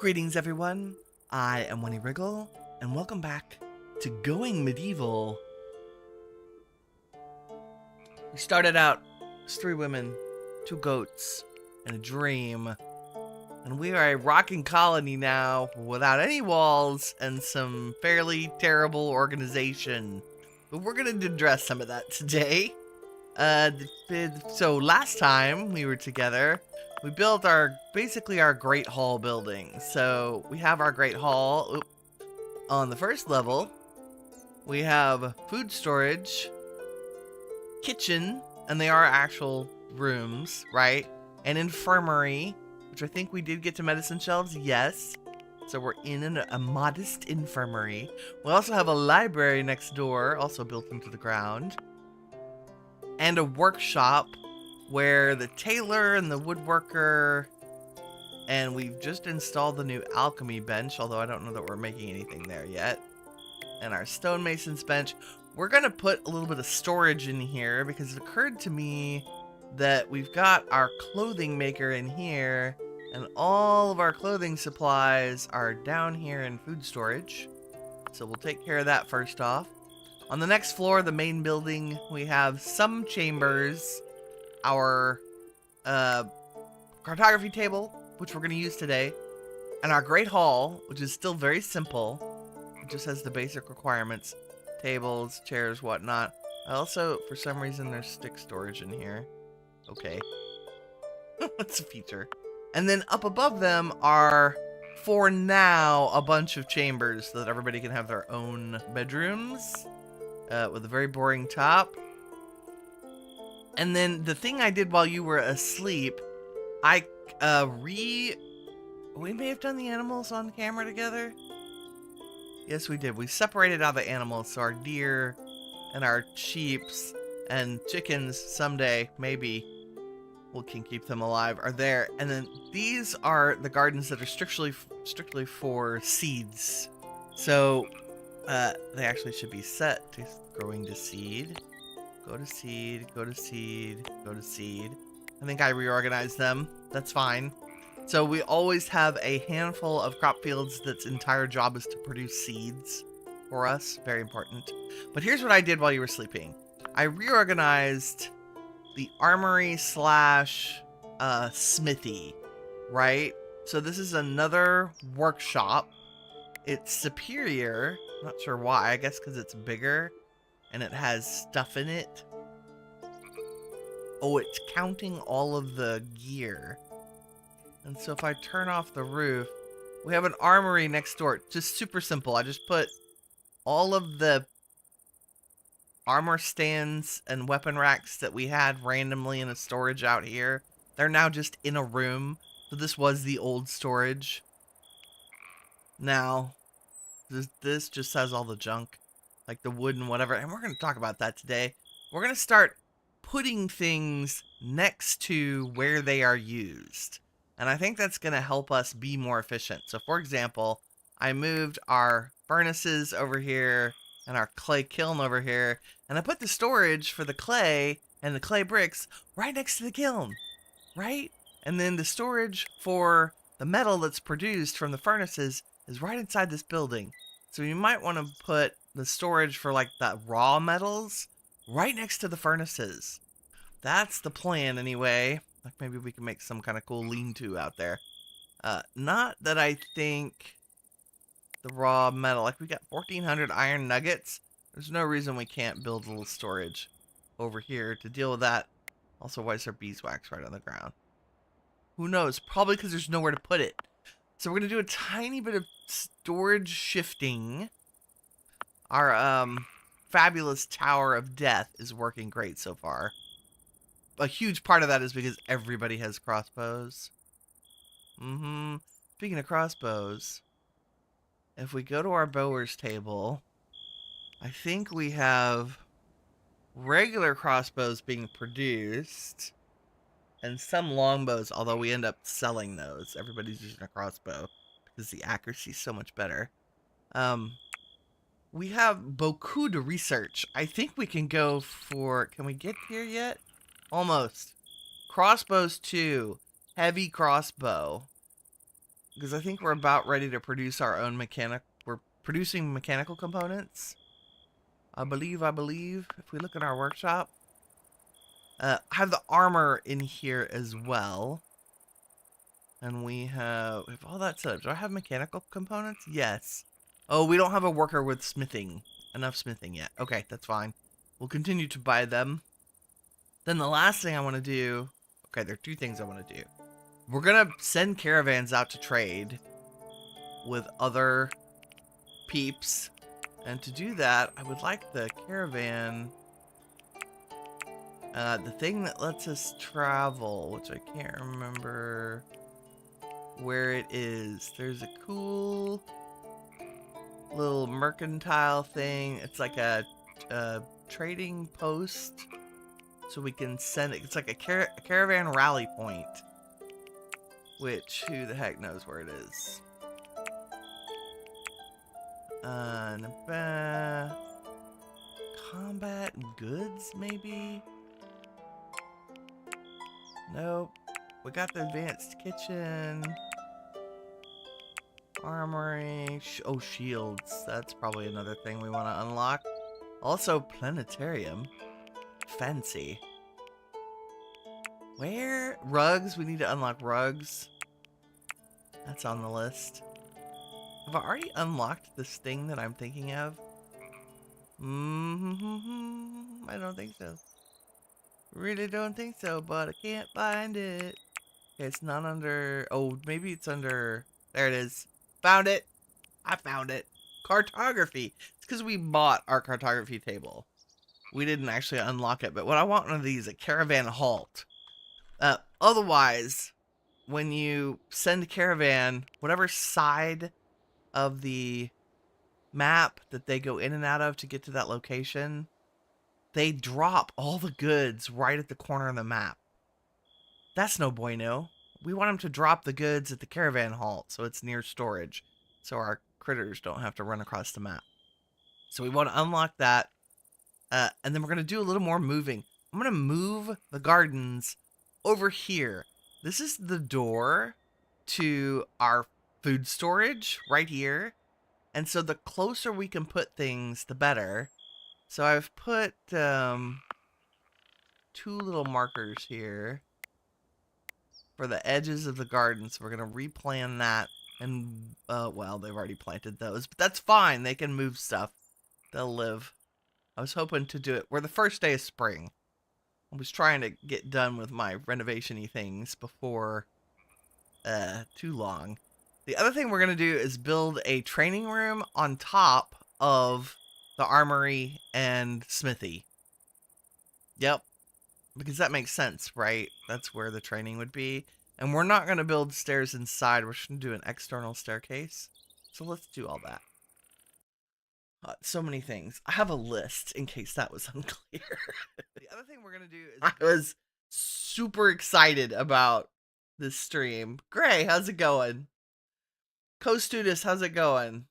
Greetings, everyone. I am Winnie Wriggle, and welcome back to Going Medieval. We started out as 3 women, 2 goats, and a dream. And we are a rocking colony now without any walls and some fairly terrible organization. But we're going to address some of that today. So last time we were together, we built basically our Great Hall building. So we have our Great Hall. On the first level, we have food storage, kitchen, and they are actual rooms, right? An infirmary, which I think we did get to medicine shelves, yes. So we're in a modest infirmary. We also have a library next door, also built into the ground. And a workshop where the tailor and the woodworker, and we've just installed the new alchemy bench, although I don't know that we're making anything there yet. And our stonemason's bench. We're going to put a little bit of storage in here because it occurred to me that we've got our clothing maker in here, and all of our clothing supplies are down here in food storage. So we'll take care of that first off. On the next floor, the main building, we have some chambers, our cartography table, which we're going to use today, and our Great Hall, which is still very simple. It just has the basic requirements, tables, chairs, whatnot. Also, for some reason, there's stick storage in here. Okay. That's a feature. And then up above them are, for now, a bunch of chambers so that everybody can have their own bedrooms. With a very boring top. And then the thing I did while you were asleep, we may have done the animals on camera together. Yes, we did. We separated out the animals, so our deer and our sheeps and chickens someday, maybe we can keep them alive, are there. And then these are the gardens that are strictly for seeds. So they actually should be set to growing to seed. Go to seed, go to seed, go to seed. I think I reorganized them. That's fine. So we always have a handful of crop fields that's entire job is to produce seeds for us. Very important. But here's what I did while you were sleeping. I reorganized the armory slash smithy, right? So this is another workshop. It's superior. Not sure why. I guess because it's bigger and it has stuff in it. Oh, it's counting all of the gear. And so if I turn off the roof, we have an armory next door. Just super simple. I just put all of the armor stands and weapon racks that we had randomly in a storage out here. They're now just in a room. So this was the old storage. Now, this just has all the junk, like the wood and whatever, and we're going to talk about that today. We're going to start putting things next to where they are used, and I think that's going to help us be more efficient. So, for example, I moved our furnaces over here and our clay kiln over here, and I put the storage for the clay and the clay bricks right next to the kiln, right? And then the storage for the metal that's produced from the furnaces is right inside this building. So you might want to put the storage for like the raw metals right next to the furnaces. That's the plan anyway. Like maybe we can make some kind of cool lean-to out there. Not that I think the raw metal, like we got 1,400 iron nuggets. There's no reason we can't build a little storage over here to deal with that. Also, why is there beeswax right on the ground? Who knows? Probably because there's nowhere to put it. So we're going to do a tiny bit of storage shifting. Our fabulous Tower of Death is working great so far. A huge part of that is because everybody has crossbows. Speaking of crossbows, if we go to our bowers table, I think we have regular crossbows being produced. And some longbows, although we end up selling those. Everybody's using a crossbow because the accuracy is so much better. We have beaucoup de research. I think we can go for... Can we get here yet? Almost. Crossbows 2. Heavy crossbow. because I think we're about ready to produce our own we're producing mechanical components. I believe, if we look at our workshop. I have the armor in here as well. And we have all that set up. Do I have mechanical components? Yes. Oh, we don't have a worker with smithing. Enough smithing yet. Okay, that's fine. We'll continue to buy them. Then the last thing I want to do... Okay, there are two things I want to do. We're going to send caravans out to trade with other peeps. And to do that, I would like the caravan... the thing that lets us travel, which I can't remember where it is. There's a cool little mercantile thing. It's like a trading post, so we can send it. It's like a caravan rally point, which who the heck knows where it is. Combat goods, maybe? Nope. We got the advanced kitchen. Armory. Oh, shields. That's probably another thing we want to unlock. Also, planetarium. Fancy. Where? Rugs. We need to unlock rugs. That's on the list. Have I already unlocked this thing that I'm thinking of? I don't think so. Really don't think so, but I can't find it. Okay, it's not under... Oh, maybe it's under... There it is. Found it. I found it. Cartography. It's because we bought our cartography table. We didn't actually unlock it, but what I want one of these, a caravan halt. Otherwise, when you send a caravan, whatever side of the map that they go in and out of to get to that location, they drop all the goods right at the corner of the map. That's no bueno. We want them to drop the goods at the caravan halt so it's near storage, so our critters don't have to run across the map. So we want to unlock that, and then we're going to do a little more moving. I'm going to move the gardens over here. This is the door to our food storage right here, and so the closer we can put things, the better. So I've put 2 little markers here for the edges of the garden, so we're going to replan that. And, well, they've already planted those, but that's fine. They can move stuff. They'll live. I was hoping to do it. We're the first day of spring. I was trying to get done with my renovation-y things before too long. The other thing we're going to do is build a training room on top of the armory and smithy. Yep. Because that makes sense, right? That's where the training would be. And we're not going to build stairs inside. We're just going to do an external staircase. So let's do all that. So many things. I have a list in case that was unclear. The other thing we're going to do is... I was super excited about this stream. Gray, how's it going? Co-Studis, how's it going?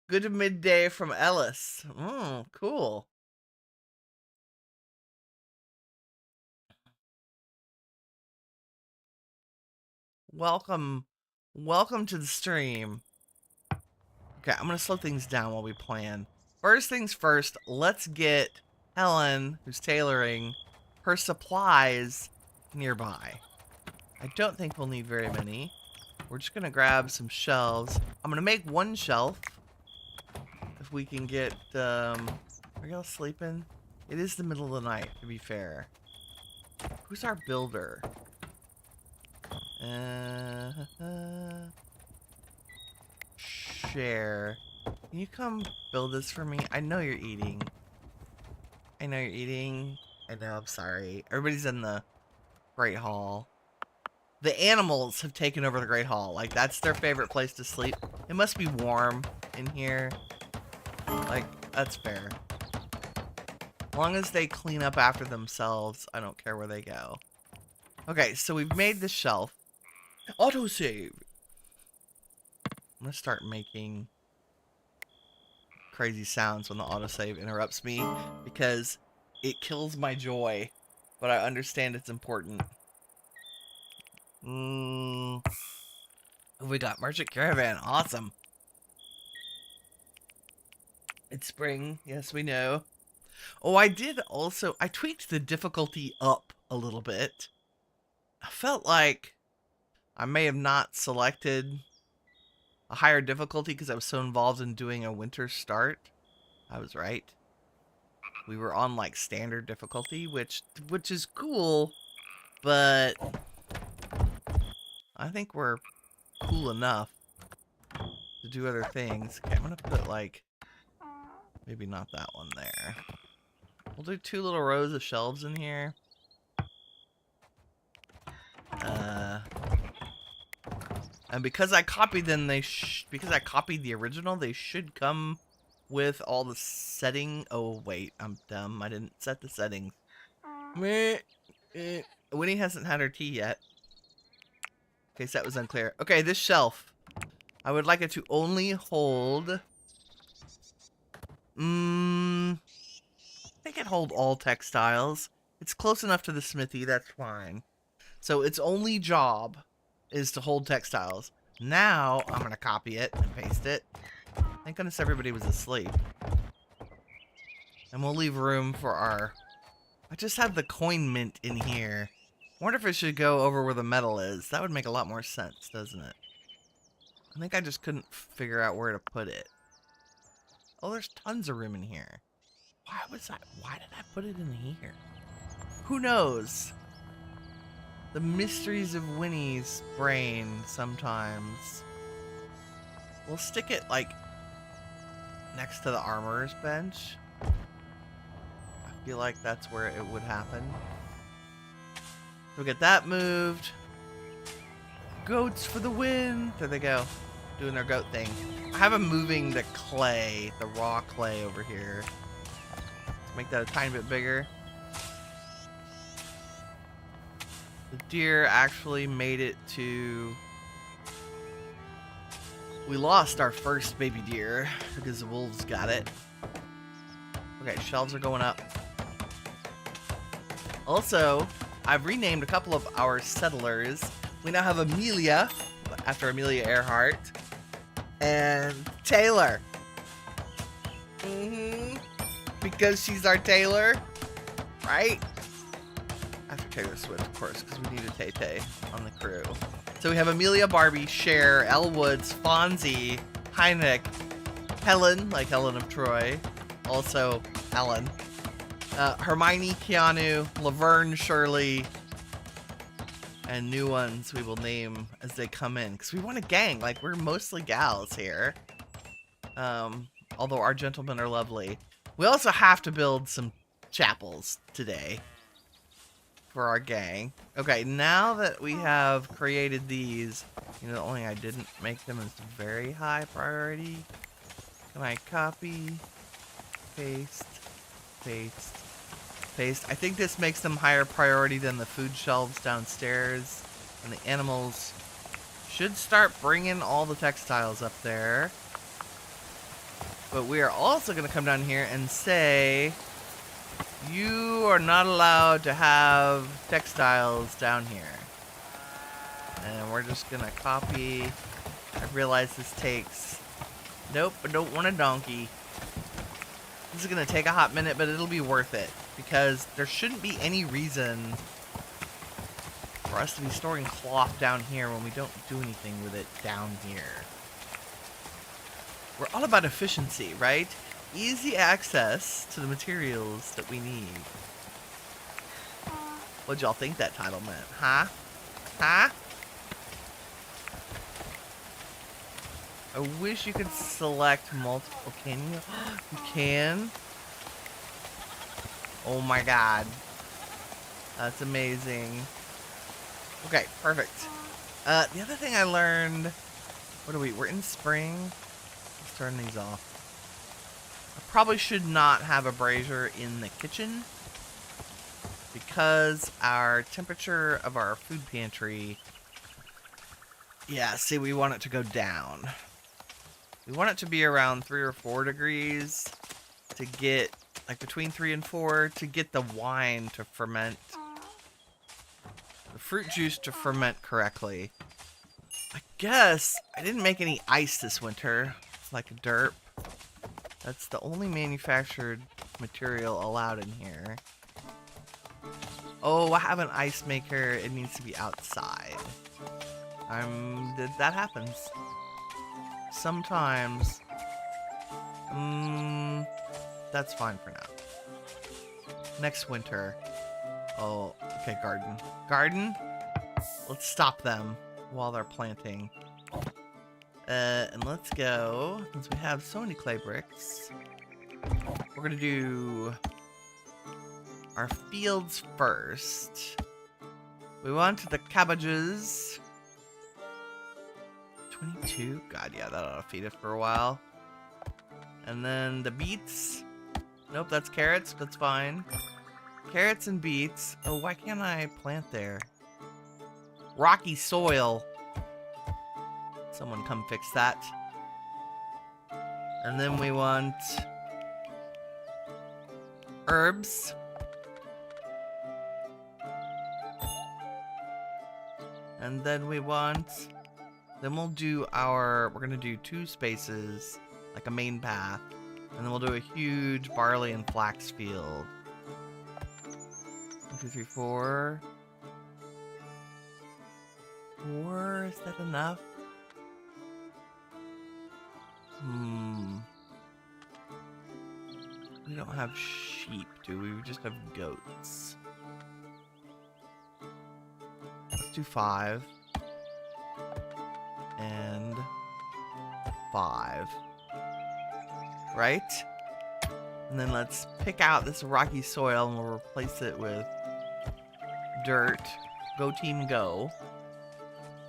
Good midday from Ellis. Oh, cool. Welcome to the stream. Okay, I'm going to slow things down while we plan. First things first, let's get Helen, who's tailoring, her supplies nearby. I don't think we'll need very many. We're just going to grab some shelves. I'm going to make 1 shelf. If we can get, are y'all sleeping? It is the middle of the night, to be fair. Who's our builder? Share. Can you come build this for me? I know you're eating. I know, I'm sorry. Everybody's in the Great Hall. The animals have taken over the Great Hall. Like, that's their favorite place to sleep. It must be warm in here. Like, that's fair. As long as they clean up after themselves, I don't care where they go. Okay, so we've made the shelf. Autosave. I'm gonna start making crazy sounds when the autosave interrupts me because it kills my joy, but I understand it's important. We got Merchant Caravan. Awesome. It's spring. Yes, we know. Oh, I tweaked the difficulty up a little bit. I felt like I may have not selected a higher difficulty because I was so involved in doing a winter start. I was right. We were on like standard difficulty, which is cool, but I think we're cool enough to do other things. Okay, I'm gonna put like maybe not that one there. We'll do 2 little rows of shelves in here. And because I copied them, because I copied the original, they should come with all the setting. Oh wait, I'm dumb. I didn't set the settings. Winnie hasn't had her tea yet. In case that was unclear. Okay, this shelf. I would like it to only hold. I think it hold all textiles. It's close enough to the smithy. That's fine. So its only job is to hold textiles. Now I'm gonna copy it and paste it. Thank goodness everybody was asleep. And we'll leave room for our... I just have the coin mint in here. I wonder if it should go over where the metal is. That would make a lot more sense, doesn't it? I think I just couldn't figure out where to put it. Oh, there's tons of room in here. Why did I put it in here? Who knows? The mysteries of Winnie's brain sometimes. We'll stick it like next to the armorer's bench. I feel like that's where it would happen. We'll get that moved. Goats for the win. There they go. Doing their goat thing. I have them moving the clay, the raw clay over here. Let's make that a tiny bit bigger. The deer actually made it to... We lost our first baby deer because the wolves got it. Okay, shelves are going up. Also, I've renamed a couple of our settlers. We now have Amelia, after Amelia Earhart, and Taylor. Because she's our Taylor, right? After Taylor Swift, of course, because we need a Tay-Tay on the crew. So we have Amelia, Barbie, Cher, Elle Woods, Fonzie, Hynek, Helen, like Helen of Troy, also Helen, Hermione, Keanu, Laverne, Shirley, and new ones we will name as they come in. Because we want a gang, like we're mostly gals here. Although our gentlemen are lovely. We also have to build some chapels today for our gang. Okay, now that we have created these, you know, the only I didn't make them as very high priority. Can I copy, paste, paste, paste? I think this makes them higher priority than the food shelves downstairs. And the animals should start bringing all the textiles up there. But we are also going to come down here and say, you are not allowed to have textiles down here. And we're just going to copy. I realize this takes... Nope, I don't want a donkey. This is going to take a hot minute, but it'll be worth it. Because there shouldn't be any reason for us to be storing cloth down here when we don't do anything with it down here. We're all about efficiency, right? Easy access to the materials that we need. What'd y'all think that title meant? Huh? Huh? I wish you could select multiple. Can you? You can? Oh my god. That's amazing. Okay, perfect. The other thing I learned... What are we? We're in spring. Let's turn these off. I probably should not have a brazier in the kitchen because our temperature of our food pantry... Yeah, see, we want it to go down. We want it to be around 3 or 4 degrees to get, like between 3 and 4, to get the wine to ferment. The fruit juice to ferment correctly. I guess I didn't make any ice this winter. It's like a derp. That's the only manufactured material allowed in here. Oh, I have an ice maker. It needs to be outside. That happens. Sometimes. That's fine for now. Next winter. Oh, okay, garden. Garden? Let's stop them while they're planting. And let's go, since we have so many clay bricks, we're gonna do our fields first. We want the cabbages. 22? God, yeah, that ought to feed it for a while. And then the beets. Nope, that's carrots. That's fine. Carrots and beets. Oh, why can't I plant there? Rocky soil. Someone come fix that. And then we want herbs. And then we want... Then we'll do our... We're going to do 2 spaces, like a main path. And then we'll do a huge barley and flax field. 1, 2, 3, 4. 4? Is that enough? We don't have sheep, do we? We just have goats. Let's do 5. And 5. Right? And then let's pick out this rocky soil and we'll replace it with dirt. Go team go.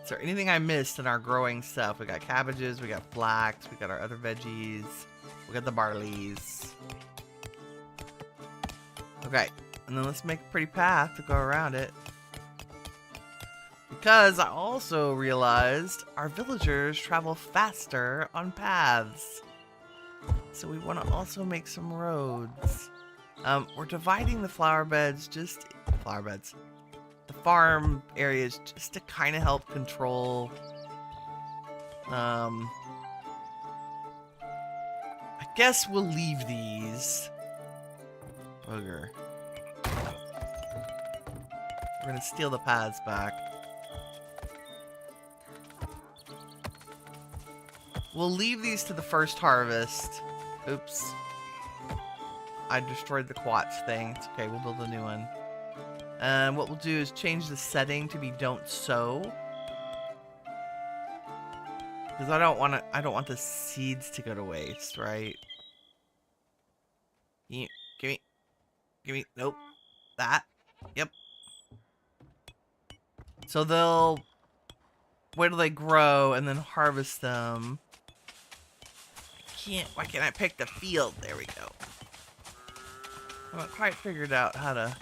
Is there anything I missed in our growing stuff? We got cabbages, we got flax, we got our other veggies, we got the barleys. Okay, and then let's make a pretty path to go around it. Because I also realized our villagers travel faster on paths. So we want to also make some roads. We're dividing the the farm areas just to kind of help control. I guess we'll leave these. Booger. We're gonna steal the paths back. We'll leave these to the first harvest. Oops. I destroyed the quartz thing. It's okay, we'll build a new one. And what we'll do is change the setting to be don't sow. Because I don't want the seeds to go to waste, right? Give me, nope. That. Yep. So they'll wait till they grow and then harvest them. Why can't I pick the field? There we go. I haven't quite figured out how to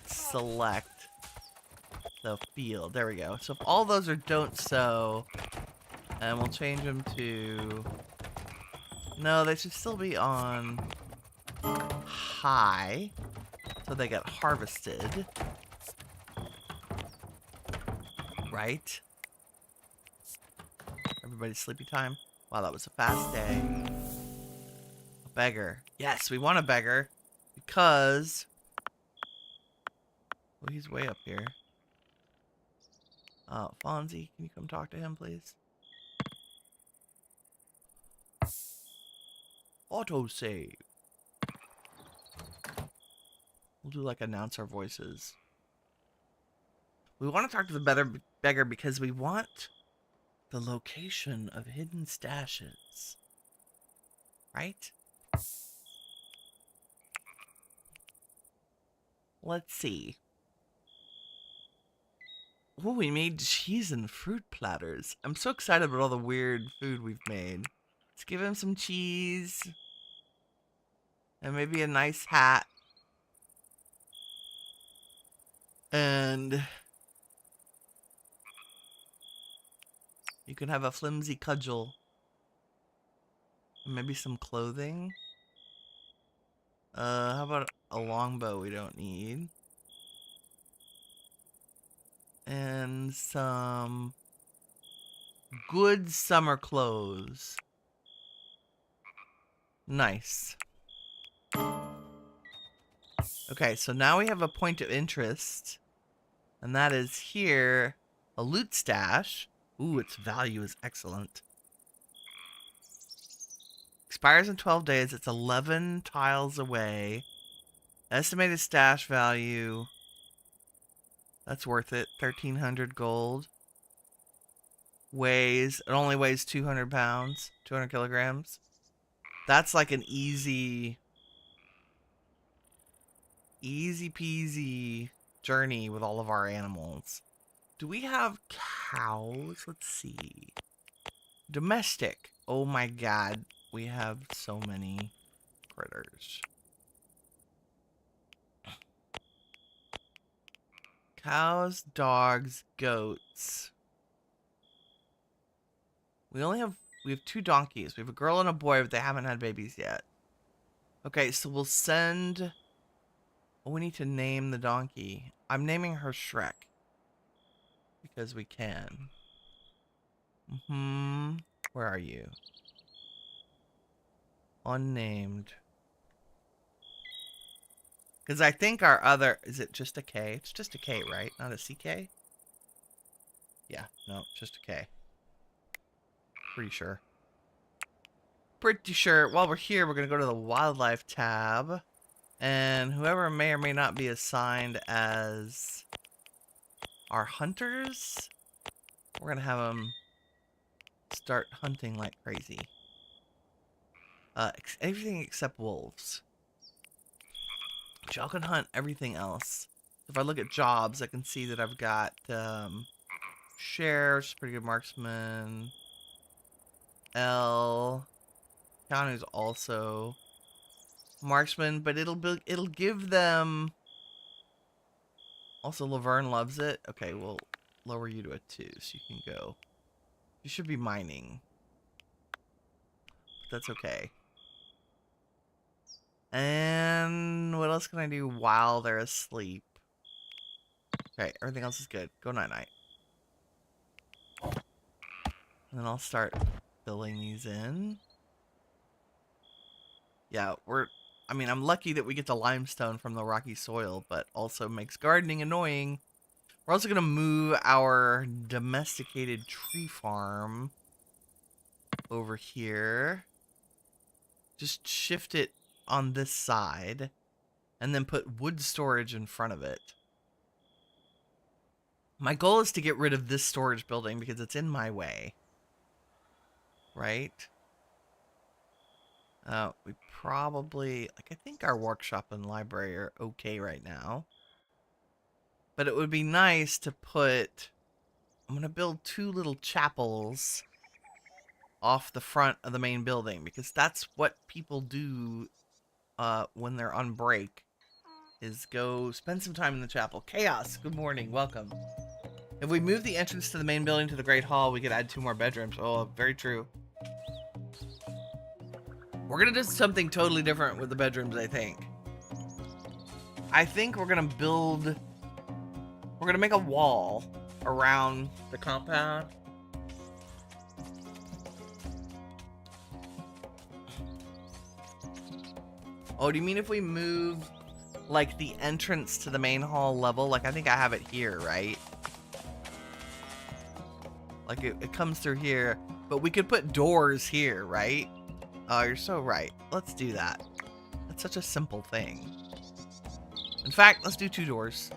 select the field. There we go. So if all those are don't sow, and we'll change them to... No, they should still be on high, so they get harvested. Right? Everybody's sleepy time? Wow, that was a fast day. A beggar. Yes, we want a beggar. Because... Well, he's way up here. Fonzie, can you come talk to him, please? Autosave. We'll do like announce our voices. We want to talk to the beggar because we want the location of hidden stashes. Right? Let's see. Oh, we made cheese and fruit platters. I'm so excited about all the weird food we've made. Let's give him some cheese. And maybe a nice hat. And you can have a flimsy cudgel. And maybe some clothing. How about a longbow we don't need? And some Good summer clothes. Nice. Okay, so now we have a point of interest. And that is here, a loot stash. Ooh, its value is excellent. Expires in 12 days. It's 11 tiles away. Estimated stash value. That's worth it. 1,300 gold. It only weighs 200 pounds, 200 kilograms. That's like an easy peasy journey with all of our animals. Do we have cows? Let's see. Domestic. Oh my god. We have so many critters. Cows, dogs, goats. We have 2 donkeys. We have a girl and a boy, but they haven't had babies yet. Okay, so we'll send... Oh, we need to name the donkey. I'm naming her Shrek. Because we can. Where are you? Unnamed. Because I think our other... Is it just a K? It's just a K, right? Not a CK? Yeah, no, just a K. Pretty sure. While we're here, we're going to go to the wildlife tab. And whoever may or may not be assigned as our hunters, we're going to have them start hunting like crazy. Everything except wolves. But y'all can hunt everything else. If I look at jobs, I can see that I've got Sheriff's pretty good marksman. County's also marksman, but it'll give them. Also, Laverne loves it. Okay, we'll lower you to a 2 so you can go. You should be mining. That's okay. And what else can I do while they're asleep? Okay, everything else is good. Go night-night. And then I'll start filling these in. Yeah, I'm lucky that we get the limestone from the rocky soil, but also makes gardening annoying. We're also going to move our domesticated tree farm over here. Just shift it on this side, and then put wood storage in front of it. My goal is to get rid of this storage building because it's in my way. Right? We probably... I think our workshop and library are okay right now. But it would be nice to put... I'm going to build 2 little chapels off the front of the main building, because that's what people do when they're on break, is go spend some time in the chapel. Chaos, good morning, welcome. If we move the entrance to the main building to the Great Hall, we could add 2 more bedrooms. Oh, very true. We're going to do something totally different with the bedrooms, I think. I think we're going to build... We're going to make a wall around the compound. Oh, do you mean if we move, like, the entrance to the main hall level? Like, I think I have it here, right? Like, it comes through here. But we could put doors here, right? Oh, you're so right. Let's do that. That's such a simple thing. In fact, let's do 2 doors.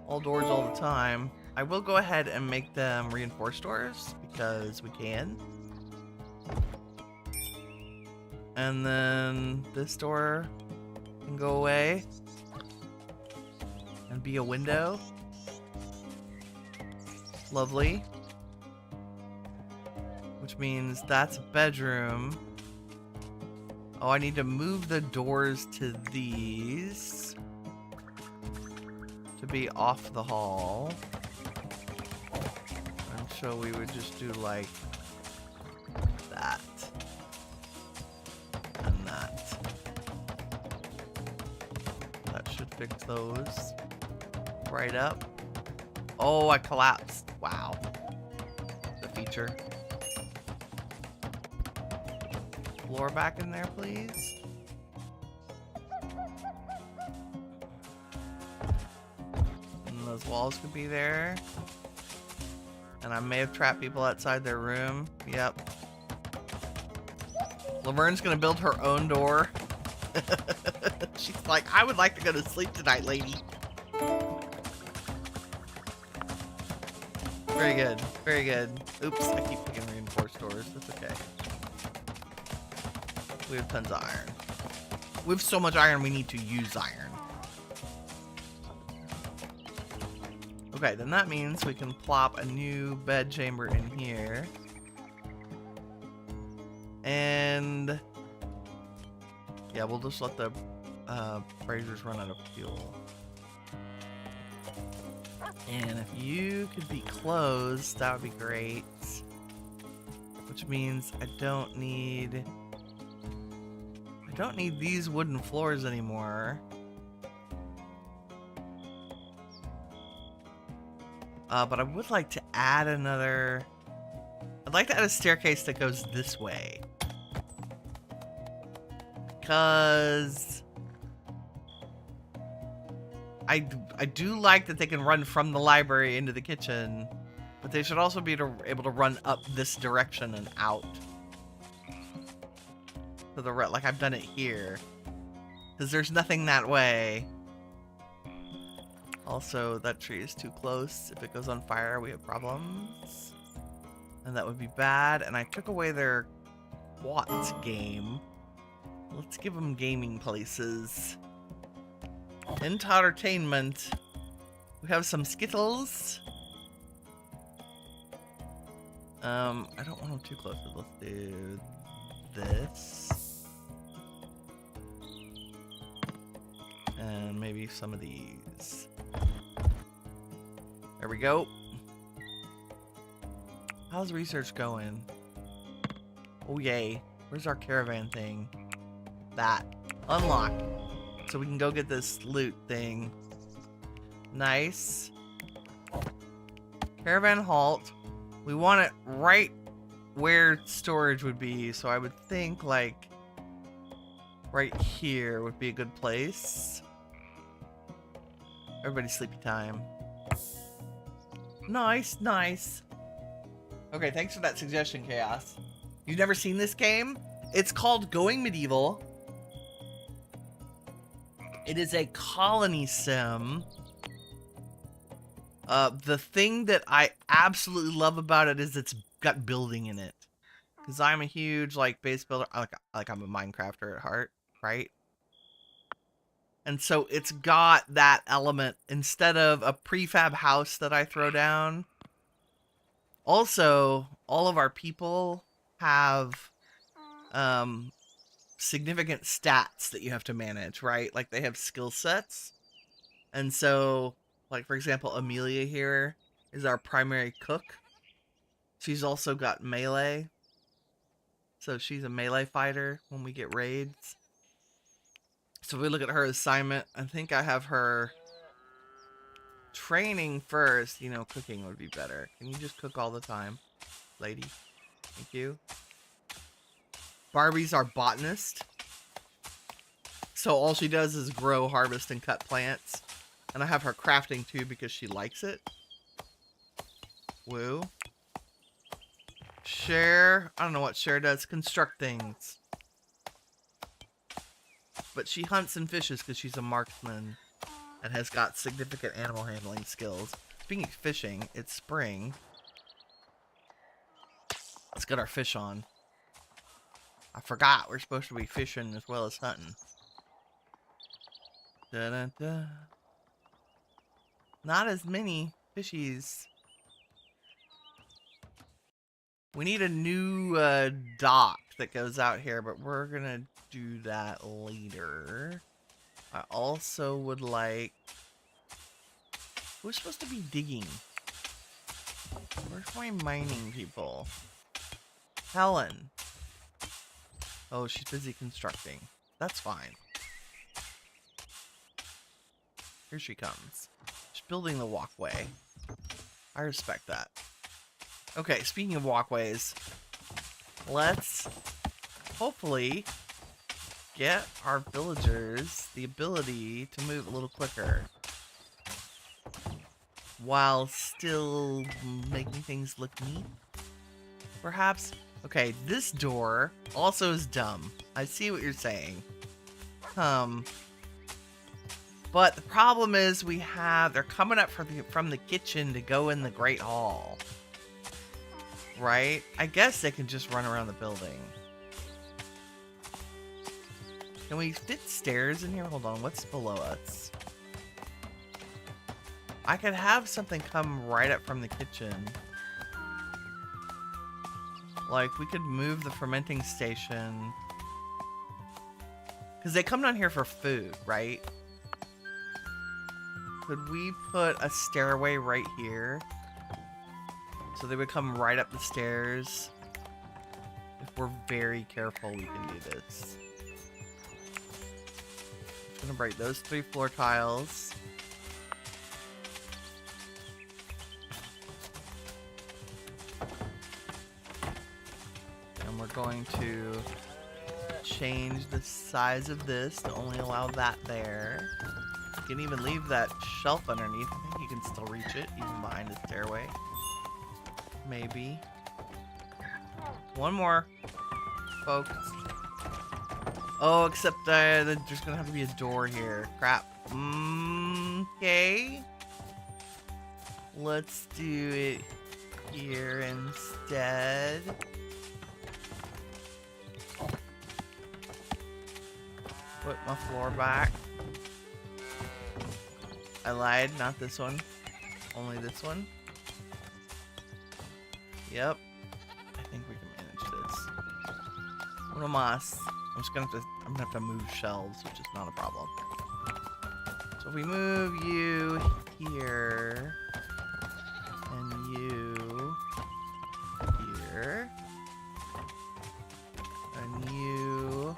All doors all the time. I will go ahead and make them reinforced doors, because we can. And then this door can go away and be a window. Lovely. Which means that's a bedroom. Oh, I need to move the doors to these to be off the hall. And so we would just do like that. And that. That should fix those. Right up. Oh, I collapsed. Wow. The feature. Floor back in there, please. And those walls could be there. And I may have trapped people outside their room. Yep. Laverne's gonna build her own door. She's like, I would like to go to sleep tonight, lady. Very good. Very good. Oops, I keep picking reinforced doors. That's okay. We have tons of iron. We have so much iron, we need to use iron. Okay, then that means we can plop a new bed chamber in here. And yeah, we'll just let the braziers run out of fuel. And if you could be closed, that would be great. Which means I don't need these wooden floors anymore. But I would like to add another... I'd like to add a staircase that goes this way. Because... I do like that they can run from the library into the kitchen. But they should also be able to run up this direction and out. To the right, like I've done it here. Because there's nothing that way. Also, that tree is too close. If it goes on fire, we have problems. And that would be bad. And I took away their Watts game. Let's give them gaming places. Entertainment. We have some Skittles. I don't want them too close. Let's do this. And maybe some of these. There we go. How's research going? Oh yay. Where's our caravan thing? That. Unlock. So we can go get this loot thing. Nice. Caravan halt. We want it right where storage would be. So I would think like right here would be a good place. Everybody's sleepy time. Nice, nice. Okay, thanks for that suggestion, Chaos. You've never seen this game? It's called Going Medieval. It is a colony sim. The thing that I absolutely love about it is it's got building in it. Because I'm a huge, like, base builder. Like I'm a Minecrafter at heart, right? And so it's got that element instead of a prefab house that I throw down. Also, all of our people have significant stats that you have to manage, right? Like they have skill sets. And so, like for example, Amelia here is our primary cook. She's also got melee. So she's a melee fighter when we get raids. So if we look at her assignment, I think I have her training first. You know, cooking would be better. Can you just cook all the time, lady? Thank you. Barbie's our botanist. So all she does is grow, harvest, and cut plants. And I have her crafting too because she likes it. Woo. Cher, I don't know what Cher does. Construct things. But she hunts and fishes because she's a marksman and has got significant animal handling skills. Speaking of fishing, it's spring. Let's get our fish on. I forgot we're supposed to be fishing as well as hunting. Da-da-da. Not as many fishies. We need a new dock that goes out here, but we're gonna do that later. I also would like... Who's supposed to be digging? Where's my mining people? Helen. Oh, she's busy constructing. That's fine. Here she comes. She's building the walkway. I respect that. Okay, speaking of walkways, let's hopefully get our villagers the ability to move a little quicker while still making things look neat. Perhaps. Okay, this door also is dumb. I see what you're saying. But the problem is they're coming up from the kitchen to go in the Great Hall. Right? I guess they can just run around the building. Can we fit stairs in here? Hold on, what's below us? I could have something come right up from the kitchen. Like, we could move the fermenting station. Because they come down here for food, right? Could we put a stairway right here? So they would come right up the stairs. If we're very careful, we can do this. I'm gonna break those 3 floor tiles. And we're going to change the size of this to only allow that there. You can even leave that shelf underneath. I think you can still reach it, even behind the stairway. Maybe. One more, folks. Oh, except there's gonna have to be a door here. Crap. Okay. Let's do it here instead. Put my floor back. I lied, not this one. Only this one. Yep. I think we can manage this. Uno mas. I'm gonna have to move shelves, which is not a problem. So if we move you here and you here and you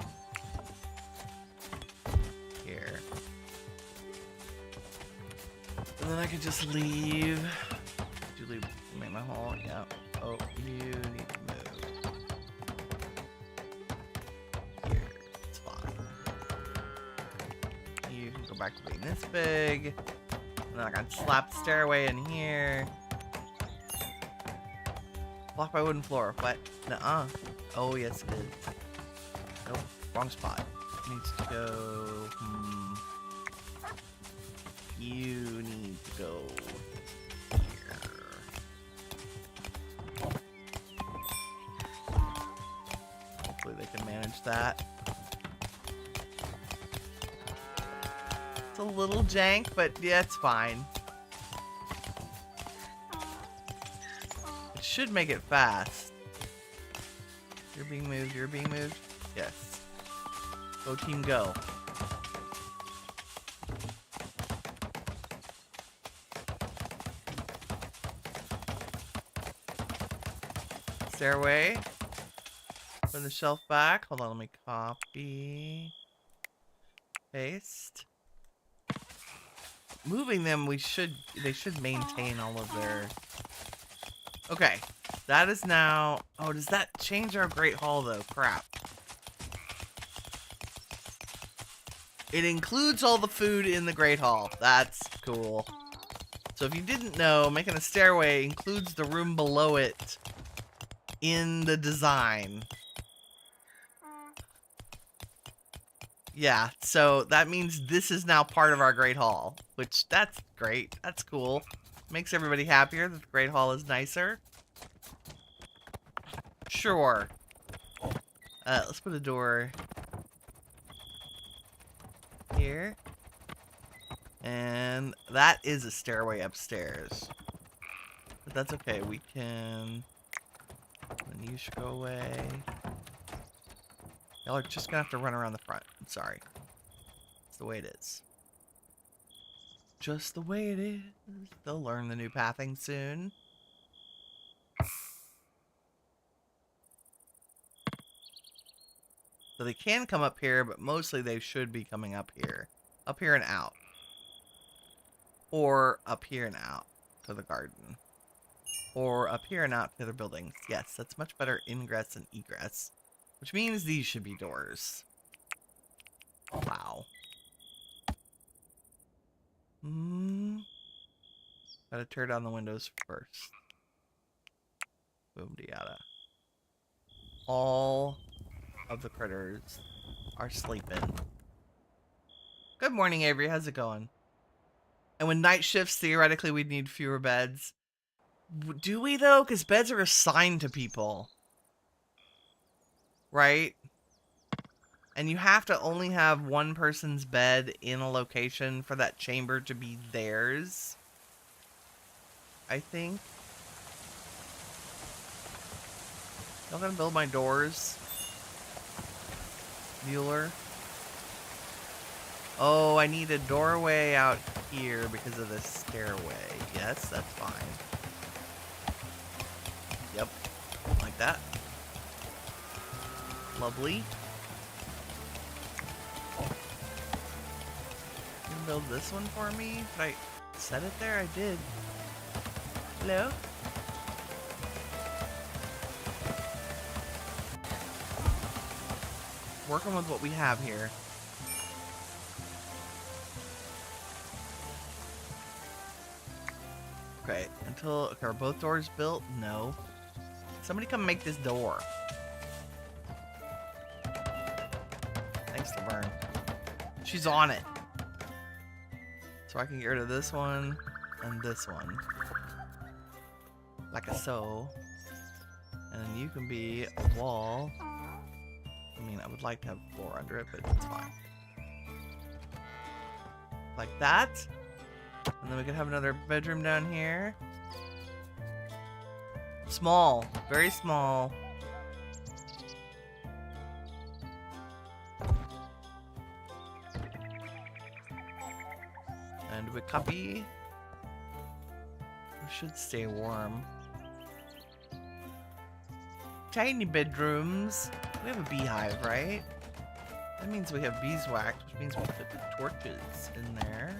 here. And then I could just leave. Did you leave? Make my hall? Yeah. Oh, you need to move. Here. It's fine. You can go back to being this big. And then I can slap the stairway in here. Blocked by wooden floor. What? Nuh-uh. Oh, yes it is. Nope. Wrong spot. Needs to go... You need to go here. Hopefully they can manage that. It's a little jank, but yeah, it's fine. It should make it fast. You're being moved, you're being moved. Yes. Go team, go. Stairway. Put the shelf back. Hold on, let me copy. Paste. Moving them, they should maintain all of their... Okay. That is now... Oh, does that change our Great Hall, though? Crap. It includes all the food in the Great Hall. That's cool. So if you didn't know, making a stairway includes the room below it in the design. Yeah, so that means this is now part of our Great Hall, which that's great. That's cool. Makes everybody happier that the Great Hall is nicer. Sure. Let's put a door here. And that is a stairway upstairs. But that's okay, we can... And you should go away. Y'all are just gonna have to run around the front. I'm sorry. It's the way it is. Just the way it is. They'll learn the new pathing soon. So they can come up here, but mostly they should be coming up here. Up here and out. Or up here and out to the garden. or up here and out to the other buildings. Yes, that's much better ingress and egress. Which means these should be doors. Wow. Gotta tear down the windows first. Boom diada. All of the critters are sleeping. Good morning, Avery. How's it going? And when night shifts, theoretically, we'd need fewer beds. Do we, though? Because beds are assigned to people. Right? And you have to only have one person's bed in a location for that chamber to be theirs. I think. I'm gonna build my doors. Mueller. Oh, I need a doorway out here because of the stairway. Yes, that's fine. Yep. Like that. Lovely. You can build this one for me? Did I set it there? I did. Hello? Working with what we have here. Okay, okay, are both doors built? No. Somebody come make this door. Thanks, Laverne. She's on it. So I can get rid of this one and this one. Like a so. And then you can be a wall. I mean, I would like to have a floor under it, but it's fine. Like that. And then we could have another bedroom down here. Small. Very small. And we copy. We should stay warm. Tiny bedrooms. We have a beehive, right? That means we have beeswax, which means we put the torches in there.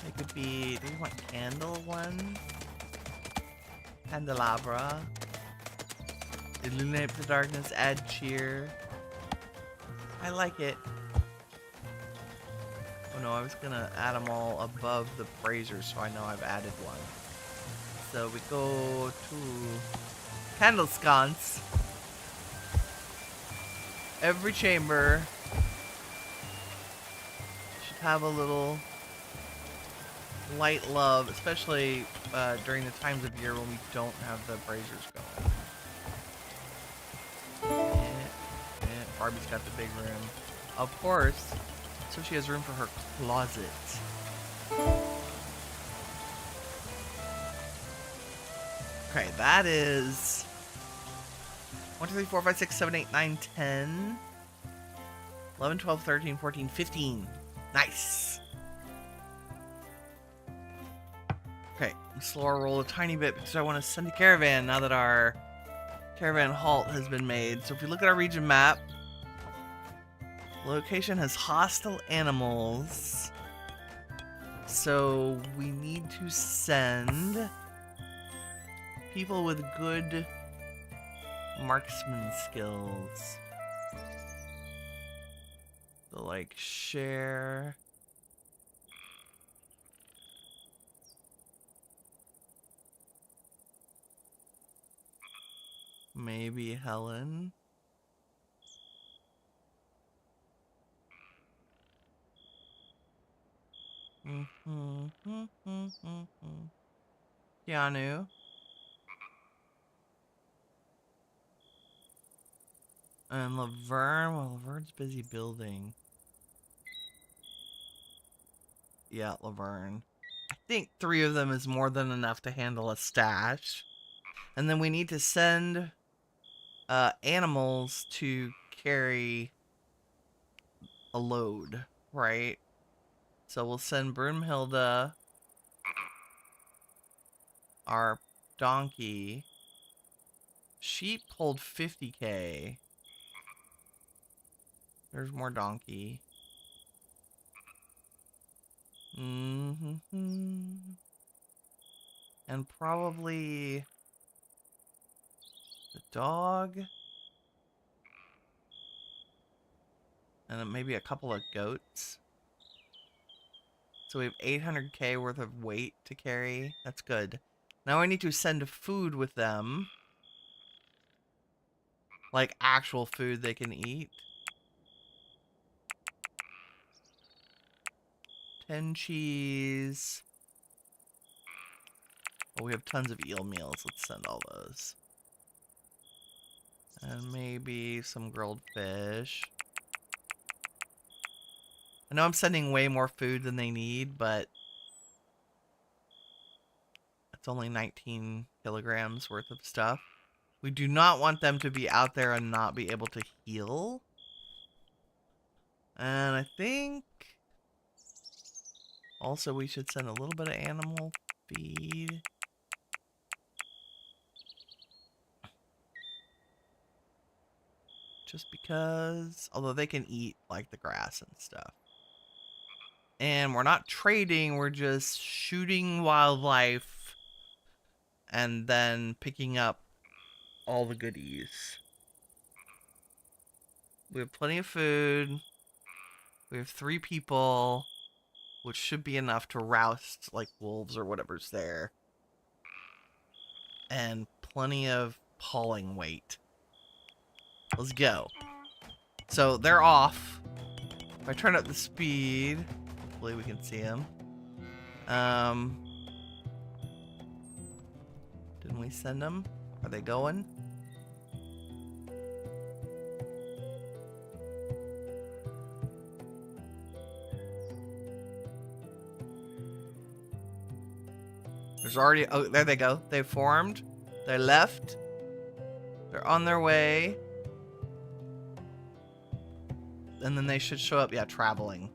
It could be, do we want candle one? Candelabra. Illuminate the darkness, add cheer. I like it. Oh no, I was gonna add them all above the brazier so I know I've added one. So we go to candle sconce. Every chamber should have a little light love, especially during the times of year when we don't have the braziers going. And Barbie's got the big room. Of course, so she has room for her closet. Okay, that is 1, 2, 3, 4, 5, 6, 7, 8, 9, 10, 11, 12, 13, 14, 15. Nice. Okay, slow our roll a tiny bit because I want to send a caravan now that our caravan halt has been made. So if you look at our region map, location has hostile animals. So we need to send people with good marksman skills. So like share. Maybe Helen. Keanu. And Laverne. Well, Laverne's busy building. Yeah, Laverne. I think 3 of them is more than enough to handle a stash. And then we need to send animals to carry a load, right? So we'll send Broomhilda, our donkey. Sheep hold 50k. There's more donkey. And probably the dog. And then maybe a couple of goats. So we have 800k worth of weight to carry. That's good. Now I need to send food with them. Like actual food they can eat. 10 cheese. Oh, we have tons of eel meals. Let's send all those. And maybe some grilled fish. I know I'm sending way more food than they need, but it's only 19 kilograms worth of stuff. We do not want them to be out there and not be able to heal. And I think also we should send a little bit of animal feed. Just because, although they can eat like the grass and stuff. And we're not trading, we're just shooting wildlife and then picking up all the goodies. We have plenty of food. We have 3 people, which should be enough to roust like wolves or whatever's there. And plenty of hauling weight. Let's go. So they're off. If I turn up the speed, hopefully we can see them. Didn't we send them? Are they going? There's already, oh, there they go. They formed. They left. They're on their way. And then they should show up, yeah, traveling.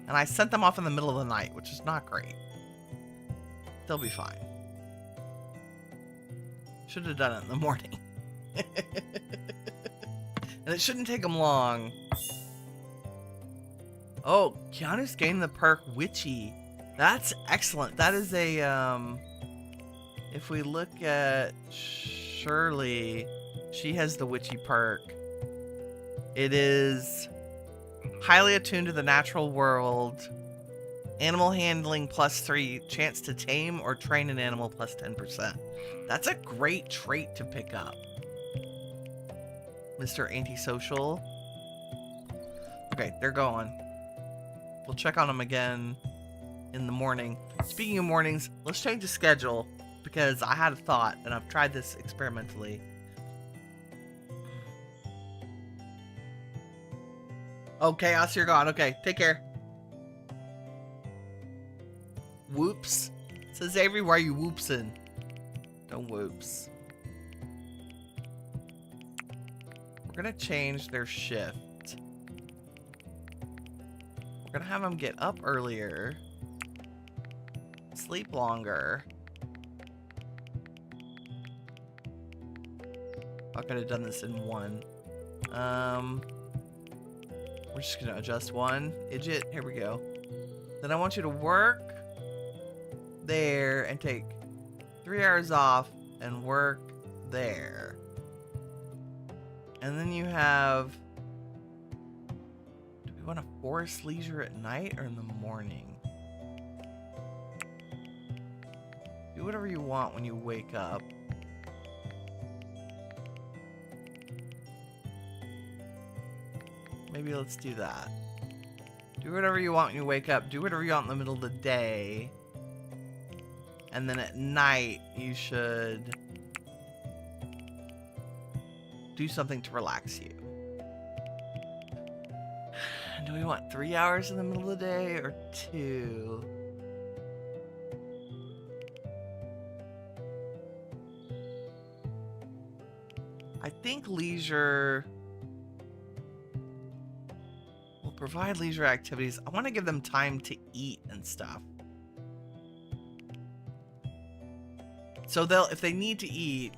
And I sent them off in the middle of the night, which is not great. They'll be fine. Should have done it in the morning. And it shouldn't take them long. Oh, Keanu's gained the perk Witchy. That's excellent. That is a, if we look at Shirley, she has the Witchy perk. It is highly attuned to the natural world. Animal handling +3. Chance to tame or train an animal +10%. That's a great trait to pick up. Mr. Antisocial. Okay, they're going. We'll check on them again in the morning. Speaking of mornings, let's change the schedule because I had a thought and I've tried this experimentally. Oh, Chaos, you're gone. Okay, take care. Whoops. It says Avery, why are you whoopsing? Don't whoops. We're gonna change their shift. We're gonna have them get up earlier. Sleep longer. I could have done this in one. We're just gonna adjust one. Idiot. Here we go. Then I want you to work there and take 3 hours off and work there. And then you have... Do we want to force leisure at night or in the morning? Do whatever you want when you wake up. Maybe let's do that. Do whatever you want when you wake up. Do whatever you want in the middle of the day. And then at night, you should do something to relax you. Do we want 3 hours in the middle of the day or 2? I think leisure will provide leisure activities. I want to give them time to eat and stuff. So they'll, if they need to eat,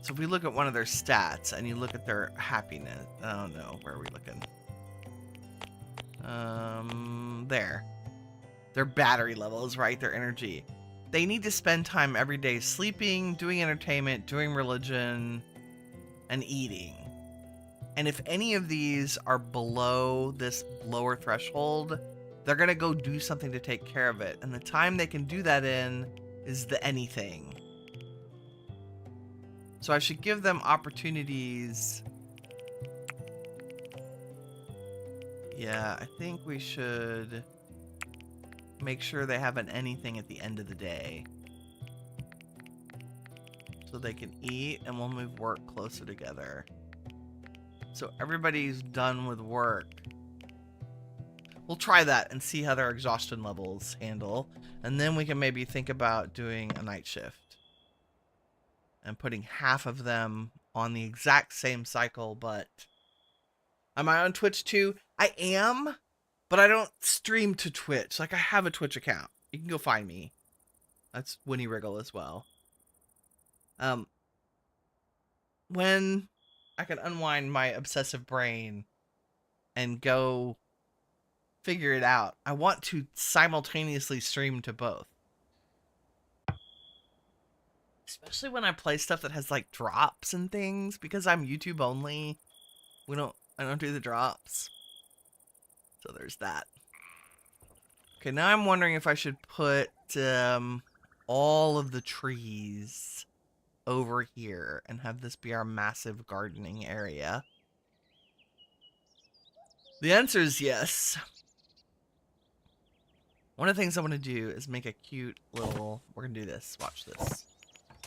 So if we look at one of their stats and you look at their happiness, oh no, where are we looking? There. Their battery levels, right? Their energy. They need to spend time every day sleeping, doing entertainment, doing religion, and eating. And if any of these are below this lower threshold, they're going to go do something to take care of it. And the time they can do that in is the anything. So I should give them opportunities. Yeah, I think we should make sure they have an anything at the end of the day. So they can eat, and we'll move work closer together. So everybody's done with work. We'll try that and see how their exhaustion levels handle. And then we can maybe think about doing a night shift. And putting half of them on the exact same cycle, but... Am I on Twitch too? I am, but I don't stream to Twitch. Like, I have a Twitch account. You can go find me. That's Winnie Wriggle as well. When I can unwind my obsessive brain and go figure it out, I want to simultaneously stream to both. Especially when I play stuff that has like drops and things, because I'm YouTube only. I don't do the drops. So there's that. Okay, now I'm wondering if I should put all of the trees over here and have this be our massive gardening area. The answer is yes. One of the things I want to do is make a cute little... We're going to do this. Watch this.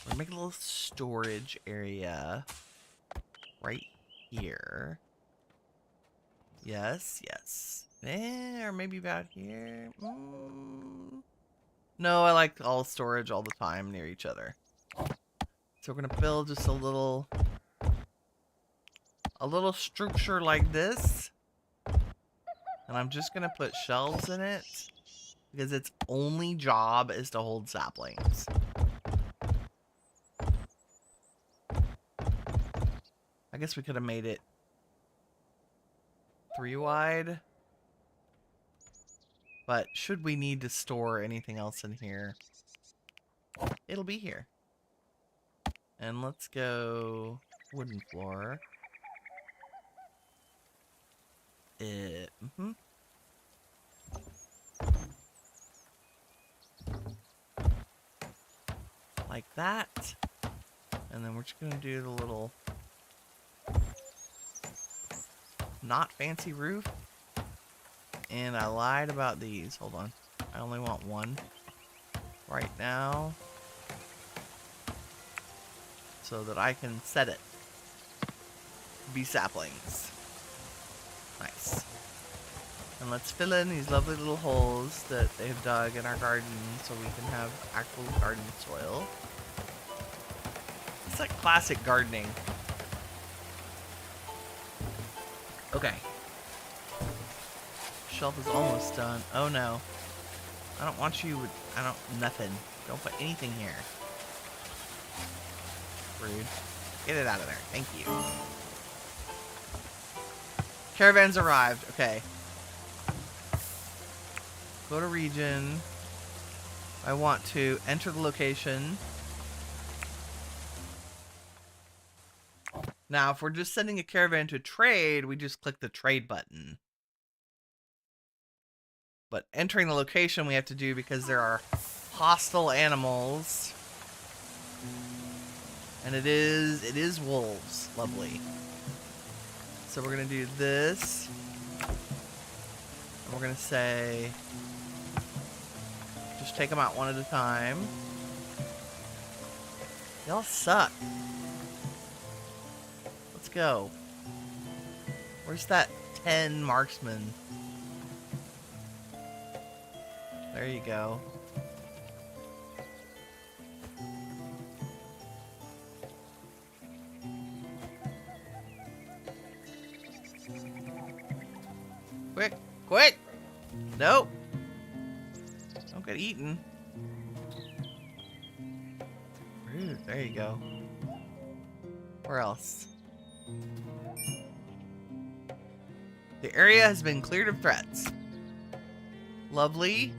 We're going to make a little storage area right here. Yes, yes. Or maybe about here. No, I like all storage all the time near each other. So we're gonna build just a little structure like this. And I'm just gonna put shelves in it because its only job is to hold saplings. I guess we could have made it 3 wide. But should we need to store anything else in here, it'll be here. And let's go wooden floor. Like that. And then we're just gonna do the little not fancy roof. And I lied about these. Hold on. I only want one right now so that I can set it to be saplings. Nice. And let's fill in these lovely little holes that they've dug in our garden so we can have actual garden soil. It's like classic gardening. Okay. Shelf is almost done. Oh no. I don't want you with... nothing. Don't put anything here. Rude. Get it out of there. Thank you. Caravans arrived. Okay. Go to region. I want to enter the location. Now, if we're just sending a caravan to trade, we just click the trade button. But entering the location we have to do because there are hostile animals. And it is wolves. Lovely. So we're going to do this. And we're going to say, just take them out one at a time. Y'all suck. Let's go. Where's that 10 marksman? There you go. Quick! Quick! Nope! Don't get eaten. Rude. There you go. Where else? The area has been cleared of threats. Lovely.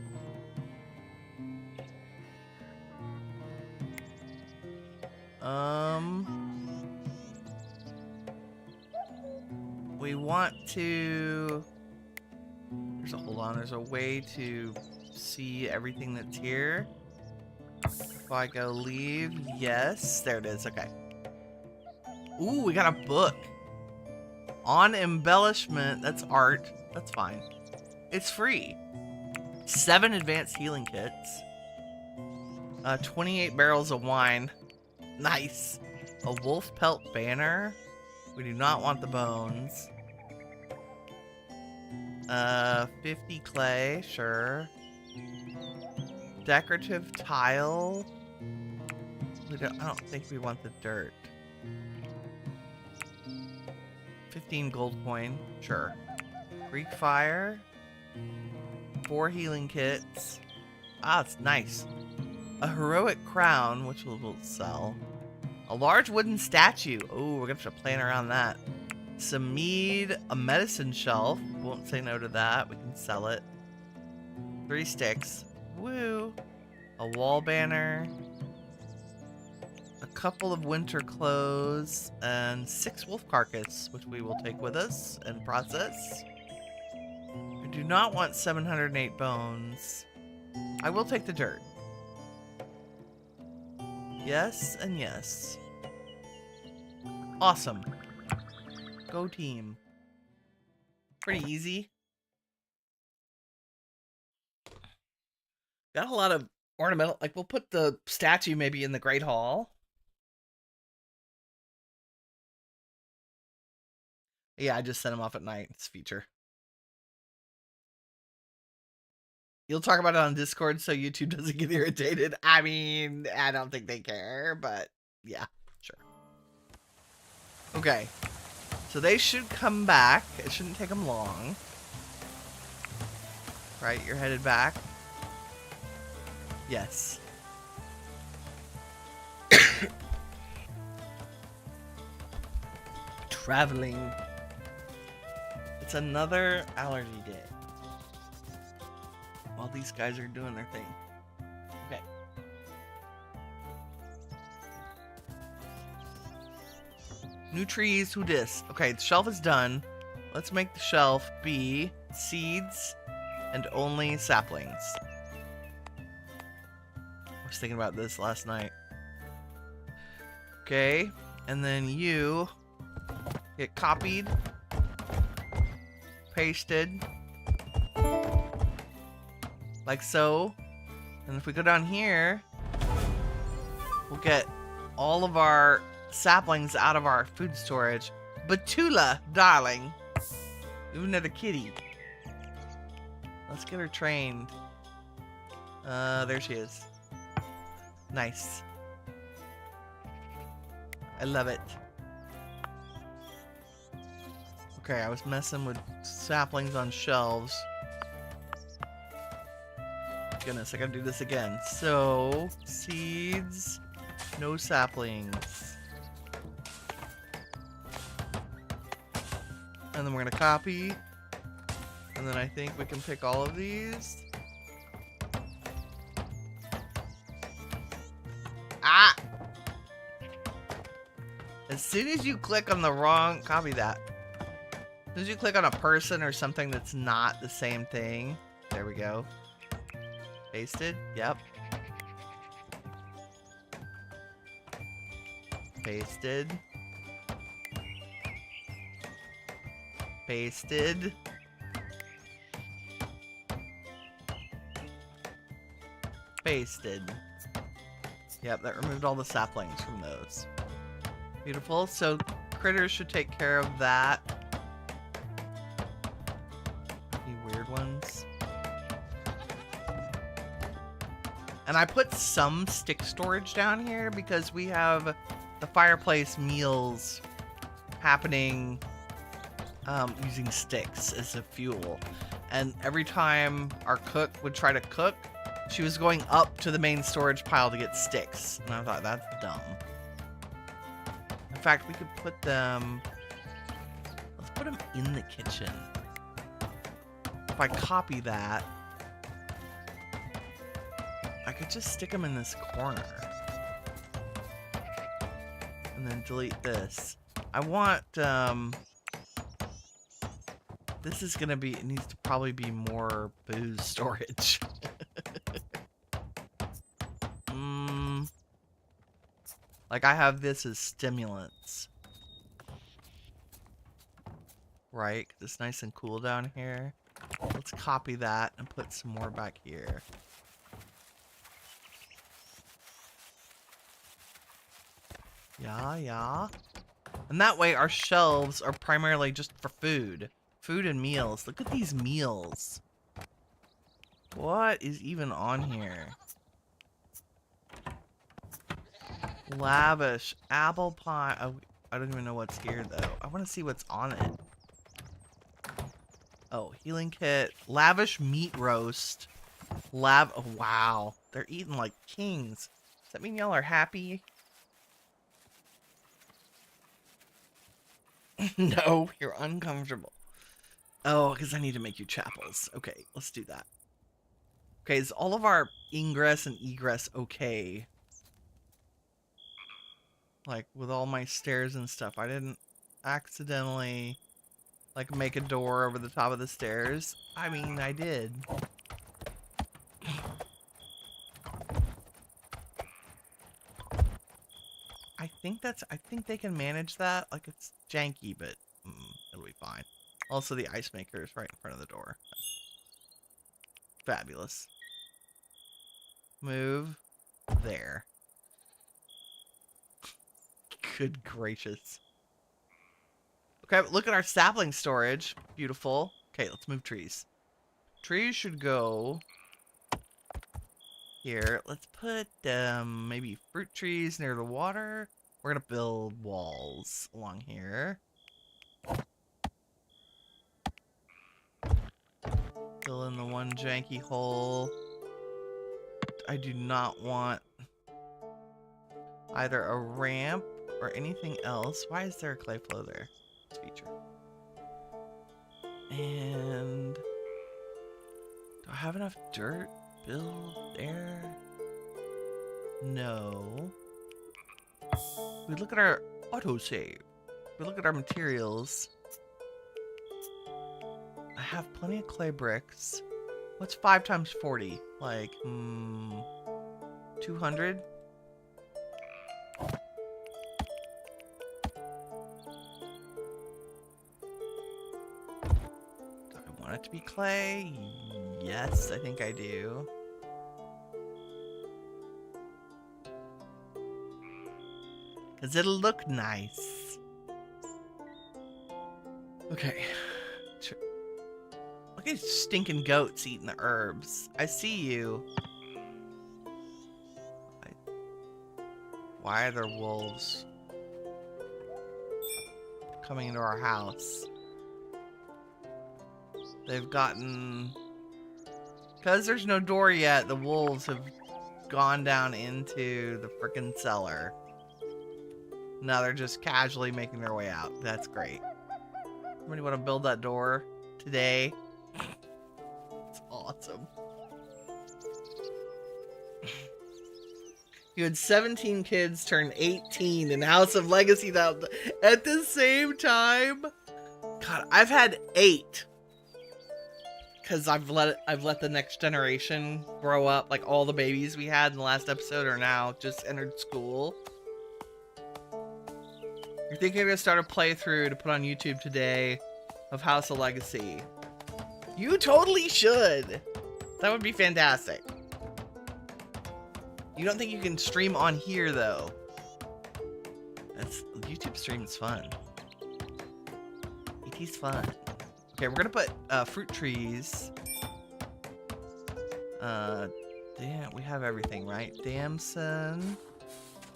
We want to... Hold on, there's a way to see everything that's here. If I go leave, yes, there it is, okay. Ooh, we got a book. On embellishment, that's art, that's fine. It's free. 7 advanced healing kits. 28 barrels of wine. Nice. A wolf pelt banner. We do not want the bones. 50 clay, sure. Decorative tile. I don't think we want the dirt. 15 gold coin, sure. Greek fire. 4 healing kits. Ah, it's nice. A heroic crown, which we'll sell. A large wooden statue. Oh, we're gonna have to plan around that. Some mead, a medicine shelf. Won't say no to that. We can sell it. 3 sticks. Woo. A wall banner. A couple of winter clothes. And 6 wolf carcass, which we will take with us and process. We do not want 708 bones. I will take the dirt. Yes and yes. Awesome. Go team. Pretty easy. Got a lot of ornamental, like we'll put the statue maybe in the Great Hall. Yeah, I just sent him off at night. It's a feature. You'll talk about it on Discord so YouTube doesn't get irritated. I mean, I don't think they care, but yeah, sure. Okay. So they should come back. It shouldn't take them long. Right, you're headed back. Yes. Traveling. It's another allergy day. While these guys are doing their thing. Okay. New trees, who dis? Okay, the shelf is done. Let's make the shelf be seeds and only saplings. I was thinking about this last night. Okay, and then you get copied, pasted, like so. And if we go down here, we'll get all of our saplings out of our food storage. Batula, darling. Even at a kitty. Let's get her trained. There she is. Nice. I love it. Okay, I was messing with saplings on shelves. Goodness, I gotta do this again. So, seeds, no saplings. And then we're gonna copy. And then I think we can pick all of these. Ah! As soon as you click on the wrong, copy that. As soon as you click on a person or something that's not the same thing, there we go. Pasted, yep. Pasted. Pasted. Pasted. Yep, that removed all the saplings from those. Beautiful. So critters should take care of that. Any weird ones? And I put some stick storage down here because we have the fireplace meals happening using sticks as a fuel. And every time our cook would try to cook, she was going up to the main storage pile to get sticks. And I thought, that's dumb. In fact, we could put them... Let's put them in the kitchen. If I copy that, I could just stick them in this corner. And then delete this. I want, this is gonna be, it needs to probably be more booze storage. Like I have this as stimulants. Right, 'cause it's nice and cool down here. Let's copy that and put some more back here. Yeah. And that way our shelves are primarily just for food. Food and meals. Look at these meals. What is even on here? Lavish. Apple pie. Oh, I don't even know what's here though. I want to see what's on it. Oh, healing kit. Lavish meat roast. Oh, wow. They're eating like kings. Does that mean y'all are happy? No, you're uncomfortable. Oh, because I need to make you chapels. Okay, let's do that. Okay, is all of our ingress and egress okay? Like, with all my stairs and stuff. I didn't accidentally, like, make a door over the top of the stairs. I mean, I did. I think they can manage that. Like, it's janky, but it'll be fine. Also, the ice maker is right in front of the door. Fabulous. Move there. Good gracious. Okay, look at our sapling storage. Beautiful. Okay, let's move trees. Trees should go here. Let's put maybe fruit trees near the water. We're gonna build walls along here. Fill in the one janky hole. I do not want either a ramp or anything else. Why is there a clay flow there? This feature. And do I have enough dirt build there? No. We look at our autosave. We look at our materials. I have plenty of clay bricks. What's 5 times 40? Like, 200? Do I want it to be clay? Yes, I think I do. Because it'll look nice. Okay. Look at these stinking goats eating the herbs. I see you. Why are there wolves coming into our house? They've gotten... Because there's no door yet, the wolves have gone down into the frickin' cellar. Now they're just casually making their way out. That's great. Somebody want to build that door today? It's awesome. You had 17 kids turn 18 in House of Legacy at the same time. God, I've had 8. Because I've let the next generation grow up. Like all the babies we had in the last episode are now just entered school. You're thinking of gonna start a playthrough to put on YouTube today of House of Legacy. You totally should. That would be fantastic. You don't think you can stream on here though? YouTube stream is fun. It is fun. Okay, we're gonna put fruit trees. Damn, we have everything, right? Damson.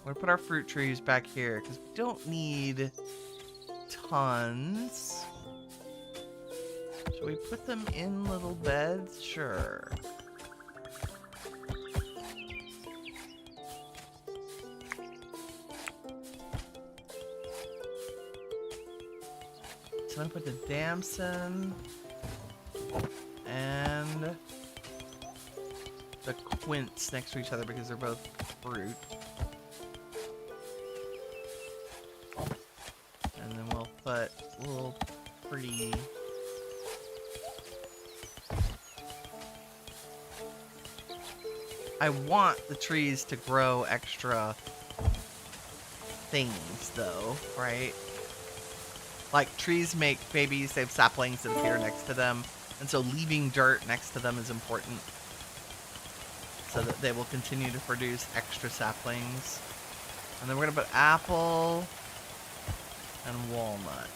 We're gonna put our fruit trees back here because we don't need tons. Should we put them in little beds? Sure. so I'm gonna put the damson and the quince next to each other because they're both fruit. And then we'll put little pretty... I want the trees to grow extra things, though, right? Like, trees make babies, they have saplings that appear next to them, and so leaving dirt next to them is important so that they will continue to produce extra saplings. And then we're gonna put apple and walnut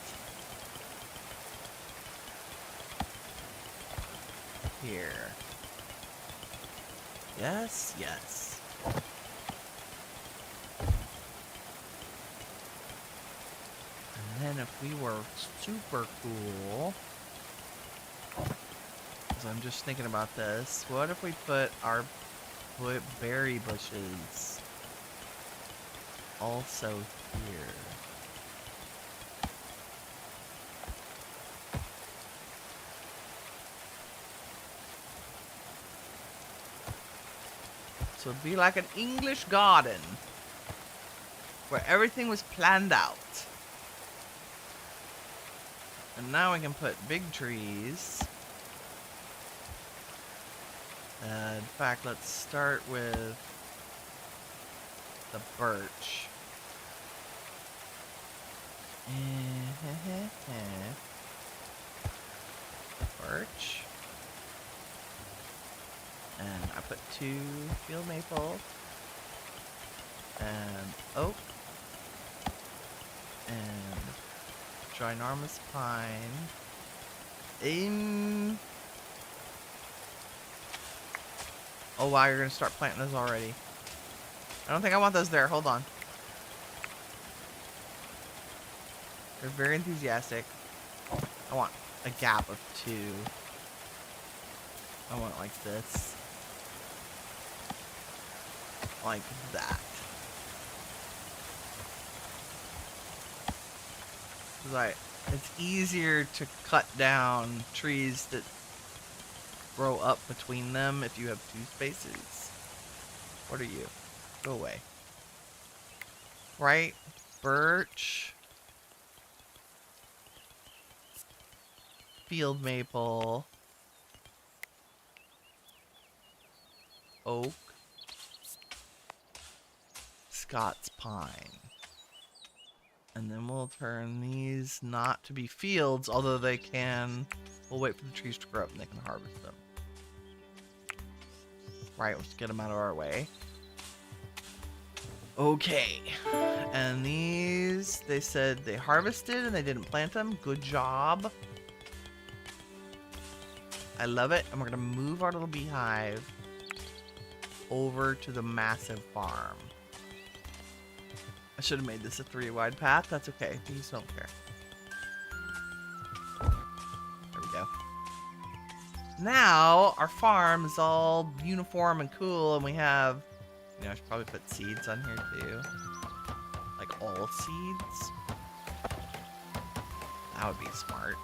here. Yes, yes. And then if we were super cool, because I'm just thinking about this, what if we put our berry bushes also here? So it'd be like an English garden where everything was planned out. And now we can put big trees. In fact, let's start with the birch. Birch. And I put 2 field maple and oak and ginormous pine. Oh wow, you're gonna start planting those already. I don't think I want those there. Hold on. They're very enthusiastic. I want a gap of 2. I want it like this. Like that. It's easier to cut down trees that grow up between them if you have 2 spaces. What are you? Go away. Right? Birch. Field maple. Oak. Scots pine. And then we'll turn these not to be fields, although they can... We'll wait for the trees to grow up and they can harvest them. Right, let's get them out of our way. Okay. And these, they said they harvested and they didn't plant them. Good job. I love it. And we're going to move our little beehive over to the massive farm. I should have made this a 3-wide path. That's okay. Bees don't care. There we go. Now, our farm is all uniform and cool, and we have... You know, I should probably put seeds on here, too. Like, all seeds. That would be smart.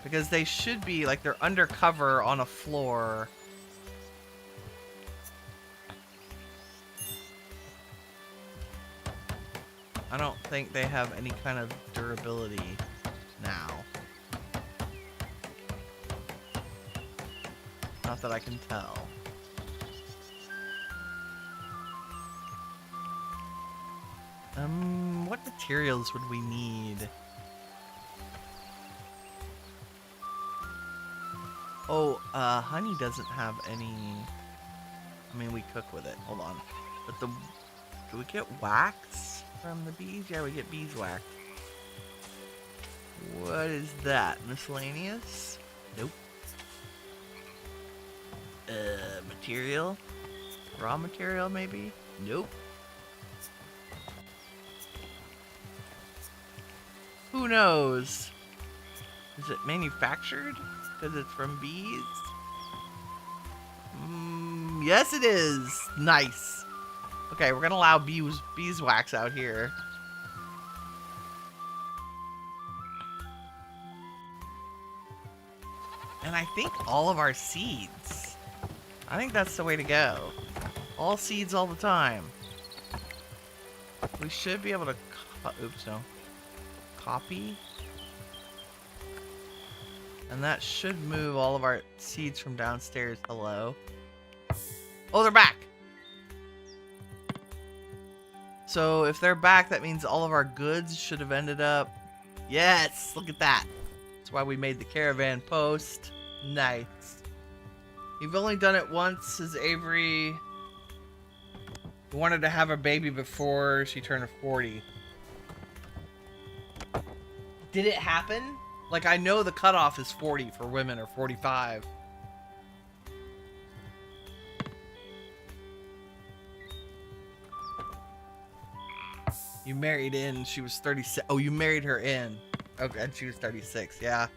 Because they should be, like, they're undercover on a floor... I don't think they have any kind of durability now. Not that I can tell. What materials would we need? Oh, honey doesn't have any... I mean, we cook with it. Hold on. But do we get wax from the bees? Yeah, we get beeswax. What is that? Miscellaneous? Nope. Material? Raw material, maybe? Nope. Who knows? Is it manufactured? Because it's from bees? Yes, it is. Nice. Okay, we're gonna allow beeswax out here. And I think all of our seeds. I think that's the way to go. All seeds all the time. We should be able to... Oops, no. Copy. And that should move all of our seeds from downstairs. Hello. Oh, they're back! So if they're back, that means all of our goods should have ended up... Yes! Look at that! That's why we made the caravan post. Nice. You've only done it once, says Avery. Wanted to have a baby before she turned 40. Did it happen? Like, I know the cutoff is 40 for women, or 45. You married in, she was 36. Oh, you married her in. Okay, and she was 36, yeah.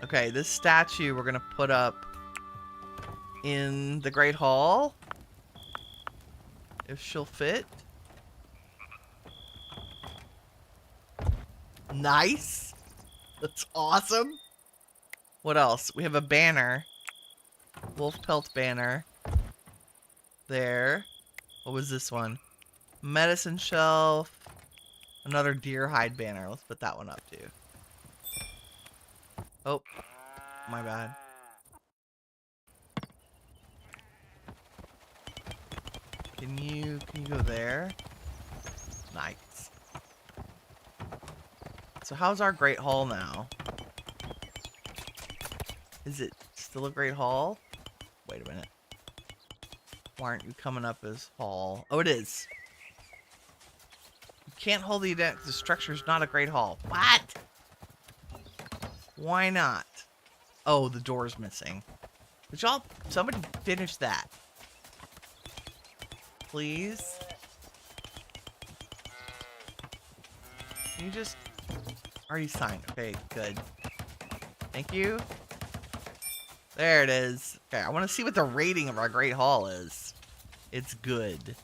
Okay, this statue we're gonna put up in the Great Hall. If she'll fit. Nice. That's awesome. What else? We have a banner. Wolf pelt banner. There. What was this one? Medicine shelf. Another deer hide banner. Let's put that one up too. Oh, my bad. Can you go there? Nice. So how's our Great Hall now? Is it still a Great Hall? Wait a minute. Why aren't you coming up as Hall? Oh, it is. You can't hold the event because the structure is not a Great Hall. What? Why not? Oh, the door's missing. Would y'all, somebody finish that? Please? Can you just... Already signed. Okay, good. Thank you. There it is. Okay, I want to see what the rating of our Great Hall is. It's good.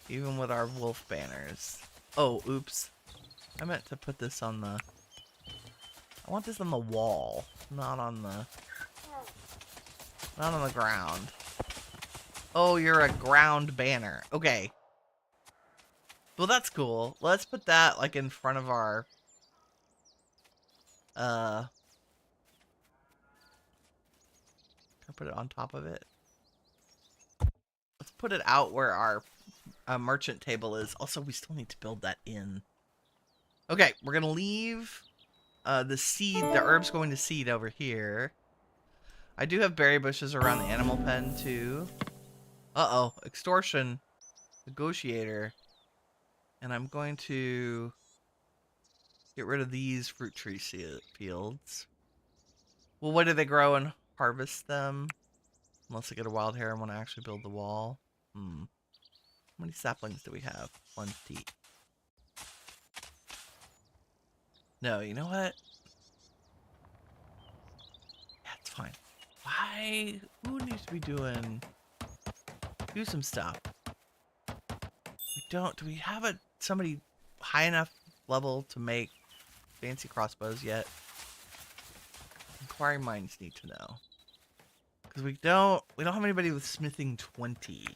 Even with our wolf banners. Oh, oops. I meant to put this on the... I want this on the wall, not on the ground. Oh, you're a ground banner. Okay. Well, that's cool. Let's put that, like, in front of our... Can I put it on top of it? Let's put it out where our merchant table is. Also, we still need to build that in. Okay, we're gonna leave the seed, the herbs going to seed over here. I do have berry bushes around the animal pen, too. Uh-oh, extortion. Negotiator. And I'm going to get rid of these fruit tree fields. Well, what do they grow and harvest them? Unless I get a wild hair and want to actually build the wall. How many saplings do we have? 20. No, you know what? Yeah, it's fine. Why? Who needs to be do some stuff? Do we have somebody high enough level to make fancy crossbows yet? Inquiring minds need to know. Because we don't have anybody with smithing 20.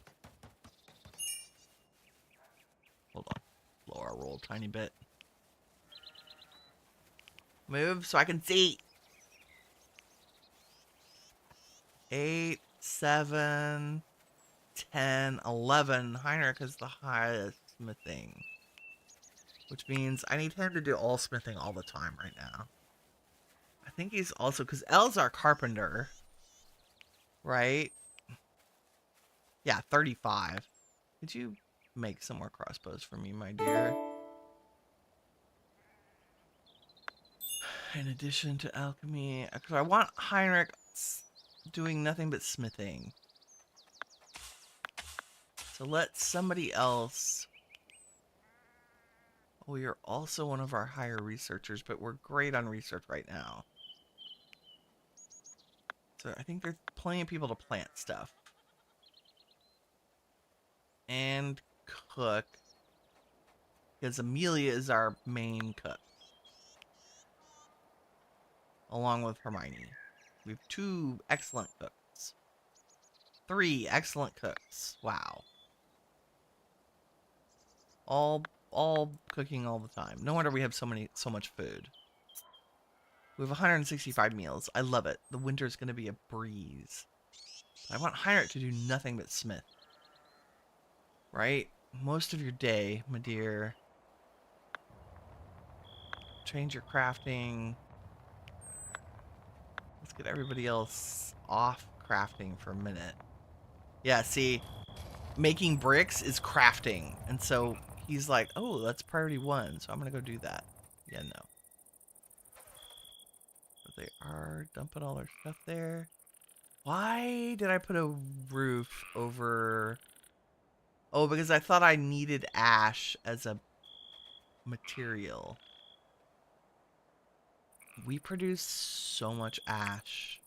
Hold on. Lower our roll a tiny bit. Move so I can see. 8, 7, 10, 11. Heinrich is the highest smithing. Which means I need him to do all smithing all the time right now. I think he's also... Because Elle's our carpenter. Right? Yeah, 35. Could you make some more crossbows for me, my dear? In addition to alchemy... Because I want Heinrich doing nothing but smithing. So let somebody else... Oh, you're also one of our higher researchers, but we're great on research right now. So I think there's plenty of people to plant stuff. And cook. Because Amelia is our main cook. along with Hermione. We have 2 excellent cooks. 3 excellent cooks. Wow. All cooking all the time. No wonder we have so much food. We have 165 meals. I love it. The winter's gonna be a breeze. I want Heinrich to do nothing but smith. Right? Most of your day, my dear. Change your crafting. Let's get everybody else off crafting for a minute. Yeah, see, making bricks is crafting. And so he's like, oh, that's priority 1, so I'm going to go do that. Yeah, no. But they are dumping all their stuff there. Why did I put a roof over... Oh, because I thought I needed ash as a material. We produce so much ash.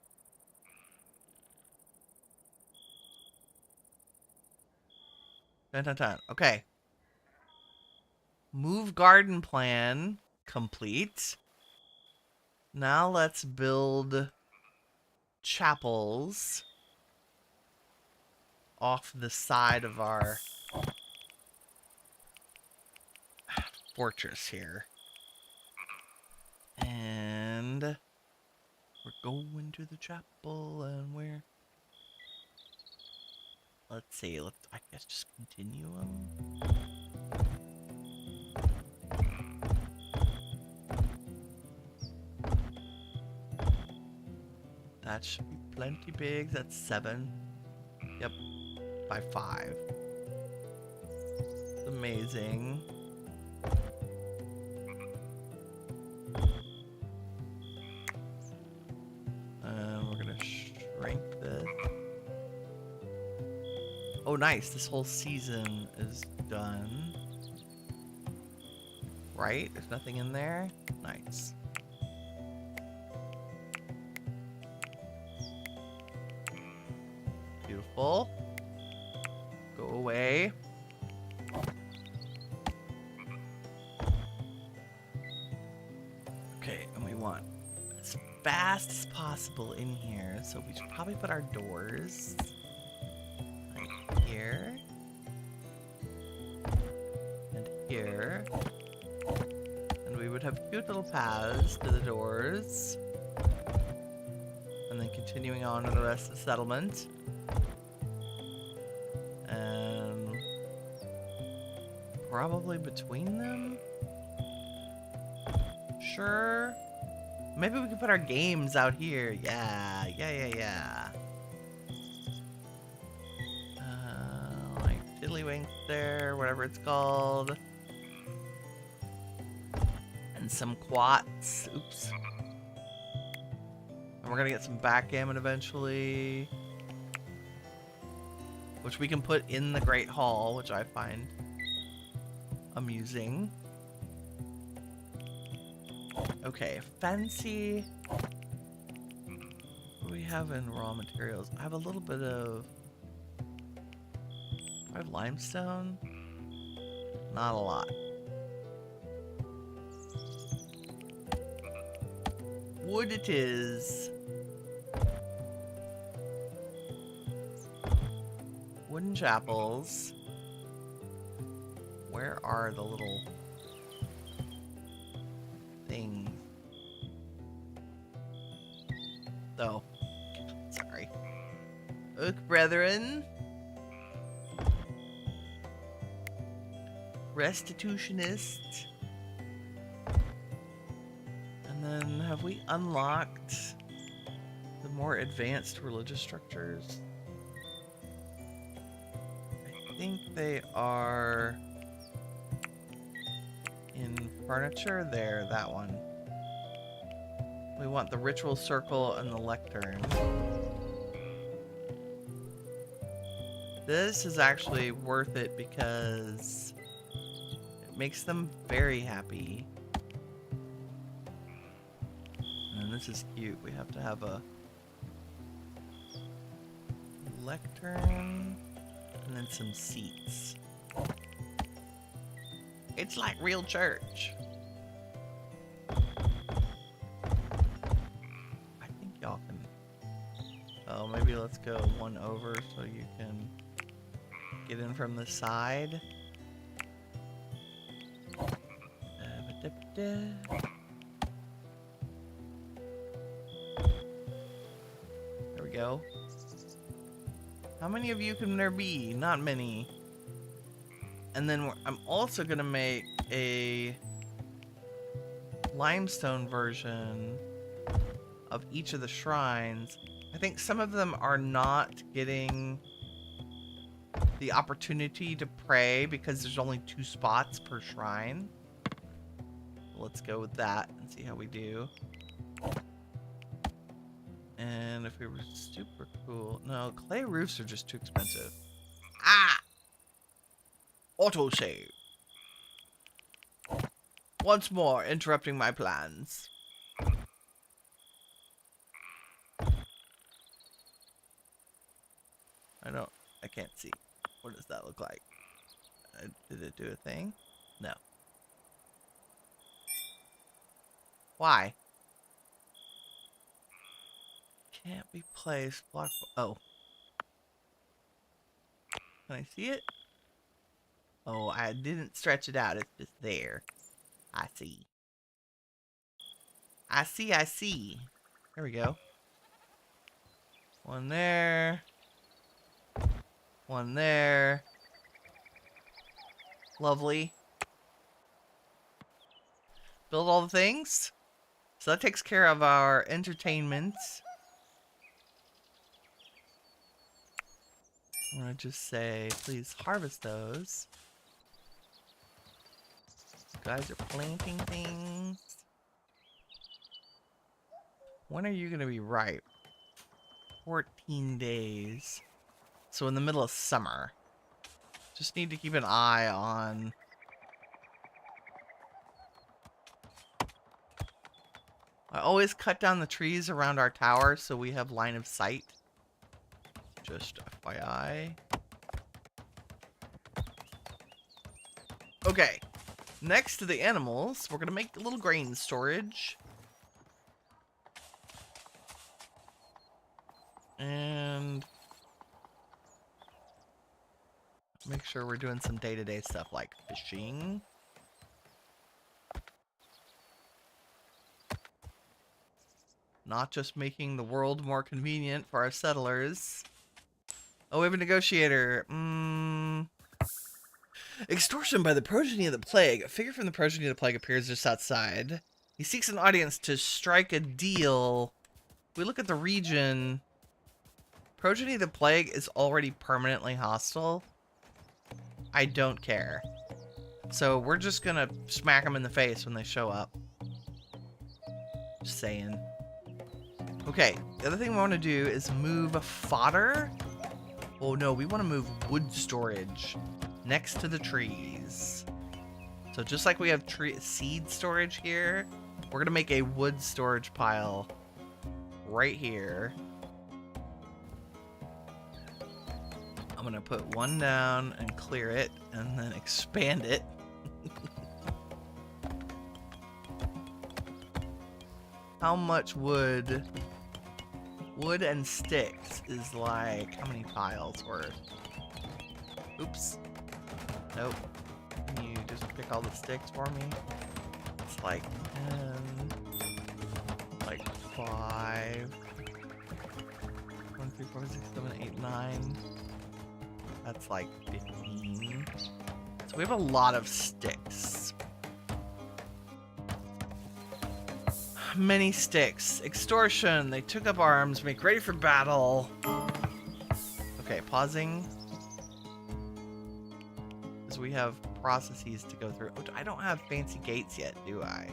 Dun, dun, dun. Okay. Move garden plan complete. Now let's build chapels off the side of our fortress here. And we're going to the chapel and we're... Let's see, I guess just continue them. That should be plenty big. That's 7. Yep, by 5. It's amazing. We're gonna shrink this. Oh, nice. This whole season is done. Right? There's nothing in there? Nice. Beautiful. Go away. Okay, and we want as fast as possible in here, so we should probably put our doors right here and here, and we would have cute little paths to the doors, and then continuing on to the rest of the settlement. And probably between them? Sure. Maybe we could put our games out here. Yeah. Like Tiddlywinks there, whatever it's called. And some quats. Oops. And we're gonna get some backgammon eventually. Which we can put in the Great Hall, which I find amusing. Okay, fancy. What do we have in raw materials? I have a little bit of... Do I have limestone? Not a lot. Wood it is. Wooden chapels. Where are the little things? Oh, sorry. Oak brethren. Restitutionist. And then have we unlocked the more advanced religious structures? I think they are in furniture. There, that one. We want the ritual circle and the lectern. This is actually worth it because it makes them very happy. And this is cute. We have to have a lectern and then some seats. It's like real church. maybe let's go one over so you can get in from the side. There we go. How many of you can there be? Not many. And then I'm also gonna make a limestone version of each of the shrines. I think some of them are not getting the opportunity to pray because there's only 2 spots per shrine. Let's go with that and see how we do. And if we were super cool... No, clay roofs are just too expensive. Ah! Autosave. Once more, interrupting my plans. I can't see. What does that look like? Did it do a thing? No. Why? Can't be placed. Block. Oh. Can I see it? Oh, I didn't stretch it out. It's just there. I see. I see, I see. There we go. One there. One there. Lovely. Build all the things. So that takes care of our entertainment. I'm gonna just say, please harvest those. You guys are planting things. When are you gonna be ripe? 14 days. So in the middle of summer. Just need to keep an eye on... I always cut down the trees around our tower so we have line of sight. Just FYI. Okay. Next to the animals, we're going to make a little grain storage. And make sure we're doing some day-to-day stuff like fishing. Not just making the world more convenient for our settlers. Oh, we have a negotiator. Extortion by the progeny of the plague. A figure from the progeny of the plague appears just outside. He seeks an audience to strike a deal. If we look at the region, progeny of the plague is already permanently hostile. I don't care. So we're just gonna smack them in the face when they show up. Just saying. Okay, the other thing we want to do is move fodder. Oh no, we want to move wood storage next to the trees. So just like we have seed storage here, we're going to make a wood storage pile right here. I'm going to put one down and clear it and then expand it. How much wood? Wood and sticks is like, how many piles worth? Oops. Nope. Can you just pick all the sticks for me? It's like 10, like 5, 1, 2, 3, 4, 6, 7, 8, 9. That's like 15. So we have a lot of sticks. Many sticks. Extortion. They took up arms. Make ready for battle. Okay, pausing. Because we have processes to go through. Oh, I don't have fancy gates yet, do I?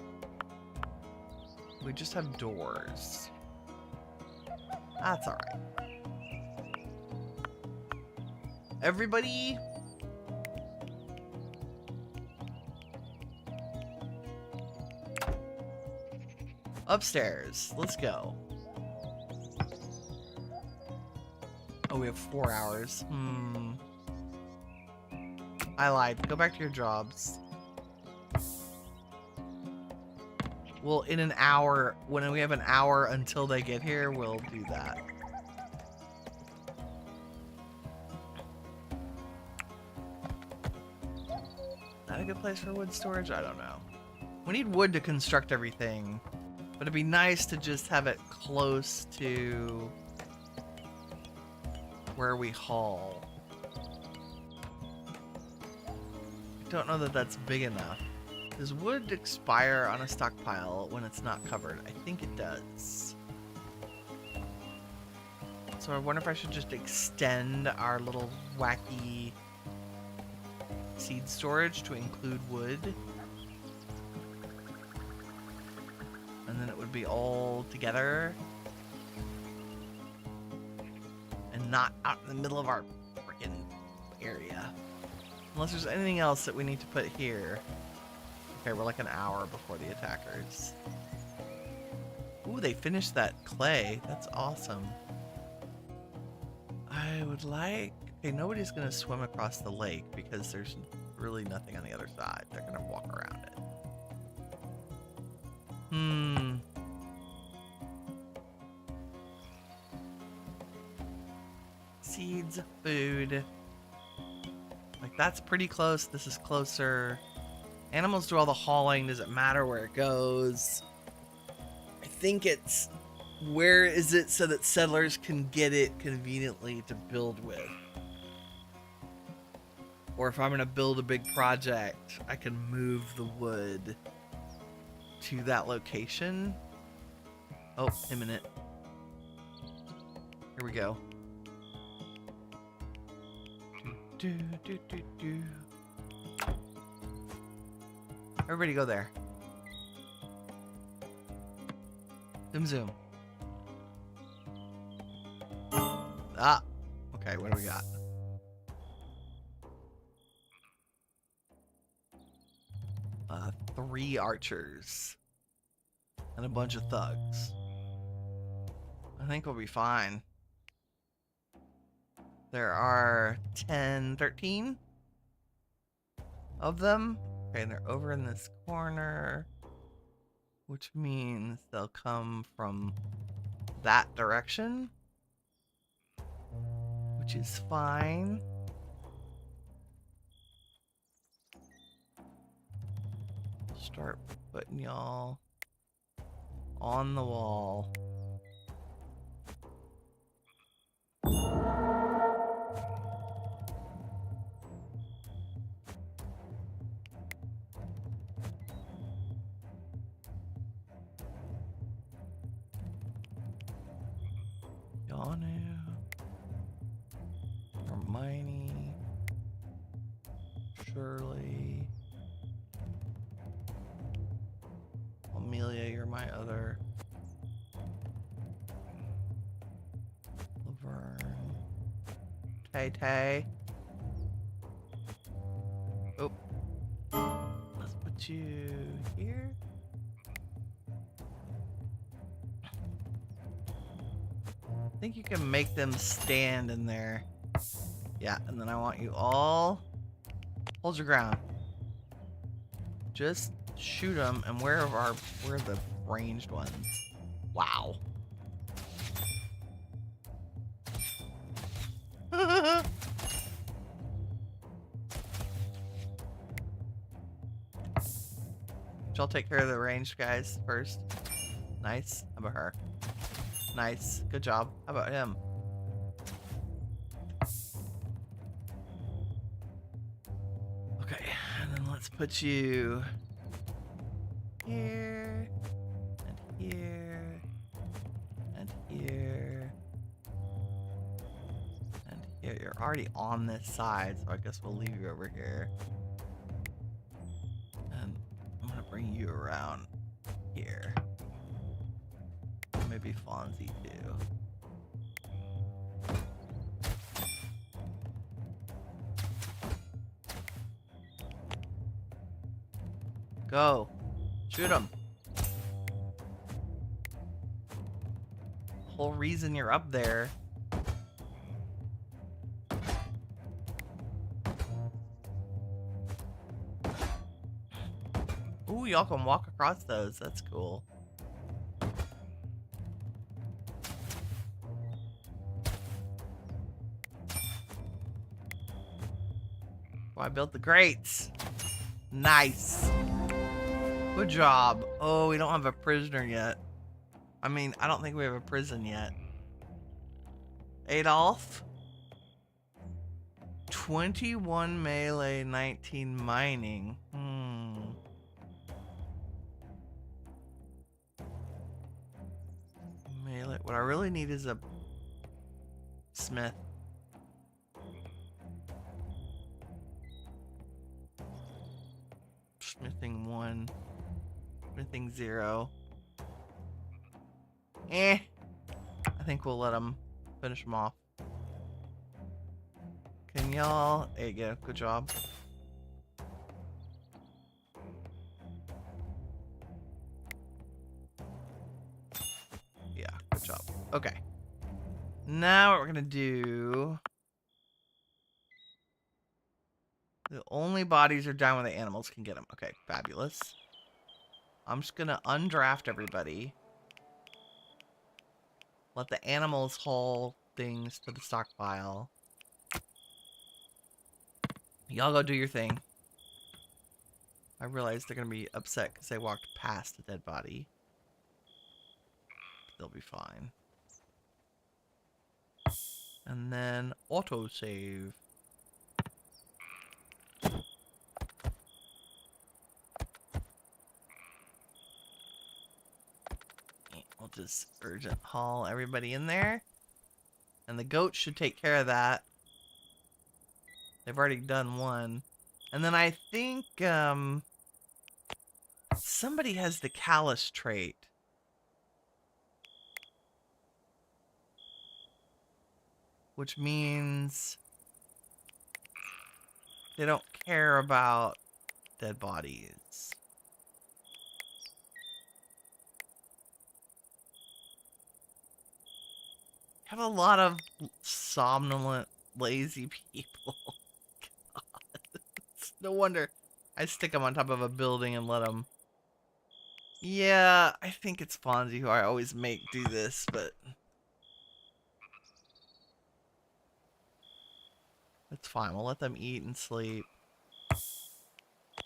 We just have doors. That's alright. Everybody... upstairs. Let's go. Oh, we have 4 hours. I lied. Go back to your jobs. Well, in an hour, when we have an hour until they get here, we'll do that. that a good place for wood storage? I don't know. We need wood to construct everything, but it'd be nice to just have it close to where we haul. I don't know that that's big enough. Does wood expire on a stockpile when it's not covered? I think it does. So I wonder if I should just extend our little wacky seed storage to include wood. And then it would be all together. And not out in the middle of our freaking area. Unless there's anything else that we need to put here. Okay, we're like an hour before the attackers. Ooh, they finished that clay. That's awesome. I would like... Okay, nobody's going to swim across the lake because there's really nothing on the other side. They're going to walk around it. Seeds, food. Like, that's pretty close. This is closer. Animals do all the hauling. Does it matter where it goes? I think it's... Where is it so that settlers can get it conveniently to build with? Or if I'm going to build a big project, I can move the wood to that location. Oh, imminent. Here we go. Do, do, do, do. Everybody go there. Zoom, zoom. Ah, okay, what do we got? Three archers and a bunch of thugs. I think we'll be fine. There are 10, 13 of them. Okay, and they're over in this corner, which means they'll come from that direction, which is fine. Start putting y'all on the wall. Yanu, Hermione, Shirley, Amelia, you're my other. Laverne, Tay. Oh, let's put you here. I think you can make them stand in there. Yeah, and then I want you all... Hold your ground. Just shoot them, and where are the ranged ones? Wow. Y'all take care of the ranged guys first. Nice. How about her? Nice. Good job. How about him? Okay, and then let's put you here, and here, and here, and here. You're already on this side, so I guess we'll leave you over here. And I'm gonna bring you around here. Maybe Fonzie too. Go. Shoot him. The whole reason you're up there. Ooh, y'all can walk across those. That's cool. I built the grates. Nice. Good job. Oh, we don't have a prisoner yet. I mean, I don't think we have a prison yet. Adolf. 21 melee, 19 mining. Melee. What I really need is a smith. Smithing 1. Smithing 0. I think we'll let him finish him off. Can y'all... There you go. Good job. Yeah, good job. Okay. Now what we're gonna do... The only bodies are down when the animals can get them. Okay, fabulous. I'm just gonna undraft everybody. Let the animals haul things to the stockpile. Y'all go do your thing. I realize they're gonna be upset because they walked past a dead body. They'll be fine. And then autosave. We'll just urgent haul everybody in there. And the goat should take care of that. They've already done one. And then I think somebody has the callous trait. Which means they don't care about dead bodies. Have a lot of somnolent, lazy people. God. No wonder I stick them on top of a building and let them... Yeah, I think it's Fonzie who I always make do this, but... It's fine. We'll let them eat and sleep.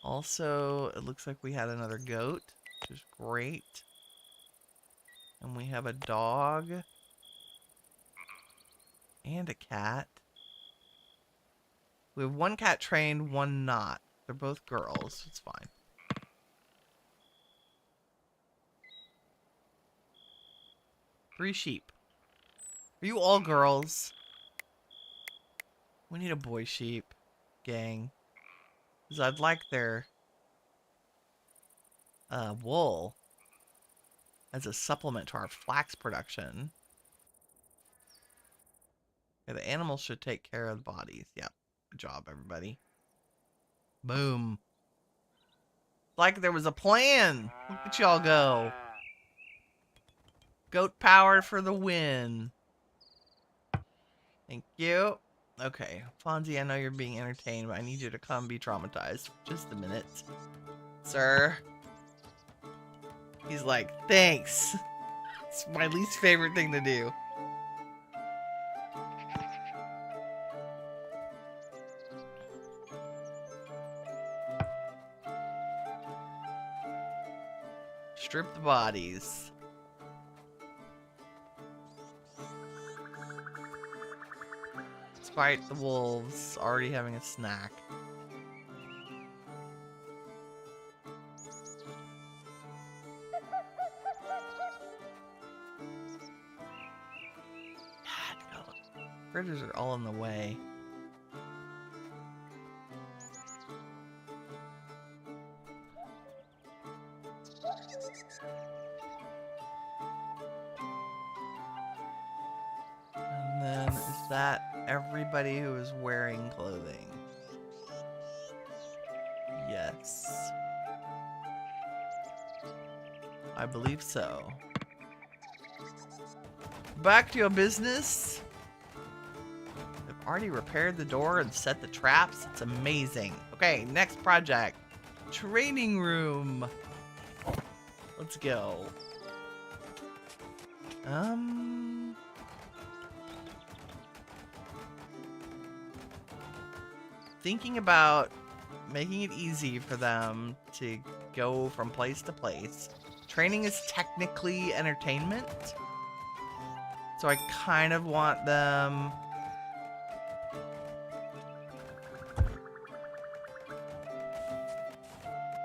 Also, it looks like we had another goat, which is great. And we have a dog. And a cat. We have one cat trained, one not. They're both girls. It's fine. Three sheep. Are you all girls? We need a boy sheep gang. Because I'd like their wool as a supplement to our flax production. Yeah, the animals should take care of the bodies. Yep. Good job, everybody. Boom. Like there was a plan. Look at y'all go. Goat power for the win. Thank you. Okay, Fonzie, I know you're being entertained, but I need you to come be traumatized for just a minute. Sir. He's like, thanks. It's my least favorite thing to do. Strip the bodies. Despite the wolves already having a snack. God, critters are all in the way. And then is that everybody who is wearing clothing? Yes. I believe so. Back to your business. They've already repaired the door and set the traps. It's amazing. Okay, next project. Training room. Let's go. Thinking about making it easy for them to go from place to place. Training is technically entertainment, so I kind of want them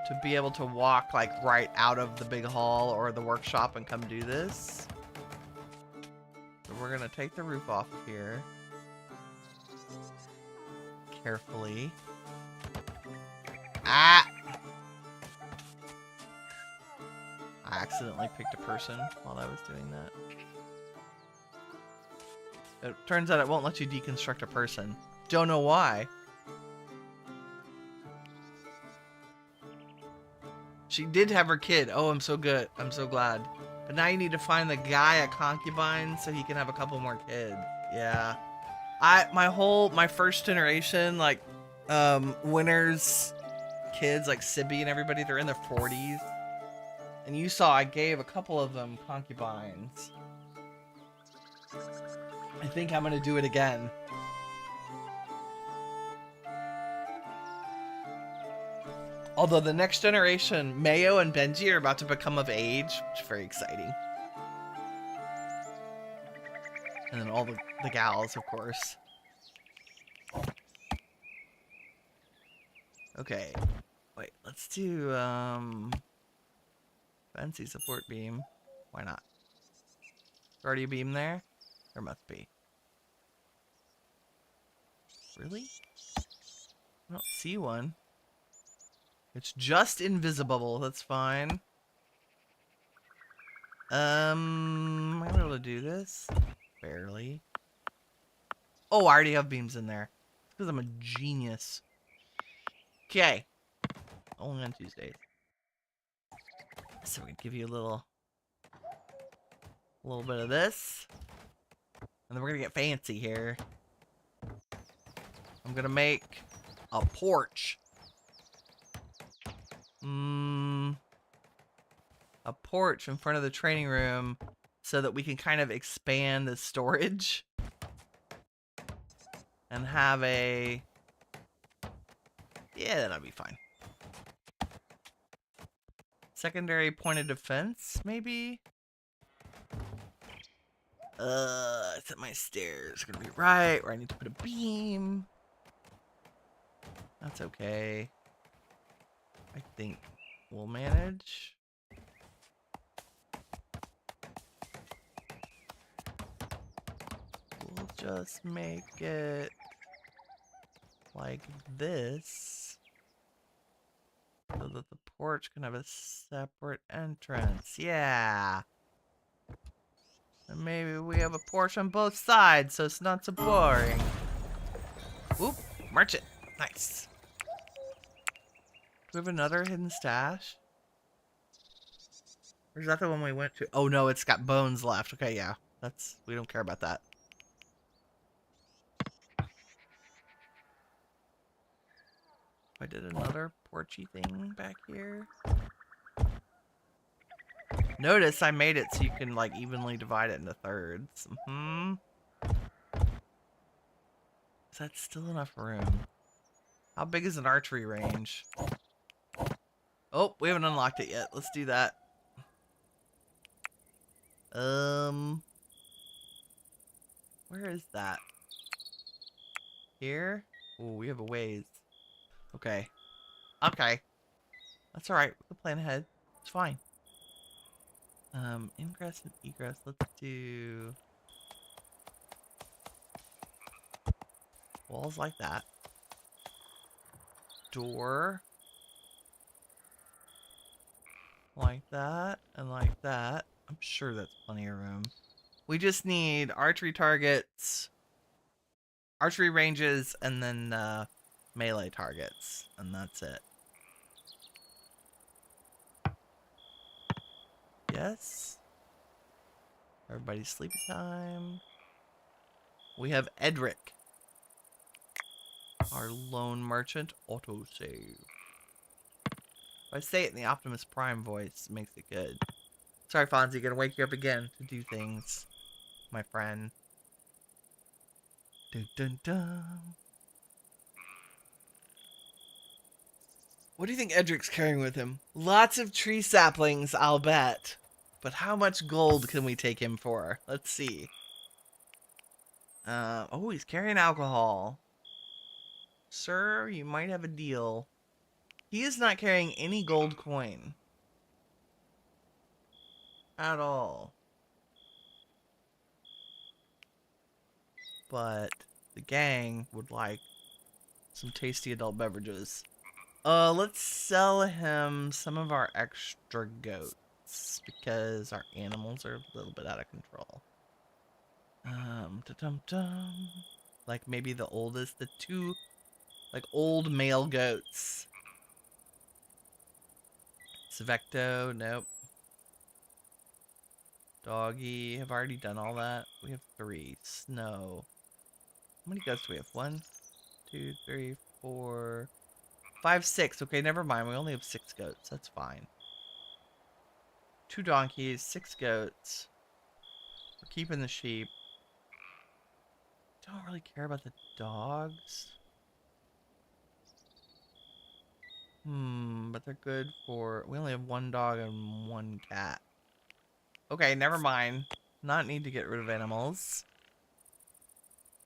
to be able to walk like right out of the big hall or the workshop and come do this. So we're gonna take the roof off of here carefully. Ah! I accidentally picked a person while I was doing that. It turns out it won't let you deconstruct a person. Don't know why. She did have her kid. Oh, I'm so good. I'm so glad. But now you need to find the guy at Concubine so he can have a couple more kids. Yeah. My first generation, like, winners, kids, like Sibby and everybody, they're in their 40s. And you saw I gave a couple of them concubines. I think I'm gonna do it again. Although the next generation, Mayo and Benji, are about to become of age, which is very exciting. And then all the gals, of course. Okay. Wait, let's do, fancy support beam. Why not? Already a beam there? There must be. Really? I don't see one. It's just invisible. That's fine. Am I able to do this? Barely. Oh, I already have beams in there. It's because I'm a genius. Okay. Only on Tuesdays. So we can give you a little bit of this. And then we're gonna get fancy here. I'm gonna make a porch. A porch in front of the training room so that we can kind of expand the storage and have a... Yeah, that'll be fine. Secondary point of defense, maybe? Set my stairs. Gonna be right where I need to put a beam. That's okay. I think we'll manage. We'll just make it like this so that the porch can have a separate entrance. Yeah. And maybe we have a porch on both sides so it's not so boring. Oop, merchant. Nice. Do we have another hidden stash? Or is that the one we went to? Oh no, it's got bones left. Okay, yeah. We don't care about that. I did another porchy thing back here. Notice I made it so you can like evenly divide it into thirds. Is that still enough room? How big is an archery range? Oh, we haven't unlocked it yet. Let's do that. Where is that? Here? Oh, we have a ways. Okay. Okay. That's alright. We can plan ahead. It's fine. Ingress and egress. Let's do walls like that. Door. Like that and like that. I'm sure that's plenty of room. We just need archery targets, archery ranges, and then melee targets, and that's it. Yes. Everybody's sleepy time. We have Edric, our lone merchant. Autosave. If I say it in the Optimus Prime voice, it makes it good. Sorry, Fonzie, gonna wake you up again to do things, my friend. Dun dun dun. What do you think Edric's carrying with him? Lots of tree saplings, I'll bet. But how much gold can we take him for? Let's see. Oh, he's carrying alcohol. Sir, you might have a deal. He is not carrying any gold coin. At all. But the gang would like some tasty adult beverages. Let's sell him some of our extra goats because our animals are a little bit out of control. Da-dum-dum. Like maybe the oldest, the two, like old male goats. Svecto, nope. Doggy, have already done all that. We have 3. Snow. How many goats do we have? 1, 2, 3, 4, 5, 6. Okay, never mind. We only have 6 goats. That's fine. 2 donkeys, 6 goats. We're keeping the sheep. Don't really care about the dogs. But they're good for... We only have 1 dog and 1 cat. Okay, never mind. Not need to get rid of animals.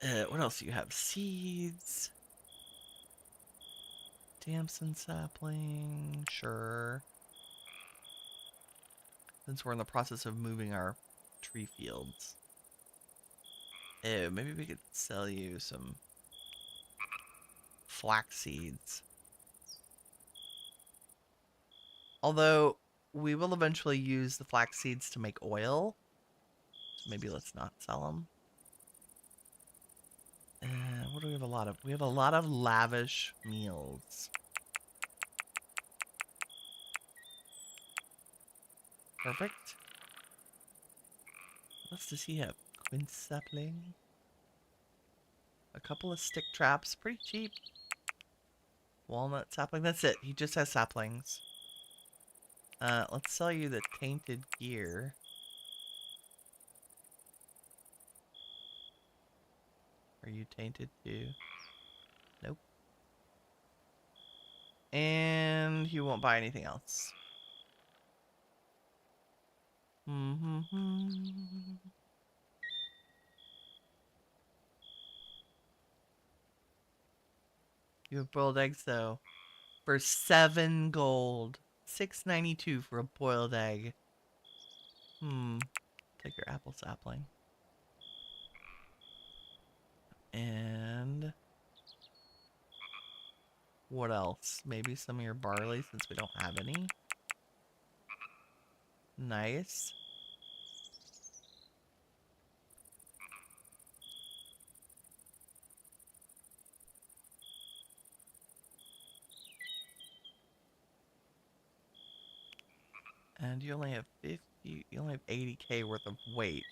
What else do you have? Seeds. Damson sapling. Sure. Since we're in the process of moving our tree fields. Maybe we could sell you some flax seeds. Although, we will eventually use the flax seeds to make oil. So maybe let's not sell them. What do we have a lot of? We have a lot of lavish meals. Perfect. What else does he have? Quince sapling. A couple of stick traps. Pretty cheap. Walnut sapling. That's it. He just has saplings. Let's sell you the tainted gear. Are you tainted too? Nope. And he won't buy anything else. You have boiled eggs though. For 7 gold. $6.92 for a boiled egg. Take your apple sapling. And what else? Maybe some of your barley since we don't have any. Nice. And you only have 80k worth of weight.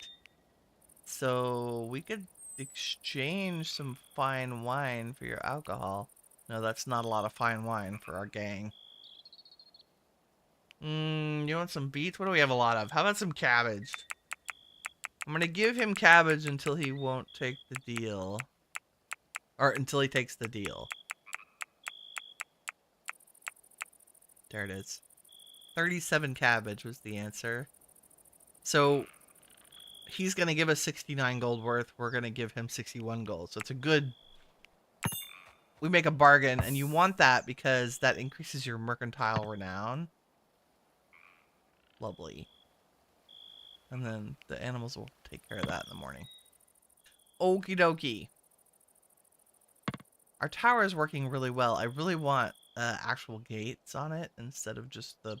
So we could exchange some fine wine for your alcohol. No, that's not a lot of fine wine for our gang. You want some beets? What do we have a lot of? How about some cabbage? I'm gonna give him cabbage until he won't take the deal. Or until he takes the deal. There it is. 37 cabbage was the answer. So he's gonna give us 69 gold worth. We're gonna give him 61 gold. So it's a good... We make a bargain, and you want that because that increases your mercantile renown. Lovely. And then the animals will take care of that in the morning. Okie dokie. Our tower is working really well. I really want actual gates on it instead of just the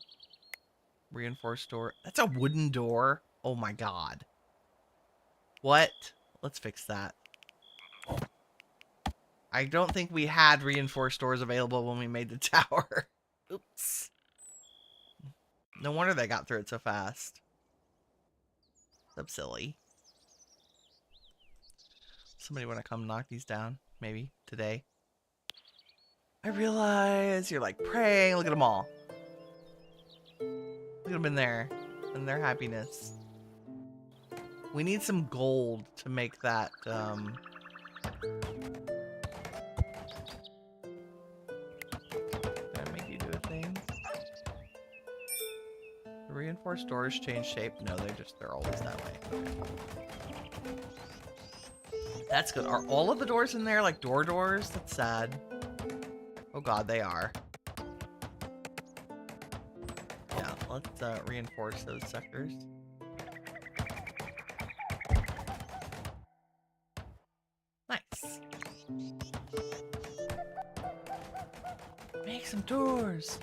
reinforced door. That's a wooden door. Oh my god. What? Let's fix that. I don't think we had reinforced doors available when we made the tower. Oops. No wonder they got through it so fast. That's silly. Somebody want to come knock these down? Maybe today. I realize you're like praying. Look at them all. Look at them in there. And their happiness. We need some gold to make that, Can I make you do it? Reinforced doors change shape? No, they're always that way. That's good. Are all of the doors in there like doors? That's sad. Oh god, they are. Yeah, let's reinforce those suckers. Nice. Make some doors.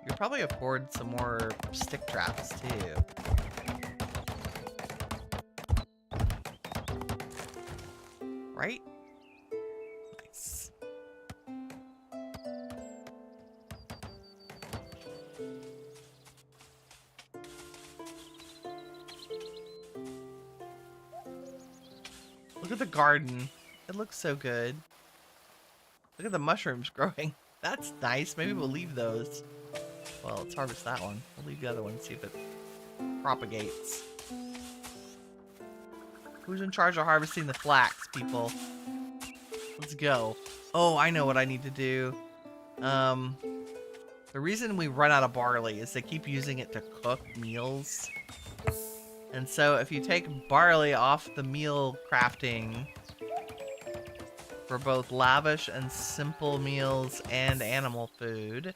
You'll probably afford some more stick traps too. Right? Nice. Look at the garden. It looks so good. Look at the mushrooms growing. That's nice. Maybe we'll leave those. Well, let's harvest that one. We'll leave the other one and see if it propagates. Who's in charge of harvesting the flax, people? Let's go. Oh, I know what I need to do. The reason we run out of barley is they keep using it to cook meals. And so if you take barley off the meal crafting for both lavish and simple meals and animal food,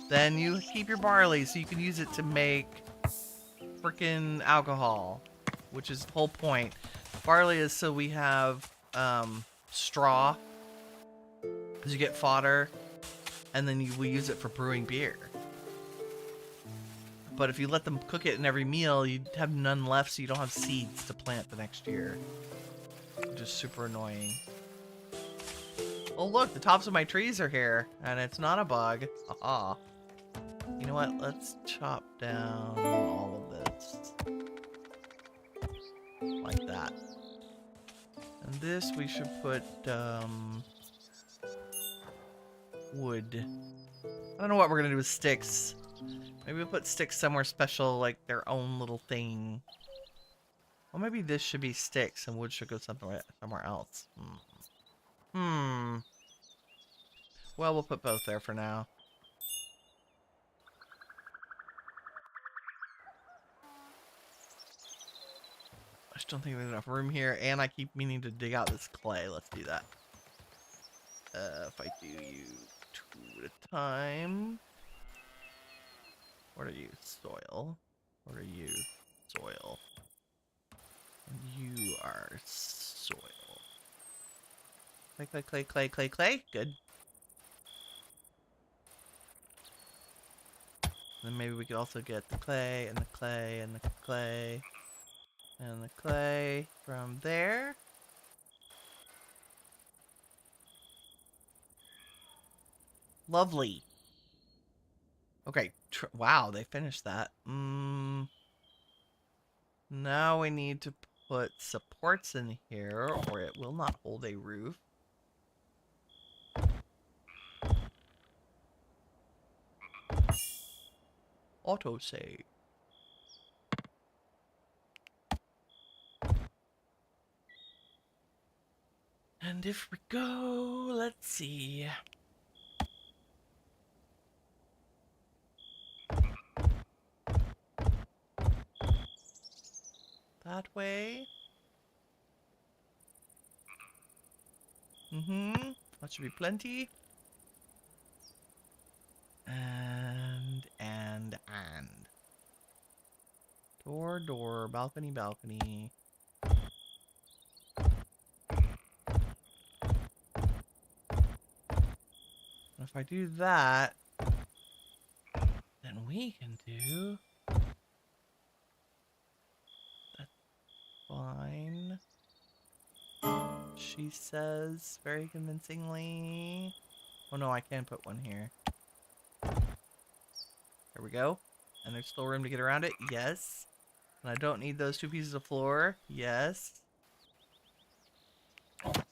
then you keep your barley so you can use it to make frickin' alcohol, which is the whole point. Barley is so we have straw, because you get fodder, and then we use it for brewing beer. But if you let them cook it in every meal, you have none left, so you don't have seeds to plant the next year. Which is super annoying. Oh look, the tops of my trees are here, and it's not a bug. Aha. You know what? Let's chop down all of this. Like that. And this we should put, wood. I don't know what we're gonna do with sticks. Maybe we'll put sticks somewhere special, like their own little thing. Well, maybe this should be sticks and wood should go somewhere else. Well, we'll put both there for now. I just don't think there's enough room here, and I keep meaning to dig out this clay. Let's do that. If I do you two at a time. What are you? Soil. What are you? Soil. And you are soil. Clay, clay, clay, clay, clay, clay. Good. Then maybe we could also get the clay and the clay and the clay and the clay from there. Lovely. Okay. Wow, they finished that. Now we need to put supports in here, or it will not hold a roof. Autosave. And if we go, let's see. That way. That should be plenty. And. Door, balcony, balcony. If I do that, then we can do... That's fine. She says very convincingly. Oh no, I can put one here. There we go. And there's still room to get around it? Yes. And I don't need those 2 pieces of floor? Yes. And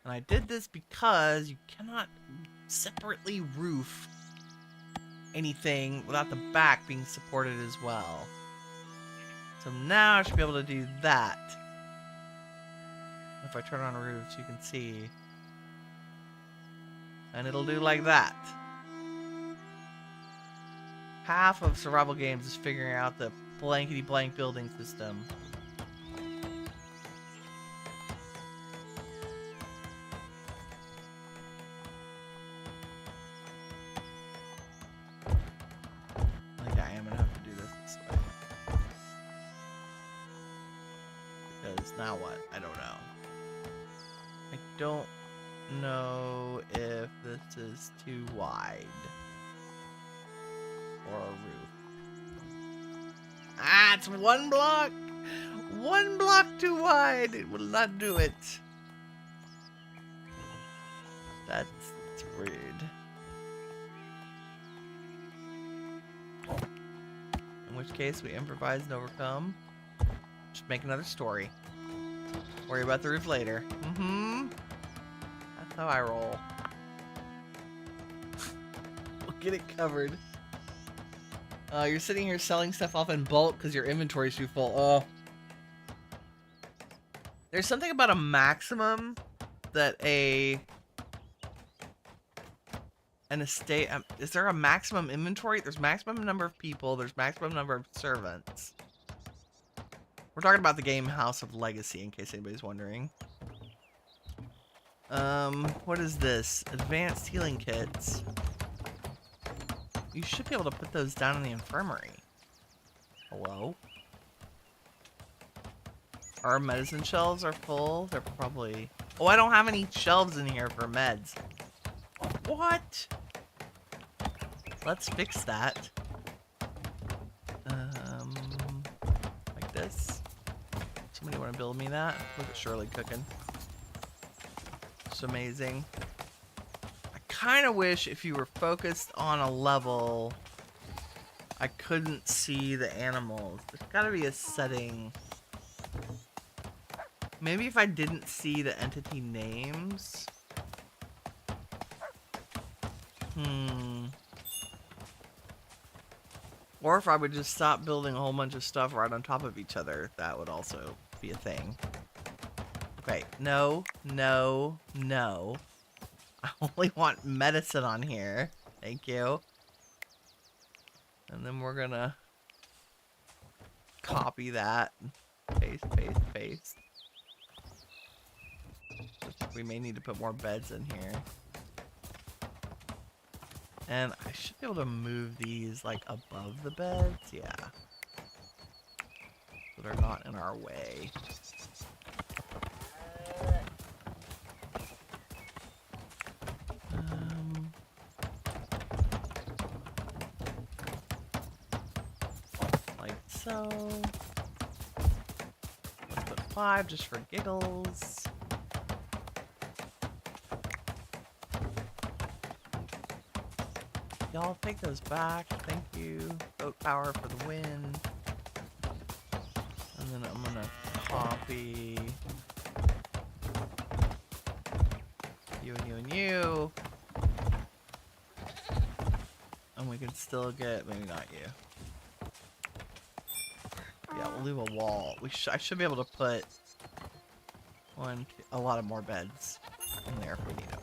I did this because you cannot separately roof anything without the back being supported as well. So now I should be able to do that. If I turn on roofs, you can see. And it'll do like that. Half of survival games is figuring out the blankety blank building system. I think I am gonna have to do this way. Because now what? I don't know. I don't know if this is too wide. Or a roof. Ah, it's one block! One block too wide! It will not do it. That's rude. In which case, we improvise and overcome. Just make another story. Worry about the roof later. Mm-hmm. That's how I roll. We'll get it covered. You're sitting here selling stuff off in bulk because your inventory's too full. Oh. There's something about a maximum that an estate... is there a maximum inventory? There's maximum number of people. There's maximum number of servants. We're talking about the game House of Legacy, in case anybody's wondering. What is this? Advanced healing kits. You should be able to put those down in the infirmary. Hello? Our medicine shelves are full. They're probably... Oh, I don't have any shelves in here for meds. What? Let's fix that. Like this. Somebody want to build me that? Look at Shirley cooking. It's amazing. Kind of wish if you were focused on a level, I couldn't see the animals. There's gotta be a setting. Maybe if I didn't see the entity names. Or if I would just stop building a whole bunch of stuff right on top of each other, that would also be a thing. Okay, no, no, no. I only want medicine on here. Thank you. And then we're gonna copy that. Paste, paste, paste. We may need to put more beds in here. And I should be able to move these like above the beds. Yeah. So they're not in our way. Like so. Let's put 5 just for giggles. Y'all take those back. Thank you. Boat power for the win. And then I'm gonna copy you and you and you. And we can still get, maybe not you. Yeah, we'll leave a wall. I should be able to put a lot of more beds in there if we need them.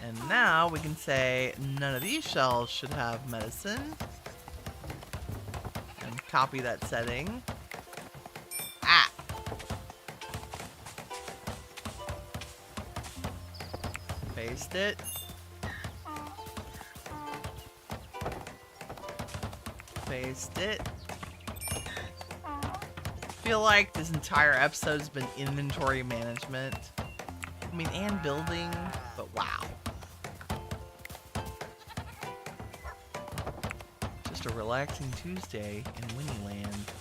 And now we can say none of these shells should have medicine. And copy that setting. Ah! Paste it. Paste it. I feel like this entire episode has been inventory management. I mean, and building, but wow. Just a relaxing Tuesday in Winnie Land.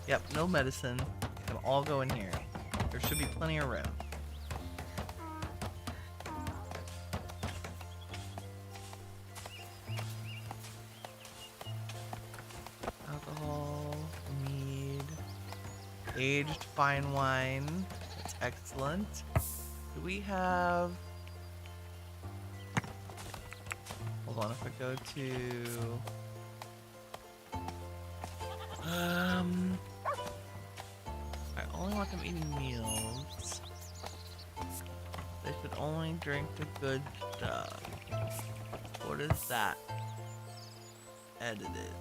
Yep, no medicine. Can all go in here. There should be plenty of room. Alcohol, mead, aged fine wine. That's excellent. Do we have... Hold on, if I go to... only want them eating meals. They should only drink the good stuff. What is that? Edited.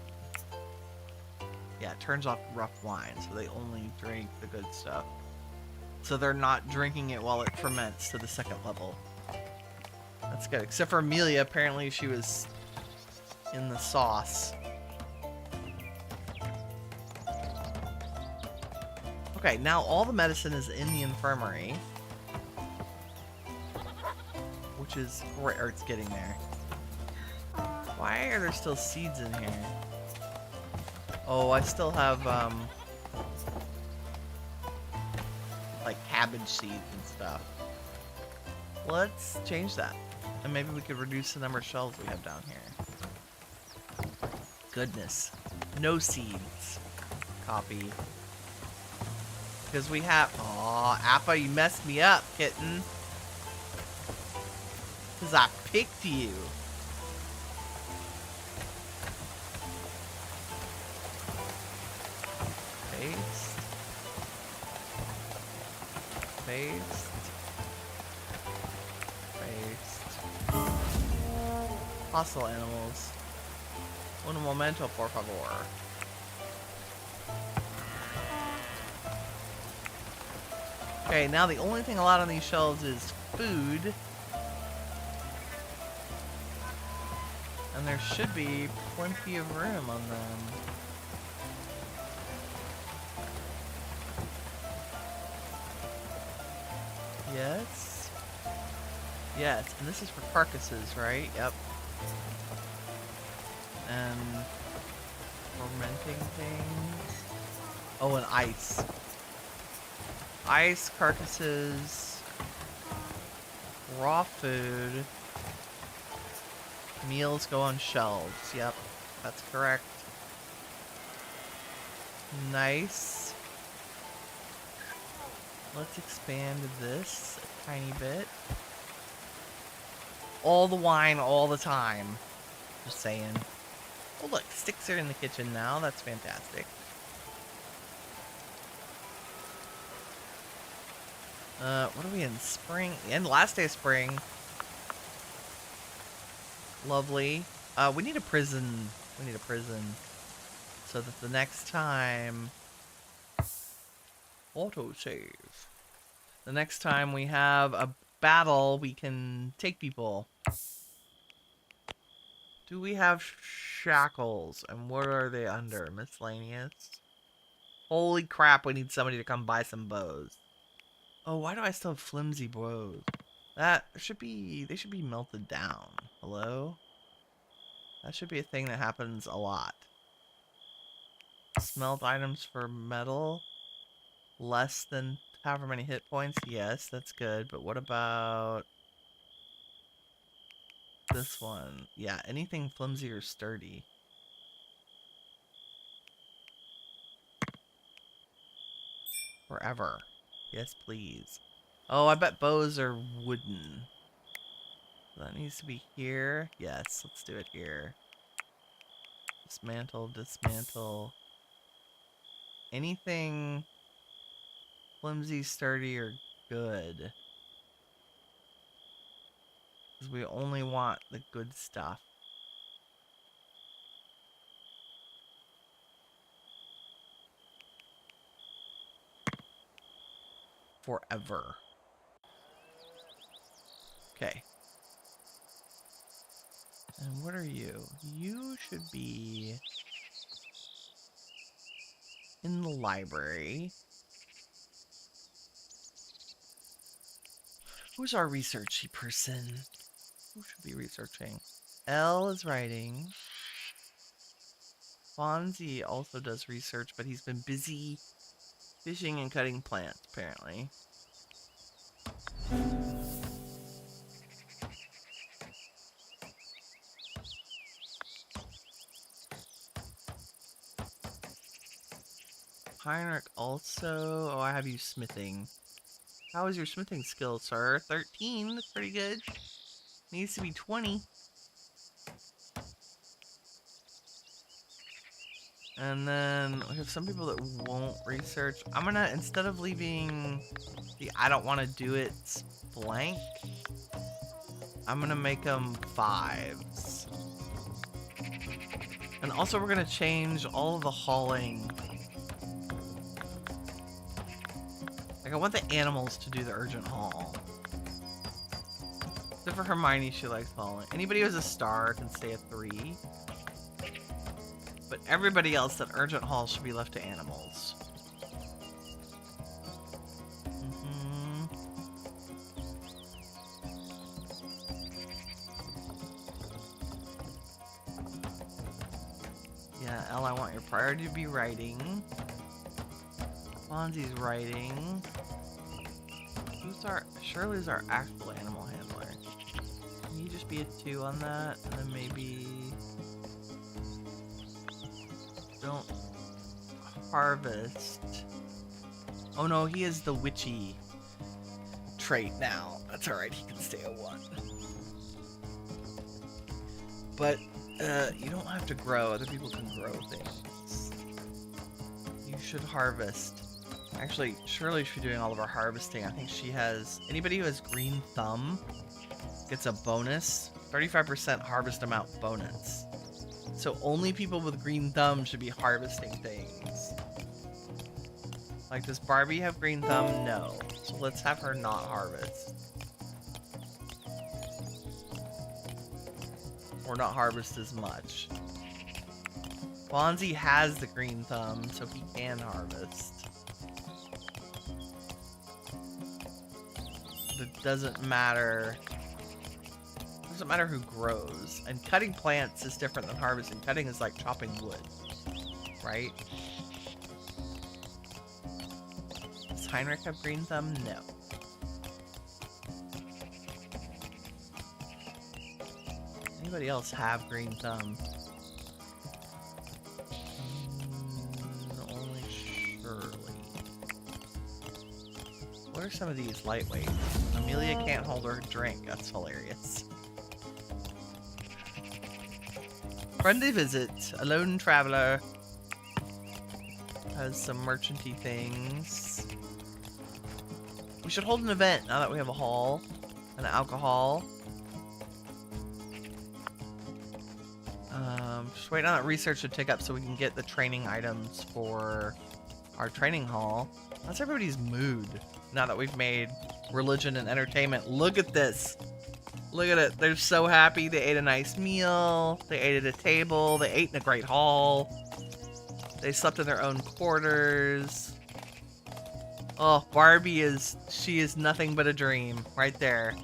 Yeah, it turns off rough wine, so they only drink the good stuff. So they're not drinking it while it ferments to the second level. That's good. Except for Amelia, apparently she was in the sauce. Okay, now all the medicine is in the infirmary. Which is great, or it's getting there. Why are there still seeds in here? Oh, I still have, like cabbage seeds and stuff. Let's change that. And maybe we could reduce the number of shells we have down here. Goodness. No seeds. Copy. Because we have... Aw, Appa, you messed me up, kitten. Because I picked you. Paste. Paste. Paste. Hostile animals. Un momento, por favor. Okay, now the only thing allowed on these shelves is food. And there should be plenty of room on them. Yes. Yes, and this is for carcasses, right? Yep. And fermenting things. Oh, and ice. Ice, carcasses, raw food, meals go on shelves. Yep, that's correct. Nice. Let's expand this a tiny bit. All the wine all the time. Just saying. Oh look, sticks are in the kitchen now. That's fantastic. What are we in? Spring? And last day of spring. Lovely. We need a prison. We need a prison. So that the next time... Autosave. The next time we have a battle, we can take people. Do we have shackles? And what are they under? Miscellaneous? Holy crap, we need somebody to come buy some bows. Oh, why do I still have flimsy bows? That should be... They should be melted down. Hello? That should be a thing that happens a lot. Smelt items for metal. Less than however many hit points. Yes, that's good. But what about... this one? Yeah, anything flimsy or sturdy. Forever. Yes, please. Oh, I bet bows are wooden. That needs to be here. Yes, let's do it here. Dismantle, dismantle. Anything flimsy, sturdy, or good. Because we only want the good stuff. Forever. Okay. And what are you? You should be in the library. Who's our researchy person? Who should be researching? Elle is writing. Fonzie also does research, but he's been busy fishing and cutting plants, apparently. Heinrich also... Oh, I have you smithing. How is your smithing skill, sir? 13? That's pretty good. Needs to be 20. And then we have some people that won't research. I'm gonna, instead of leaving the I don't want to do it blank, I'm gonna make them 5s. And also we're gonna change all of the hauling. Like, I want the animals to do the urgent haul. Except for Hermione, she likes hauling. Anybody who has a star can stay at 3. But everybody else, that urgent haul should be left to animals. Yeah, Elle, I want your priority to be writing. Fonzie's writing. Shirley's our actual animal handler. Can you just be a 2 on that? And then maybe don't harvest. Oh no, he is the witchy trait now. That's alright, he can stay a 1. But you don't have to grow. Other people can grow things. You should harvest. Actually, Shirley should be doing all of our harvesting. I think she has... Anybody who has green thumb gets a bonus. 35% harvest amount bonus. So only people with green thumb should be harvesting things. Like, does Barbie have green thumb? No. So let's have her not harvest. Or not harvest as much. Fonzie has the green thumb, so he can harvest. But it doesn't matter. It doesn't matter who grows. And cutting plants is different than harvesting. Cutting is like chopping wood. Right? Does Heinrich have green thumb? No. Anybody else have green thumb? Only Shirley. What are some of these lightweight? Amelia can't hold her drink. That's hilarious. Friendly visit. A lone traveler. Has some merchanty things. We should hold an event now that we have a hall. And alcohol. Just waiting on that research to tick up so we can get the training items for our training hall. That's everybody's mood now that we've made religion and entertainment. Look at this. Look at it. They're so happy. They ate a nice meal. They ate at a table. They ate in a great hall. They slept in their own quarters. Oh, Barbie she is nothing but a dream right there.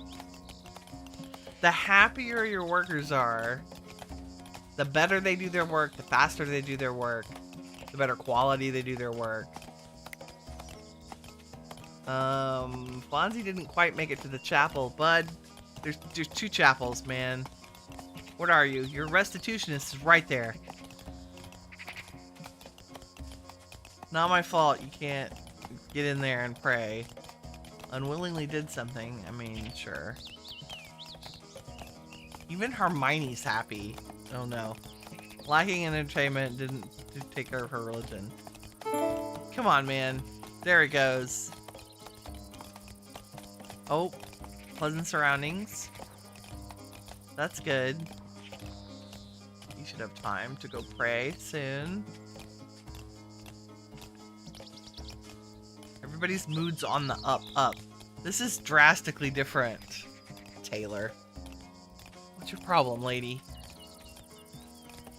The happier your workers are, the better they do their work, the faster they do their work, the better quality they do their work. Fonzie didn't quite make it to the chapel, bud. There's 2 chapels, man. What are you? Your restitutionist is right there. Not my fault you can't get in there and pray. Unwillingly did something. I mean, sure. Even Hermione's happy. Oh no. Lacking in entertainment didn't take care of her religion. Come on, man. There it goes. Oh, pleasant surroundings. That's good. You should have time to go pray soon. Everybody's mood's on the up. This is drastically different, Taylor. What's your problem, lady?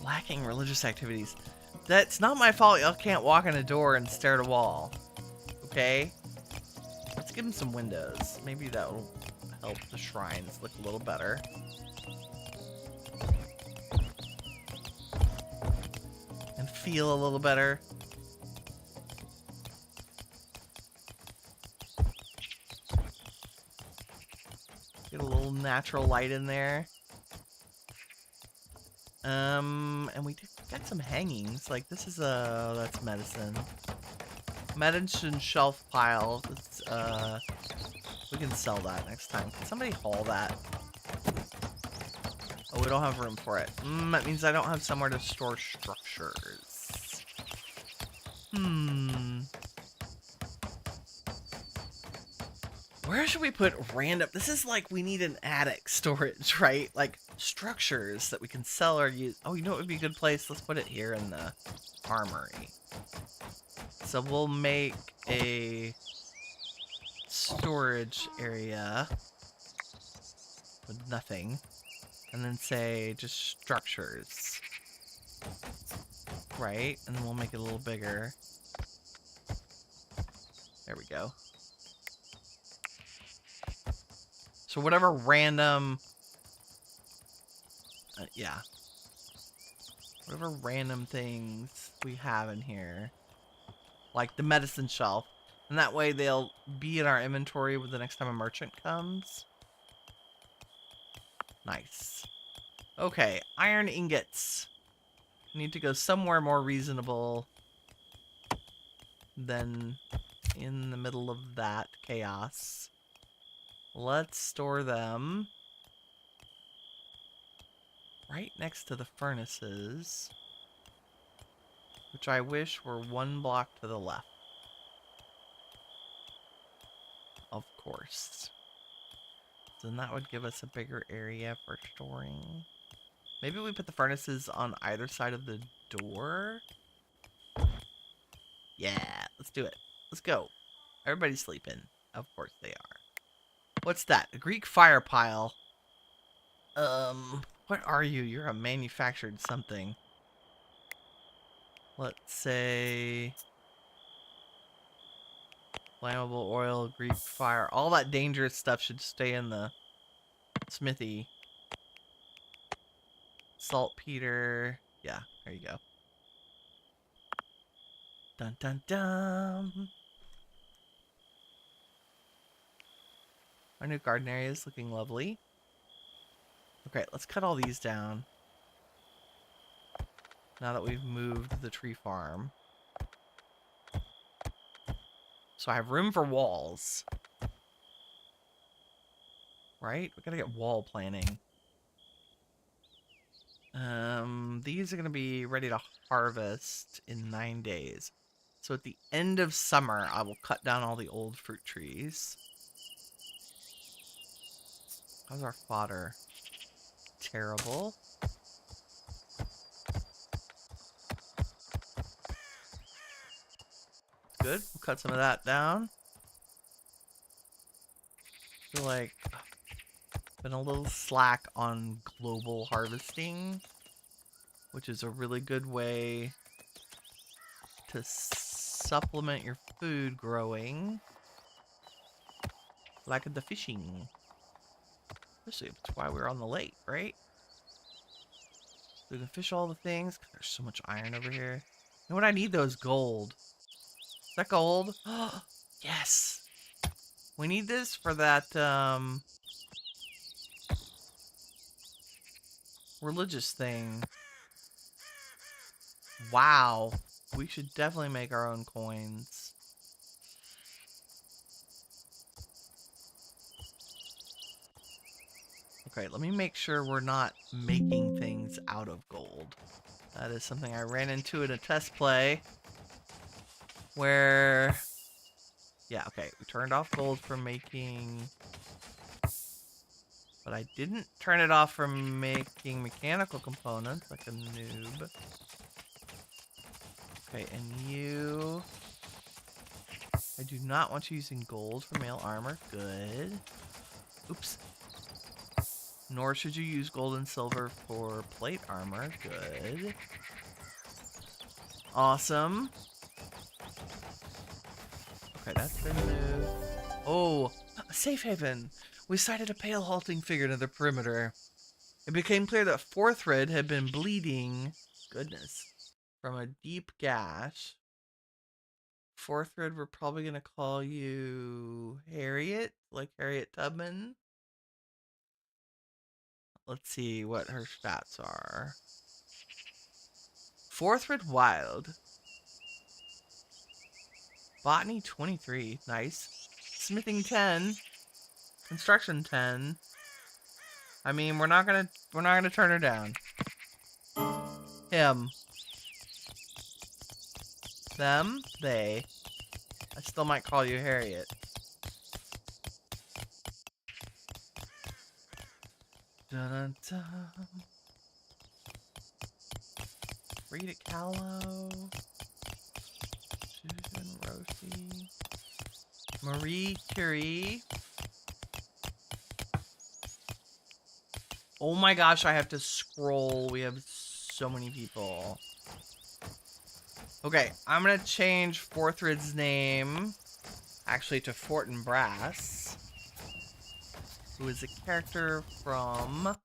Lacking religious activities. That's not my fault y'all can't walk in a door and stare at a wall. Okay? Let's give them some windows. Maybe that will help the shrines look a little better. And feel a little better. Get a little natural light in there. And we got some hangings. Like, this is that's medicine. Medicine shelf pile. It's, we can sell that next time. Can somebody haul that? Oh, we don't have room for it. That means I don't have somewhere to store structures. Where should we put random? This is like we need an attic storage, right? Like structures that we can sell or use. Oh, you know what would be a good place? Let's put it here in the armory. So we'll make a storage area with nothing. And then say just structures. Right? And then we'll make it a little bigger. There we go. So whatever random... yeah. Whatever random things we have in here. Like the medicine shelf. And that way they'll be in our inventory the next time a merchant comes. Nice. Okay, iron ingots. Need to go somewhere more reasonable than in the middle of that chaos. Let's store them right next to the furnaces, which I wish were one block to the left. Of course. Then that would give us a bigger area for storing. Maybe we put the furnaces on either side of the door? Yeah, let's do it. Let's go. Everybody's sleeping. Of course they are. What's that? A Greek fire pile. What are you? You're a manufactured something. Let's say... flammable oil, Greek fire. All that dangerous stuff should stay in the smithy. Saltpeter. Yeah, there you go. Dun dun dun. Our new garden area is looking lovely. Okay, let's cut all these down. Now that we've moved the tree farm. So I have room for walls. Right? We gotta get wall planning. These are gonna be ready to harvest in 9 days. So at the end of summer, I will cut down all the old fruit trees. How's our fodder? Terrible. Good. We'll cut some of that down. I feel like I've been a little slack on global harvesting, which is a really good way to supplement your food growing. Lack of the fishing. Especially that's why we're on the lake, right? We can fish all the things. There's so much iron over here. You know what I need though is gold. Is that gold? Yes! We need this for that, religious thing. Wow. We should definitely make our own coins. Okay, let me make sure we're not making things out of gold. That is something I ran into in a test play. Where... yeah, okay. We turned off gold from making... but I didn't turn it off from making mechanical components, like a noob. Okay, and you... I do not want you using gold for mail armor. Good. Oops. Nor should you use gold and silver for plate armor. Good. Awesome. Okay, that's been moved. Oh, a safe haven. We sighted a pale halting figure near the perimeter. It became clear that Forthred had been bleeding, goodness, from a deep gash. Forthred, we're probably going to call you Harriet, like Harriet Tubman. Let's see what her stats are. Forthred Wild. Botany 23, nice. Smithing 10. Construction 10. I mean, we're not gonna turn her down. Him. Them, they. I still might call you Harriet. Dun, dun, dun. Rita Callow. Susan Rosie. Marie Curie. Oh my gosh, I have to scroll. We have so many people. Okay, I'm gonna change Forthrid's name actually to Fortin Brass, who is a character from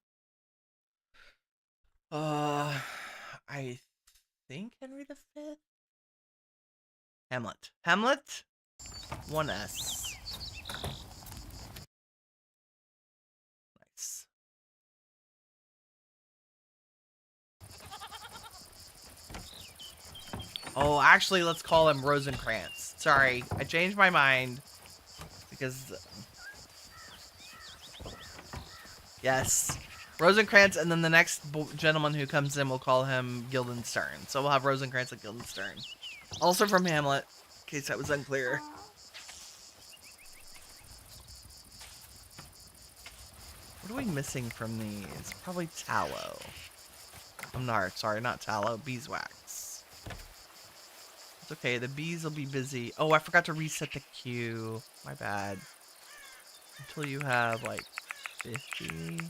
I think Henry V? Hamlet. Hamlet? 1S. Nice. Oh, actually, let's call him Rosencrantz. Sorry, I changed my mind. Because... Yes. Rosencrantz, and then the next gentleman who comes in, we'll call him Guildenstern. So we'll have Rosencrantz and Guildenstern. Also from Hamlet, in case that was unclear. What are we missing from these? Probably tallow. Sorry, not tallow. Beeswax. It's okay, the bees will be busy. Oh, I forgot to reset the queue. My bad. Until you have, like, 50.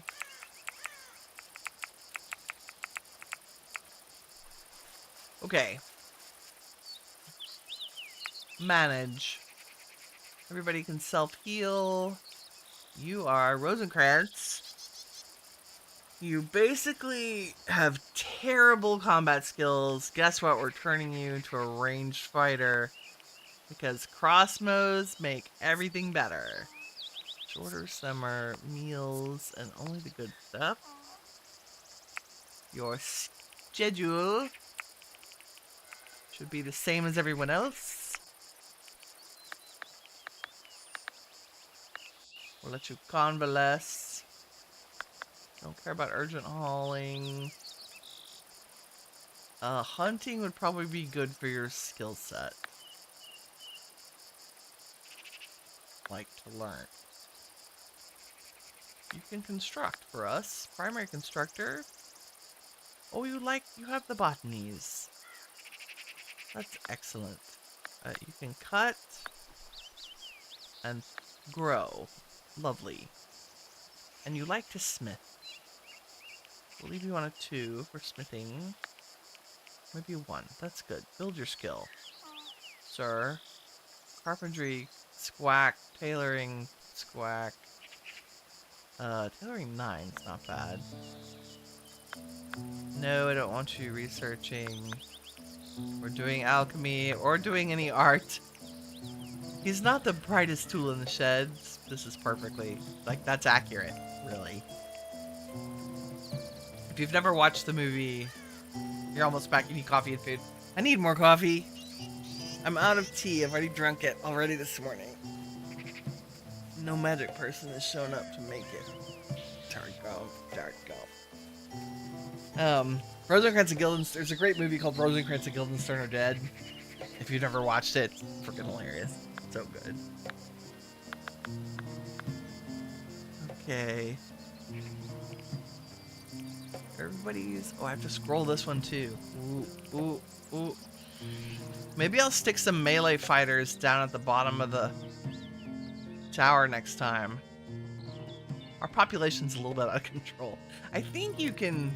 Okay. Manage. Everybody can self-heal. You are Rosencrantz. You basically have terrible combat skills. Guess what? We're turning you into a ranged fighter. Because crossbows make everything better. Shorter summer meals and only the good stuff. Your schedule should be the same as everyone else. We'll let you convalesce. Don't care about urgent hauling. Hunting would probably be good for your skill set. Like to learn. You can construct for us. Primary constructor. Oh, you have the botanies. That's excellent. You can cut and grow. Lovely. And you like to smith. We'll leave you on a 2 for smithing. Maybe a 1. That's good. Build your skill. Sir. Carpentry, squack. Tailoring, squack. Tailoring 9's not bad. No, I don't want you researching. Or doing alchemy, or doing any art. He's not the brightest tool in the shed. This is perfectly, that's accurate, really. If you've never watched the movie, you're almost back. You need coffee and food. I need more coffee. I'm out of tea. I've already drunk it already this morning. No magic person has shown up to make it. Dark go. Rosencrantz and Guildenstern. There's a great movie called Rosencrantz and Guildenstern Are Dead. If you've never watched it, it's freaking hilarious. So good. Okay. Everybody's... Oh, I have to scroll this one too. Ooh. Maybe I'll stick some melee fighters down at the bottom of the tower next time. Our population's a little bit out of control. I think you can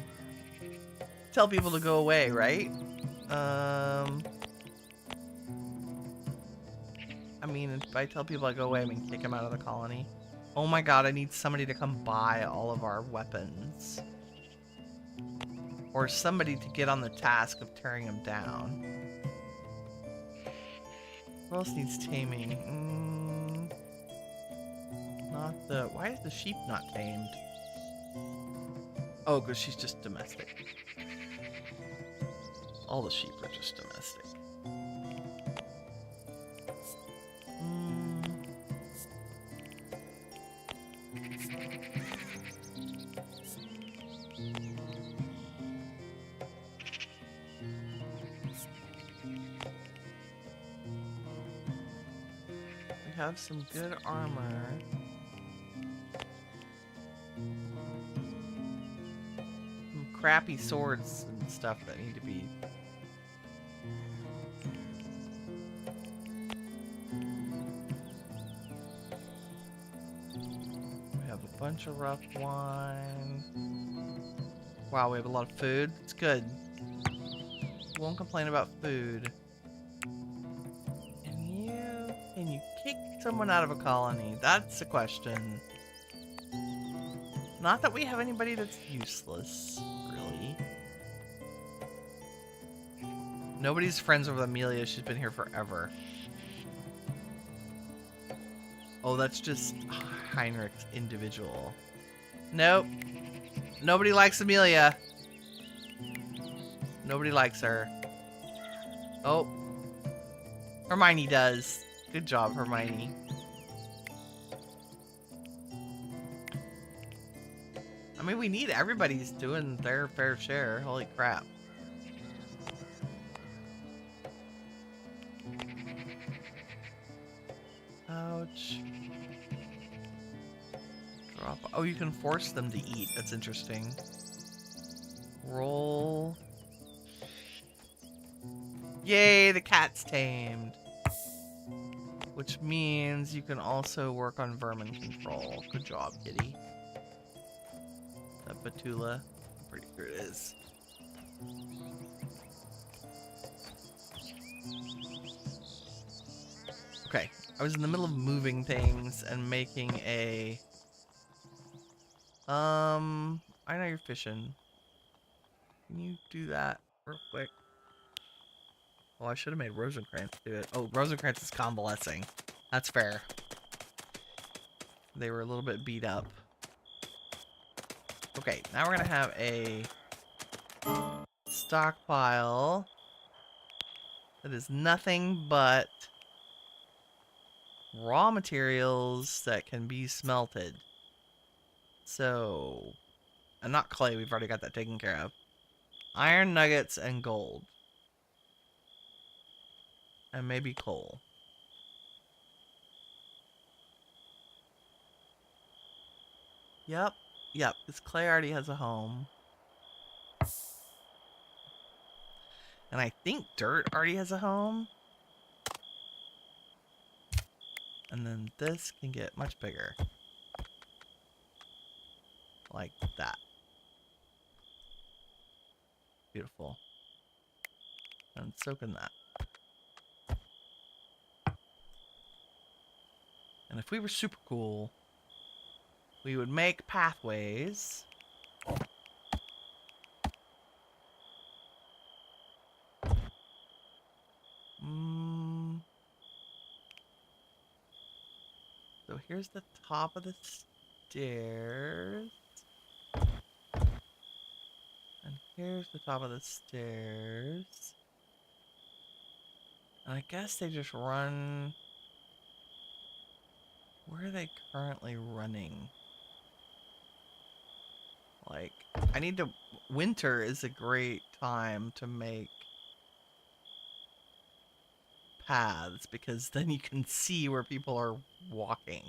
tell people to go away, right? I mean, if I tell people to go away, I mean kick them out of the colony. Oh my god, I need somebody to come buy all of our weapons. Or somebody to get on the task of tearing them down. Who else needs taming? Why is the sheep not tamed? Oh, because she's just domestic. All the sheep are just domestic. have some good armor. Some crappy swords and stuff that need to be... We have a bunch of rough wine. Wow, we have a lot of food. It's good. Won't complain about food. Can you kick someone out of a colony? That's the question. Not that we have anybody that's useless, really. Nobody's friends with Amelia. She's been here forever. Oh, that's just Heinrich's individual. Nope. Nobody likes Amelia. Nobody likes her. Oh. Hermione does. Good job, Hermione. I mean, we need everybody's doing their fair share. Holy crap. Ouch. Drop. Oh, you can force them to eat. That's interesting. Roll. Yay, the cat's tamed. Which means you can also work on vermin control. Good job, kitty. That Batula. Pretty sure it is. Okay. I was in the middle of moving things and making a... I know you're fishing. Can you do that real quick? Oh, I should have made Rosencrantz do it. Oh, Rosencrantz is convalescing. That's fair. They were a little bit beat up. Okay, now we're gonna have a stockpile that is nothing but raw materials that can be smelted. So, and not clay, we've already got that taken care of. Iron nuggets and gold. And maybe coal. Yep. Yep. This clay already has a home. And I think dirt already has a home. And then this can get much bigger. Like that. Beautiful. And so can that. And if we were super cool, we would make pathways. So here's the top of the stairs. And here's the top of the stairs. And I guess they just run... Where are they currently running? Like, I need to... Winter is a great time to make paths, because then you can see where people are walking.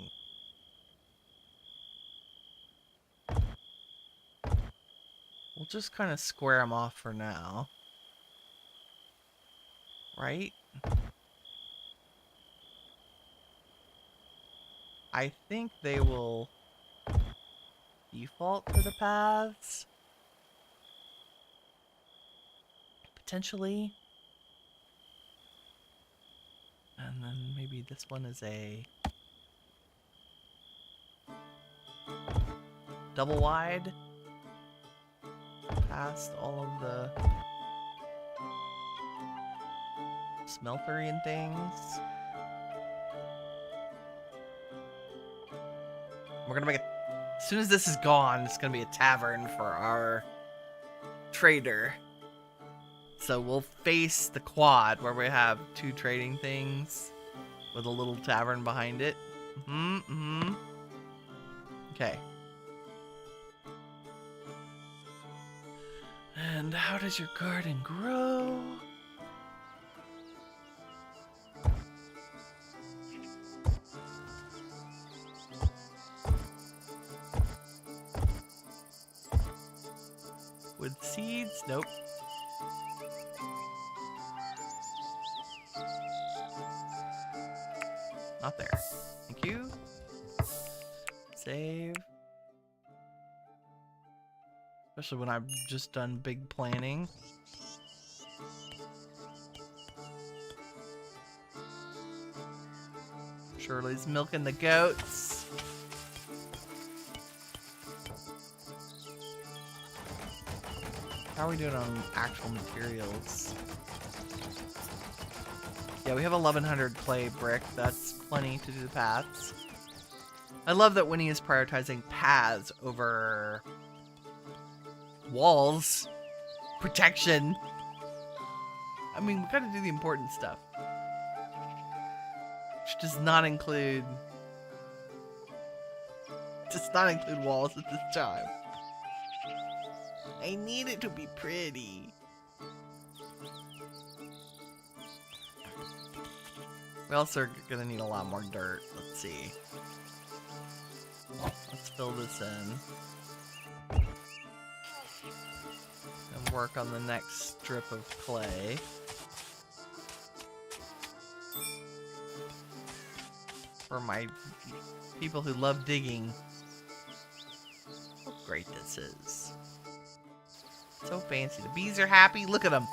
We'll just kind of square them off for now. Right? I think they will default to the paths. Potentially. And then maybe this one is a double wide. Past all of the smeltery and things. We're gonna make it, as soon as this is gone, it's gonna be a tavern for our trader. So we'll face the quad where we have two trading things with a little tavern behind it. Okay. And how does your garden grow? Nope. Not there. Thank you. Save. Especially when I've just done big planning. Shirley's milking the goats. How are we doing on actual materials? Yeah, we have 1,100 clay brick. That's plenty to do the paths. I love that Winnie is prioritizing paths over walls. Protection. I mean, we gotta do the important stuff. Which does not include walls at this time. I need it to be pretty. We also are gonna need a lot more dirt. Let's see. Let's fill this in. And work on the next strip of clay. For my people who love digging. How great this is. So fancy. The bees are happy. Look at them.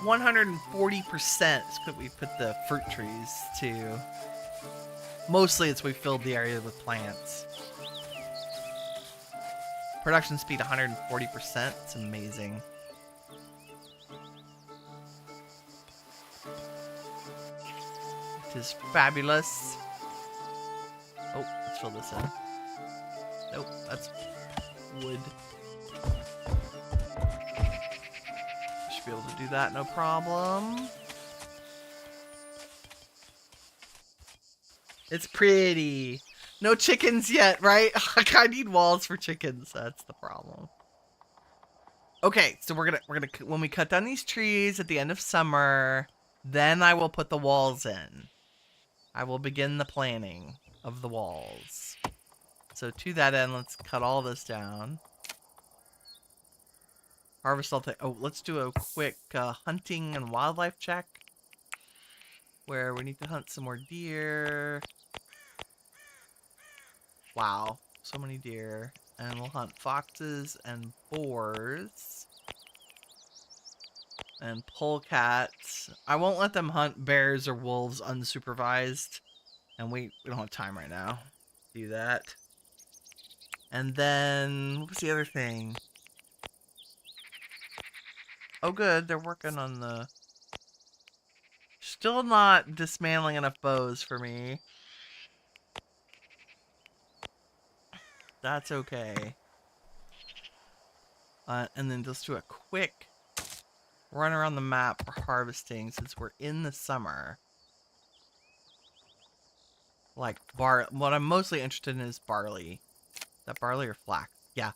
140% is what we put the fruit trees to. Mostly it's we filled the area with plants. Production speed 140%. It's amazing. It is fabulous. Oh, let's fill this in. Nope, that's wood. Should be able to do that, no problem. It's pretty. No chickens yet, right? I need walls for chickens. That's the problem. Okay, so we're gonna when we cut down these trees at the end of summer, then I will put the walls in. I will begin the planning of the walls. So to that end, let's cut all this down. Harvest all. Oh, let's do a quick hunting and wildlife check. Where we need to hunt some more deer. Wow, so many deer. And we'll hunt foxes and boars. And polecats. I won't let them hunt bears or wolves unsupervised. And we don't have time right now to do that. And then, what was the other thing? Oh good, they're working on the... Still not dismantling enough bows for me. That's okay. And then just do a quick run around the map for harvesting since we're in the summer. Like, what I'm mostly interested in is barley. Is that barley or flax? Yeah.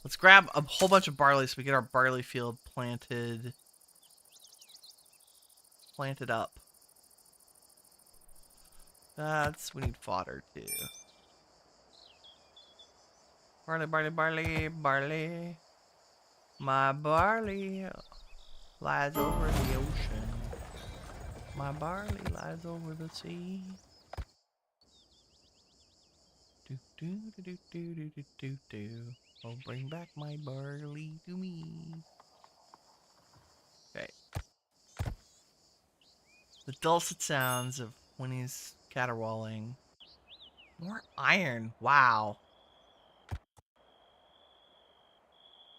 Let's grab a whole bunch of barley so we get our barley field planted up. We need fodder too. Barley, barley, barley, barley. My barley lies over the ocean. My barley lies over the sea. Do do do do do do do do. Oh, bring back my barley to me. Okay. The dulcet sounds of Winnie's caterwauling. More iron. Wow.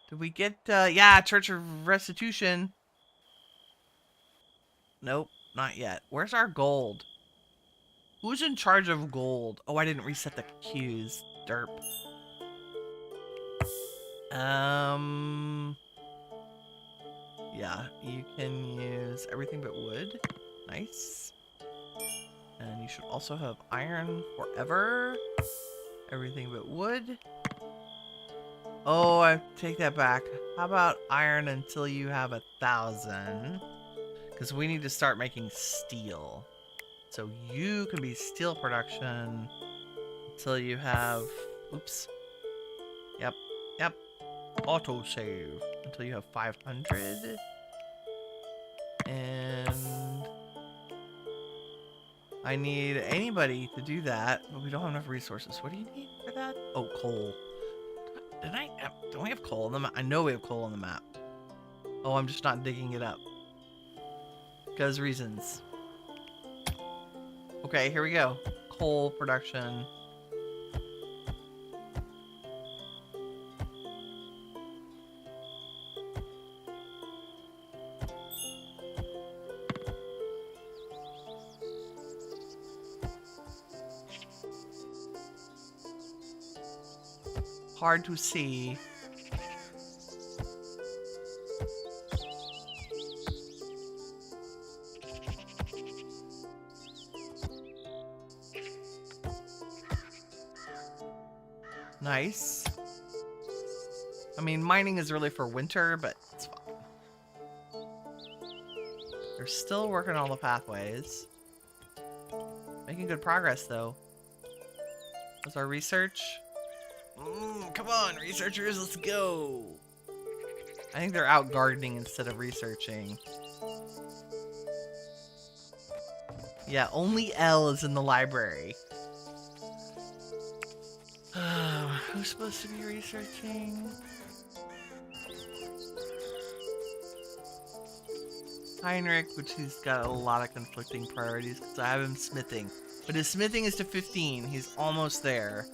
Did we get, yeah, Church of Restitution. Nope, not yet. Where's our gold? Who's in charge of gold? Oh, I didn't reset the queues. Derp. Yeah, you can use everything but wood. Nice. And you should also have iron forever. Everything but wood. Oh, I take that back. How about iron until you have 1,000? Because we need to start making steel. So you can be steel production until you have... Oops. Yep. Autosave. until you have 500. And I need anybody to do that, but we don't have enough resources. What do you need for that? Oh, coal. Don't we have coal on the map? I know we have coal on the map. Oh, I'm just not digging it up. Because reasons. Okay, here we go. Coal production. Hard to see. Nice. I mean, mining is really for winter, but it's fine. They're still working on the pathways. Making good progress, though. What's our research? Come on, researchers, let's go. I think they're out gardening instead of researching. Yeah, only L is in the library. Who's supposed to be researching? Heinrich, which he's got a lot of conflicting priorities because I have him smithing. But his smithing is to 15. He's almost there.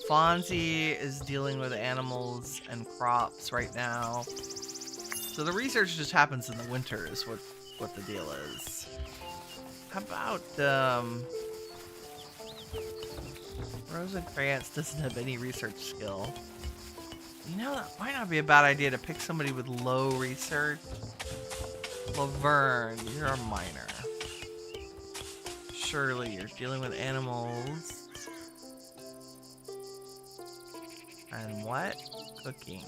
Fonzie is dealing with animals and crops right now. So the research just happens in the winter is what the deal is. How about, Rosencrantz doesn't have any research skill. You know, that might not be a bad idea to pick somebody with low research. Laverne, you're a miner. Shirley, you're dealing with animals. And what? Cooking.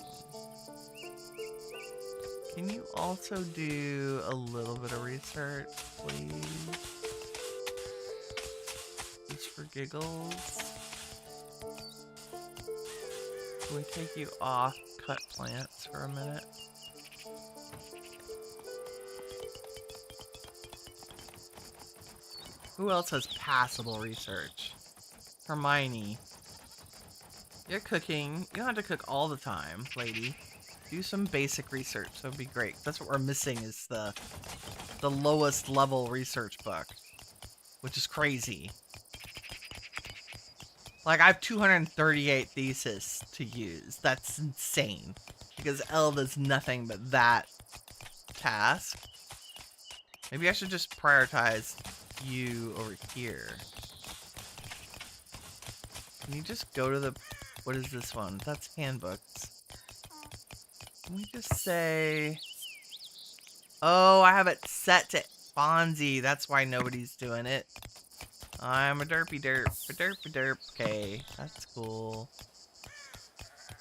Can you also do a little bit of research, please? Just for giggles. Can we take you off cut plants for a minute? Who else has passable research? Hermione. You're cooking. You don't have to cook all the time, lady. Do some basic research. That would be great. That's what we're missing is the lowest level research book. Which is crazy. Like, I have 238 theses to use. That's insane. Because L does nothing but that task. Maybe I should just prioritize you over here. Can you just go to the... What is this one? That's handbooks. Can we just say... Oh, I have it set to Fonzie. That's why nobody's doing it. I'm a derpy derp. A derpy derp. Okay, that's cool.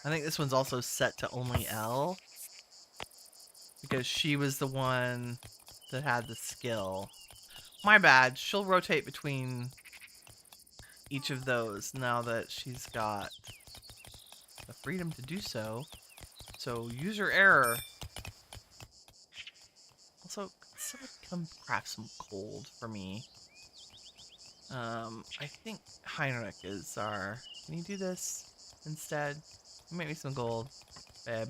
I think this one's also set to only L. Because she was the one that had the skill. My bad. She'll rotate between each of those now that she's got the freedom to do so. So, user error. Also, could someone come craft some cold for me? I think Heinrich is our... Can you do this instead? Make me some gold, babe.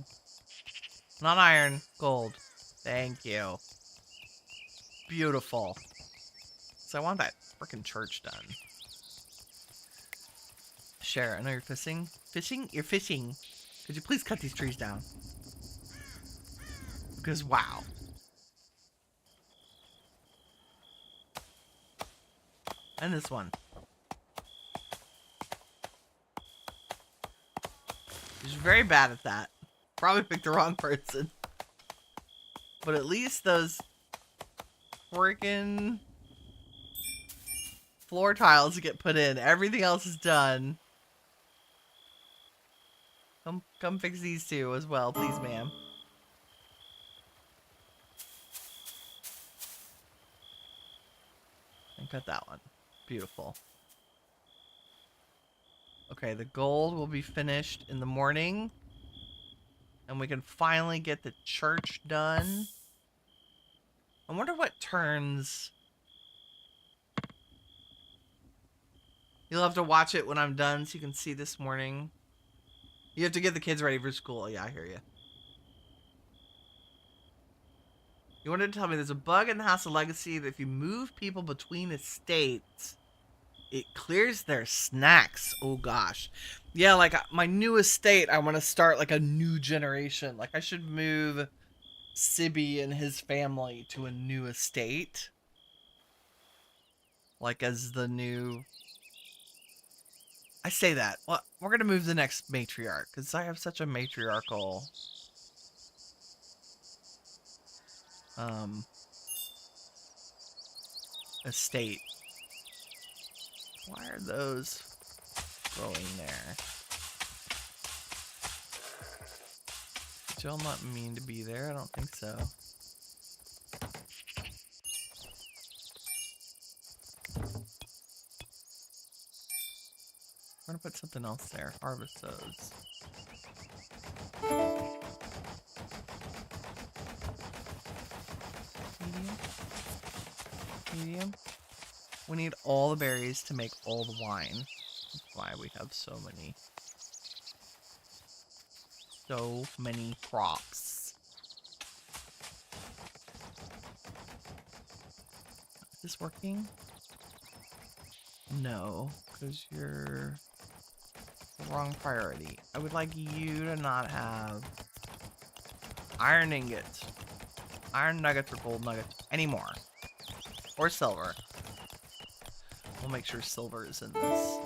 Not iron, gold. Thank you. Beautiful. So I want that frickin' church done. Cher, I know you're fishing. Fishing? You're fishing. Could you please cut these trees down? Because, wow. And this one. She's very bad at that. Probably picked the wrong person. But at least those freaking floor tiles get put in. Everything else is done. Come fix these two as well, please, ma'am. And cut that one. Beautiful. Okay, the gold will be finished in the morning. And we can finally get the church done. I wonder what turns... You'll have to watch it when I'm done so you can see this morning. You have to get the kids ready for school. Yeah, I hear you. You wanted to tell me there's a bug in the House of Legacy that if you move people between estates, it clears their snacks. Oh, gosh. Yeah, like my new estate, I want to start like a new generation. Like I should move Sibby and his family to a new estate. Like as the new... I say that. Well, we're going to move the next matriarch because I have such a matriarchal estate. Why are those going there? Did y'all not mean to be there? I don't think so. I'm gonna put something else there. Harvest those. Medium. Medium. We need all the berries to make all the wine. That's why we have so many. So many crops. Is this working? No, because you're the wrong priority. I would like you to not have iron ingots, iron nuggets, or gold nuggets anymore. Or silver. We'll make sure silver is in this.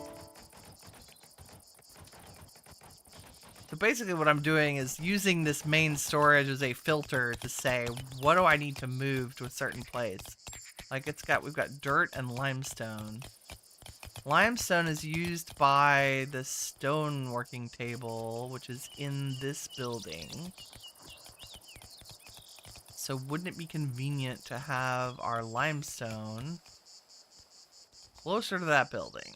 So basically what I'm doing is using this main storage as a filter to say, what do I need to move to a certain place? Like we've got dirt and limestone. Limestone is used by the stone working table, which is in this building. So wouldn't it be convenient to have our limestone closer to that building?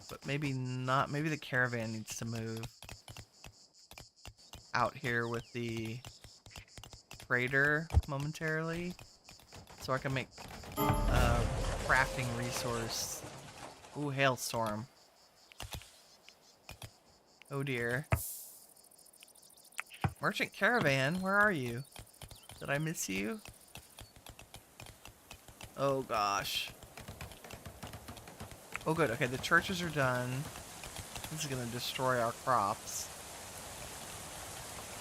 But maybe not. Maybe the caravan needs to move out here with the trader momentarily, so I can make crafting resource. Ooh, hailstorm. Oh dear. Merchant caravan, where are you? Did I miss you? Oh gosh. Oh good, okay, the churches are done. This is gonna destroy our crops.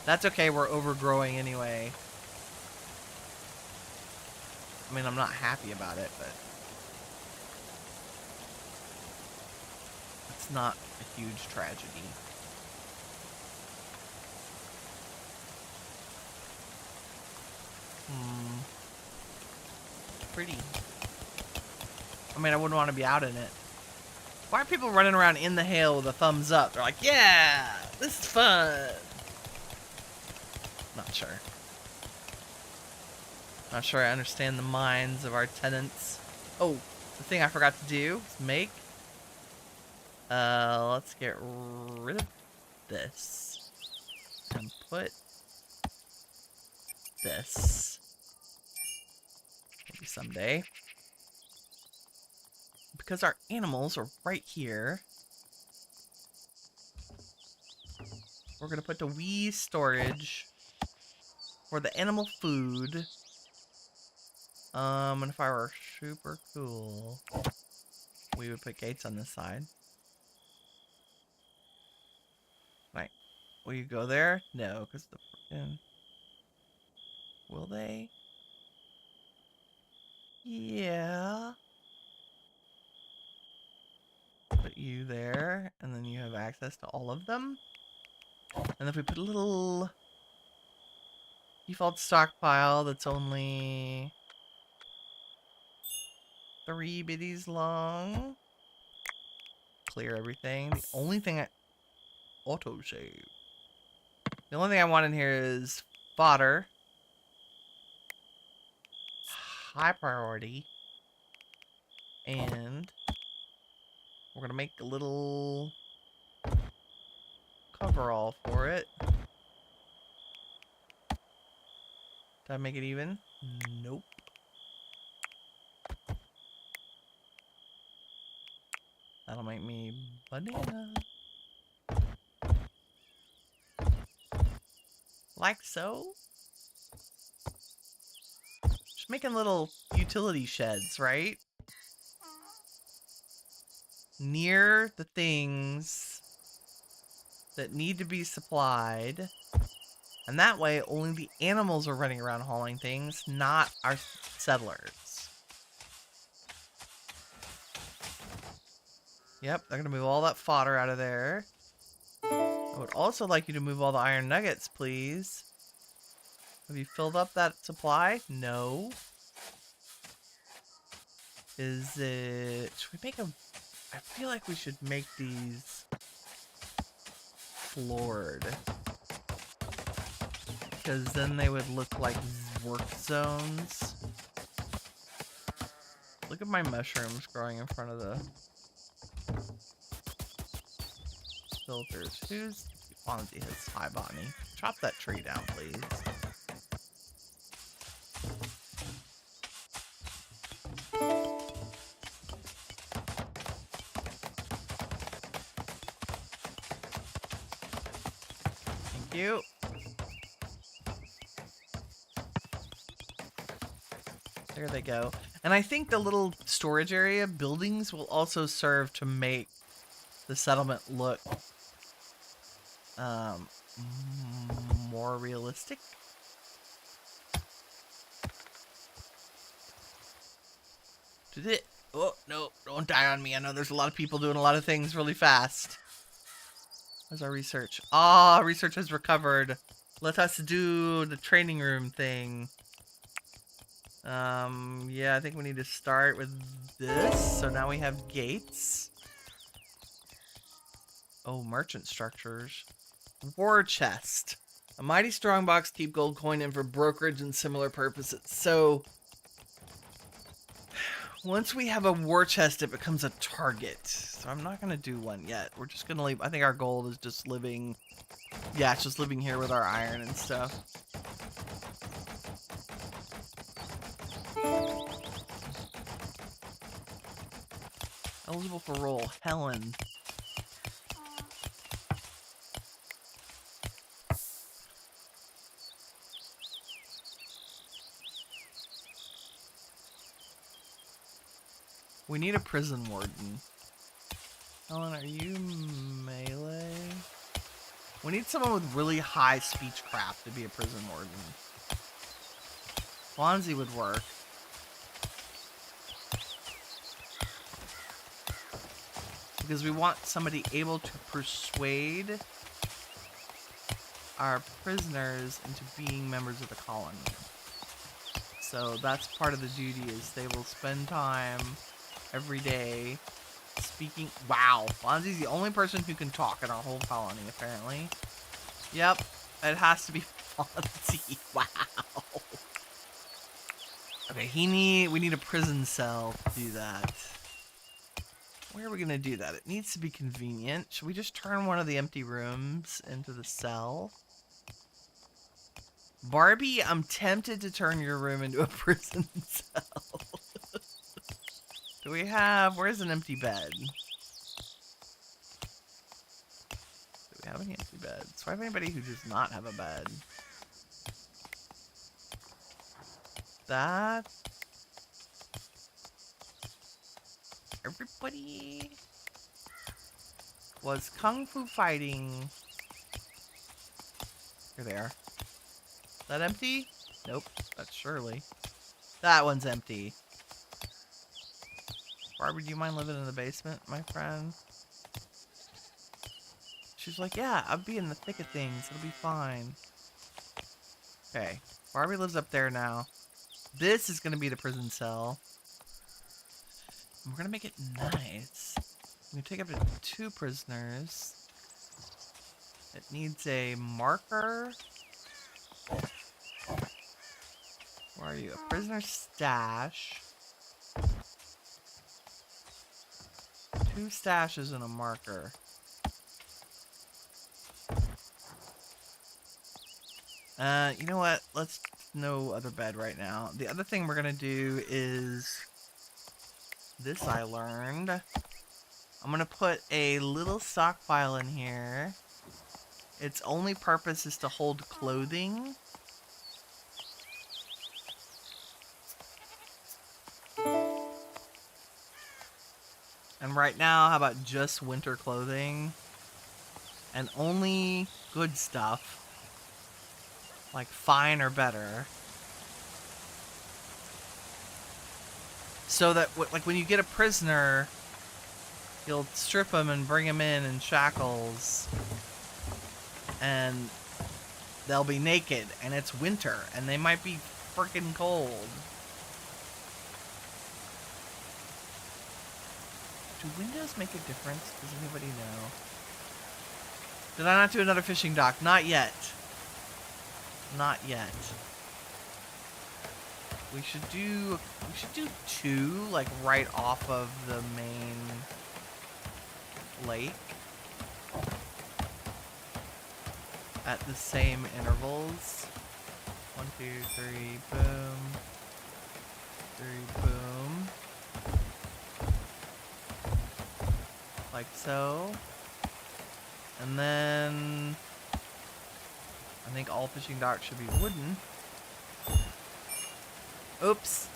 That's okay, we're overgrowing anyway. I mean, I'm not happy about it, but it's not a huge tragedy. Pretty. I mean, I wouldn't want to be out in it. Why are people running around in the hail with a thumbs up? They're like, yeah, this is fun. Not sure. Not sure I understand the minds of our tenants. Oh, the thing I forgot to do is make. Let's get rid of this. And put this. Maybe someday. Because our animals are right here. We're gonna put the wee storage for the animal food. And if I were super cool, we would put gates on this side. Right. Will you go there? No, because the frickin'... Will they? Yeah. Put you there, and then you have access to all of them. And if we put a little default stockpile that's only 3 bitties long. Clear everything. The only thing autosave. The only thing I want in here is fodder. High priority. And We're gonna make a little coverall for it. Did I make it even? Nope. That'll make me banana. Like so. Just making little utility sheds, right? Near the things that need to be supplied. And that way, only the animals are running around hauling things, not our settlers. Yep, they're going to move all that fodder out of there. I would also like you to move all the iron nuggets, please. Have you filled up that supply? No. Is it... Should we make a... I feel like we should make these floored. Because then they would look like work zones. Look at my mushrooms growing in front of the filters. Who's Fonzie? His hi, Bonnie. Chop that tree down, please. Thank you. There they go. And I think the little storage area buildings will also serve to make the settlement look more realistic. Did it? Oh, no, don't die on me. I know there's a lot of people doing a lot of things really fast. Where's our research? Ah, research has recovered. Let us do the training room thing. Yeah, I think we need to start with this. So now we have gates. Oh, merchant structures. War chest. A mighty strong box, keep gold coin in for brokerage and similar purposes. So once we have a war chest, it becomes a target. So I'm not going to do one yet. We're just going to leave. I think our gold is just living. Yeah, it's just living here with our iron and stuff. Eligible for roll, Helen. We need a prison warden. Helen, are you melee? We need someone with really high speechcraft to be a prison warden. Fonzie would work. Because we want somebody able to persuade our prisoners into being members of the colony. So that's part of the duty, is they will spend time every day speaking. Wow, Fonzie's the only person who can talk in our whole colony, apparently. Yep, it has to be Fonzie. Wow. Okay, we need a prison cell to do that. Where are we going to do that? It needs to be convenient. Should we just turn one of the empty rooms into the cell? Barbie, I'm tempted to turn your room into a prison cell. Do we have... Where's an empty bed? Do we have any empty beds? Do I have anybody who does not have a bed? That... Everybody was kung fu fighting. Here they are. Is that empty? Nope, that's Shirley. That one's empty. Barbie, do you mind living in the basement, my friend? She's like, yeah, I'll be in the thick of things. It'll be fine. Okay, Barbie lives up there now. This is going to be the prison cell. We're going to make it nice. I'm going to take up to 2 prisoners. It needs a marker. Where are you? A prisoner stash. 2 2 stashes and a marker. You know what? Let's no other bed right now. The other thing we're gonna do is this I learned. I'm gonna put a little stockpile in here. Its only purpose is to hold clothing. And right now, how about just winter clothing? And only good stuff. Like fine or better. So that, like, when you get a prisoner, you'll strip them and bring them in shackles. And they'll be naked. And it's winter. And they might be freaking cold. Do windows make a difference? Does anybody know? Did I not do another fishing dock? Not yet. Not yet. We should do 2, like, right off of the main lake. At the same intervals. 1, 2, 3, boom. 3, boom. Like so. And then I think all fishing docks should be wooden. Oops.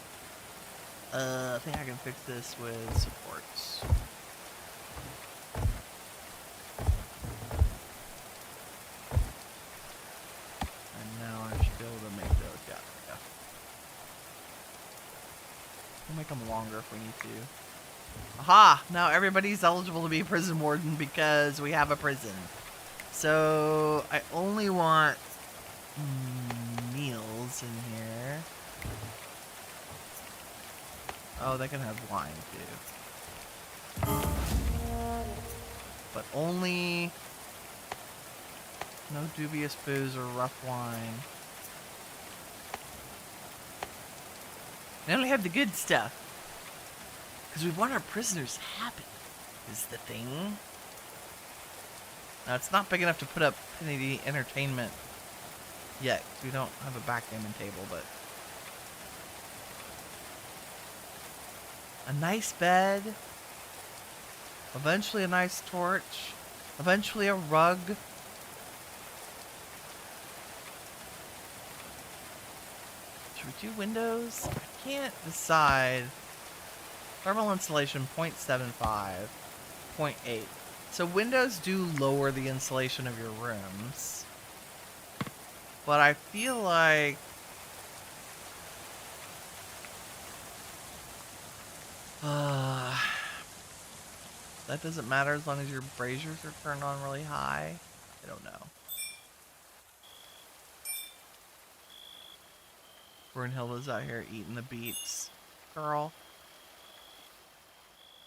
I think I can fix this with supports. And now I should be able to make those. Yeah, there we go. We'll make them longer if we need to. Aha! Now everybody's eligible to be a prison warden because we have a prison. So I only want meals in here. Oh, they can have wine too. But only no dubious booze or rough wine. They only have the good stuff. Because we want our prisoners happy, is the thing. Now, it's not big enough to put up any entertainment yet. We don't have a backgammon table, but... a nice bed. Eventually a nice torch. Eventually a rug. Should we do windows? I can't decide. Thermal insulation 0.75, 0.8. So windows do lower the insulation of your rooms. But I feel like that doesn't matter as long as your braziers are turned on really high. I don't know. Brunhilde's out here eating the beets. Girl.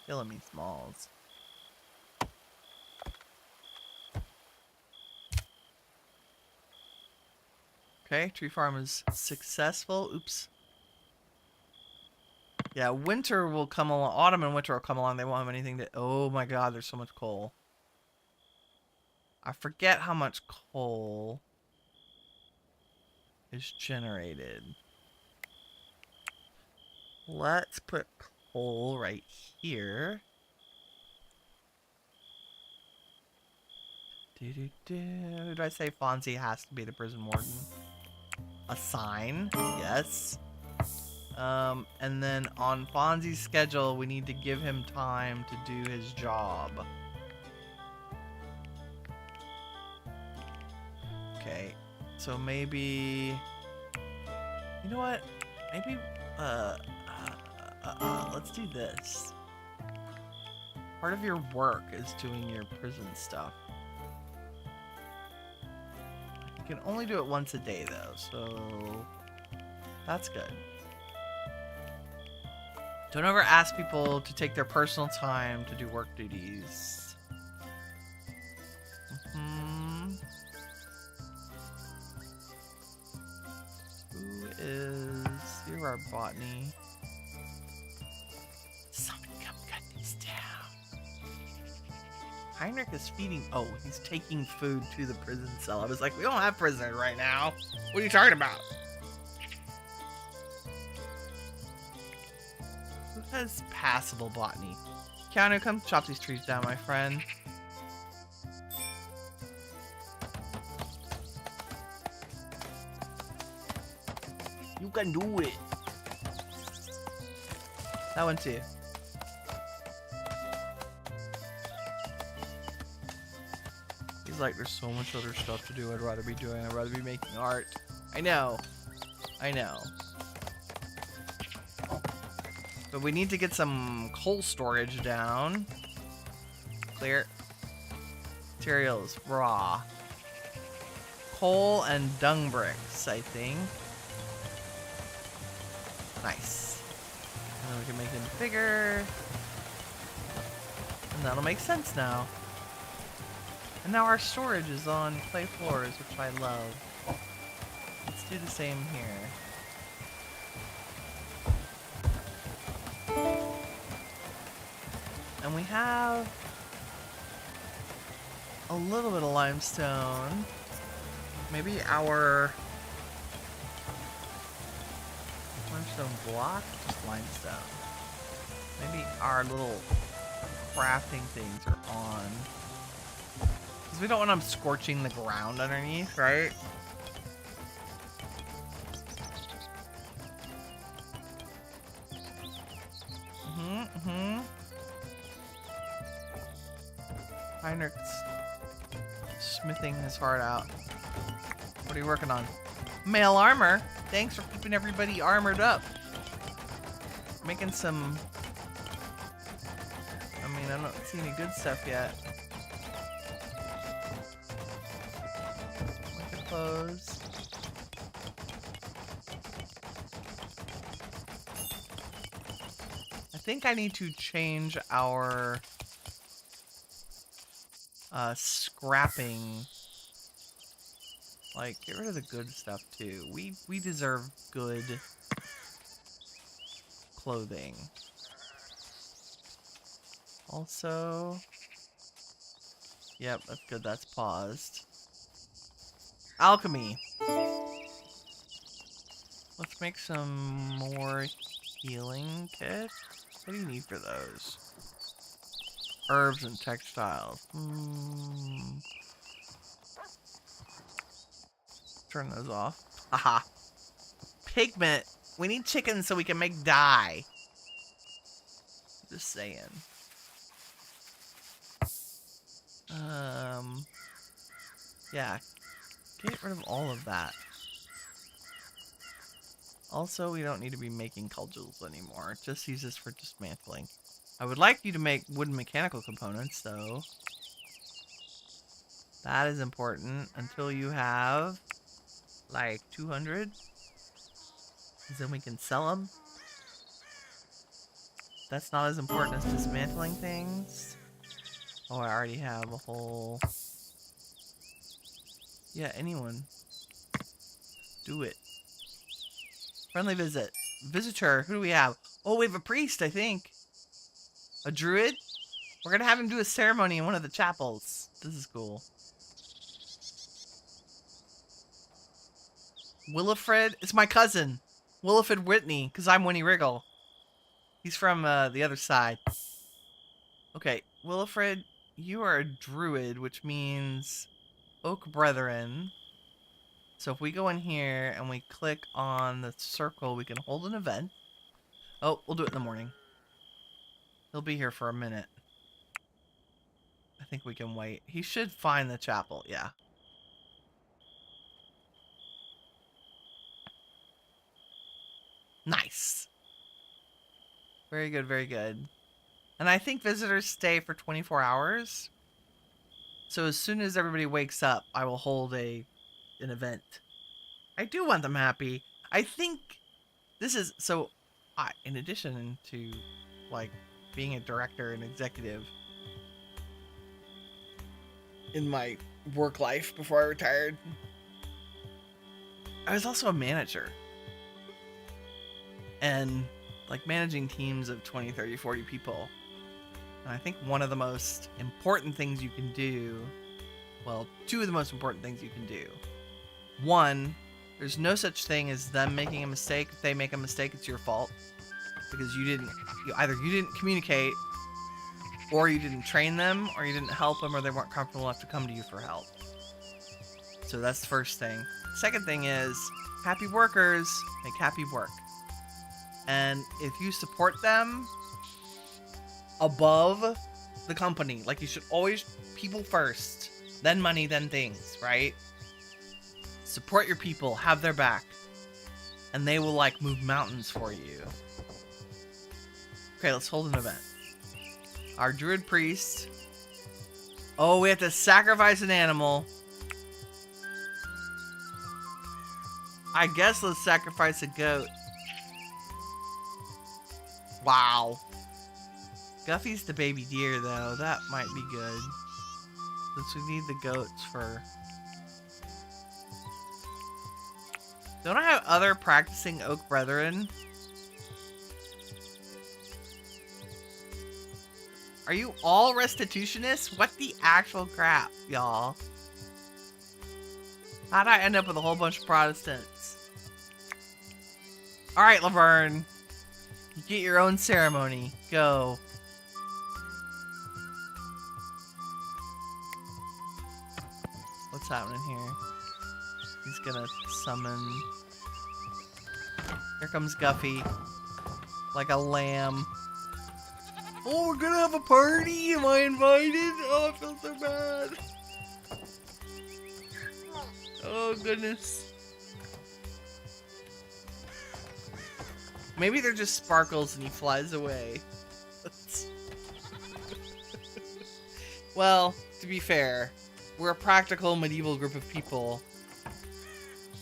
Killing me, Smalls. Okay, tree farm is successful. Oops. Yeah, winter will come along. Autumn and winter will come along. They won't have anything to... oh my god, there's so much coal. I forget how much coal is generated. Let's put coal right here. Did I say Fonzie has to be the prison warden? A sign, yes. And then on Fonzie's schedule, we need to give him time to do his job. Okay, so maybe, you know what? Maybe, let's do this. Part of your work is doing your prison stuff. You can only do it once a day, though, so that's good. Don't ever ask people to take their personal time to do work duties. Who is... you're our botany. Somebody come cut these down. Heinrich is feeding. Oh, he's taking food to the prison cell. I was like, we don't have prisoners right now. What are you talking about? Who has passable botany? Keanu, come chop these trees down, my friend. You can do it. That one too. He's like, there's so much other stuff to do I'd rather be doing. I'd rather be making art. I know. I know. But we need to get some coal storage down. Clear. Materials. Raw. Coal and dung bricks, I think. Nice. And then we can make them bigger. And that'll make sense now. And now our storage is on clay floors, which I love. Let's do the same here. And we have a little bit of limestone. Maybe our limestone block? Just limestone. Maybe our little crafting things are on. Because we don't want them scorching the ground underneath, right? Heinrich's smithing his heart out. What are you working on? Mail armor. Thanks for keeping everybody armored up. Making some... I mean, I don't see any good stuff yet. Winter clothes. I think I need to change our scrapping. Like, get rid of the good stuff too. We deserve good clothing. Also, yep, that's good. That's paused. Alchemy. Let's make some more healing kits. What do you need for those? Herbs and textiles. Turn those off. Aha. Pigment. We need chicken so we can make dye. Just saying. Yeah. Get rid of all of that. Also, we don't need to be making cudgels anymore. Just use this for dismantling. I would like you to make wooden mechanical components, though. That is important until you have, like, 200. Then we can sell them. That's not as important as dismantling things. Oh, I already have a whole... Yeah, anyone. Do it. Friendly visit. Visitor. Who do we have? Oh, we have a priest, I think. A druid? We're gonna have him do a ceremony in one of the chapels. This is cool. Willifred? It's my cousin. Willifred Whitney, because I'm Winnie Wriggle. He's from the other side. Okay, Willifred, you are a druid, which means Oak Brethren. So if we go in here and we click on the circle, we can hold an event. Oh, we'll do it in the morning. He'll be here for a minute. I think we can wait. He should find the chapel, yeah. Nice. Very good, very good. And I think visitors stay for 24 hours. So as soon as everybody wakes up, I will hold an event. I do want them happy. I think this is... So, in addition to, like, being a director and executive in my work life before I retired, I was also a manager. And, like, managing teams of 20, 30, 40 people And I think one of the most important things you can do, well, two of the most important things you can do. One, there's no such thing as them making a mistake. If they make a mistake, it's your fault. Because either you didn't communicate, or you didn't train them, or you didn't help them, or they weren't comfortable enough to come to you for help. So that's the first thing. Second thing is, happy workers make happy work. And if you support them above the company, like you should always people first, then money, then things, right? Support your people, have their back, and they will like move mountains for you. Okay, let's hold an event. Our druid priest. Oh, we have to sacrifice an animal. I guess let's sacrifice a goat. Wow. Guffy's the baby deer, though. That might be good. Since we need the goats for... Don't I have other practicing oak brethren? Are you all restitutionists? What the actual crap, y'all? How'd I end up with a whole bunch of Protestants? Alright, Laverne. You get your own ceremony. Go. What's happening here? He's gonna summon... Here comes Guffy. Like a lamb. Oh, we're gonna have a party? Am I invited? Oh, I feel so bad. Oh, goodness. Maybe they're just sparkles and he flies away. Well, to be fair, we're a practical medieval group of people.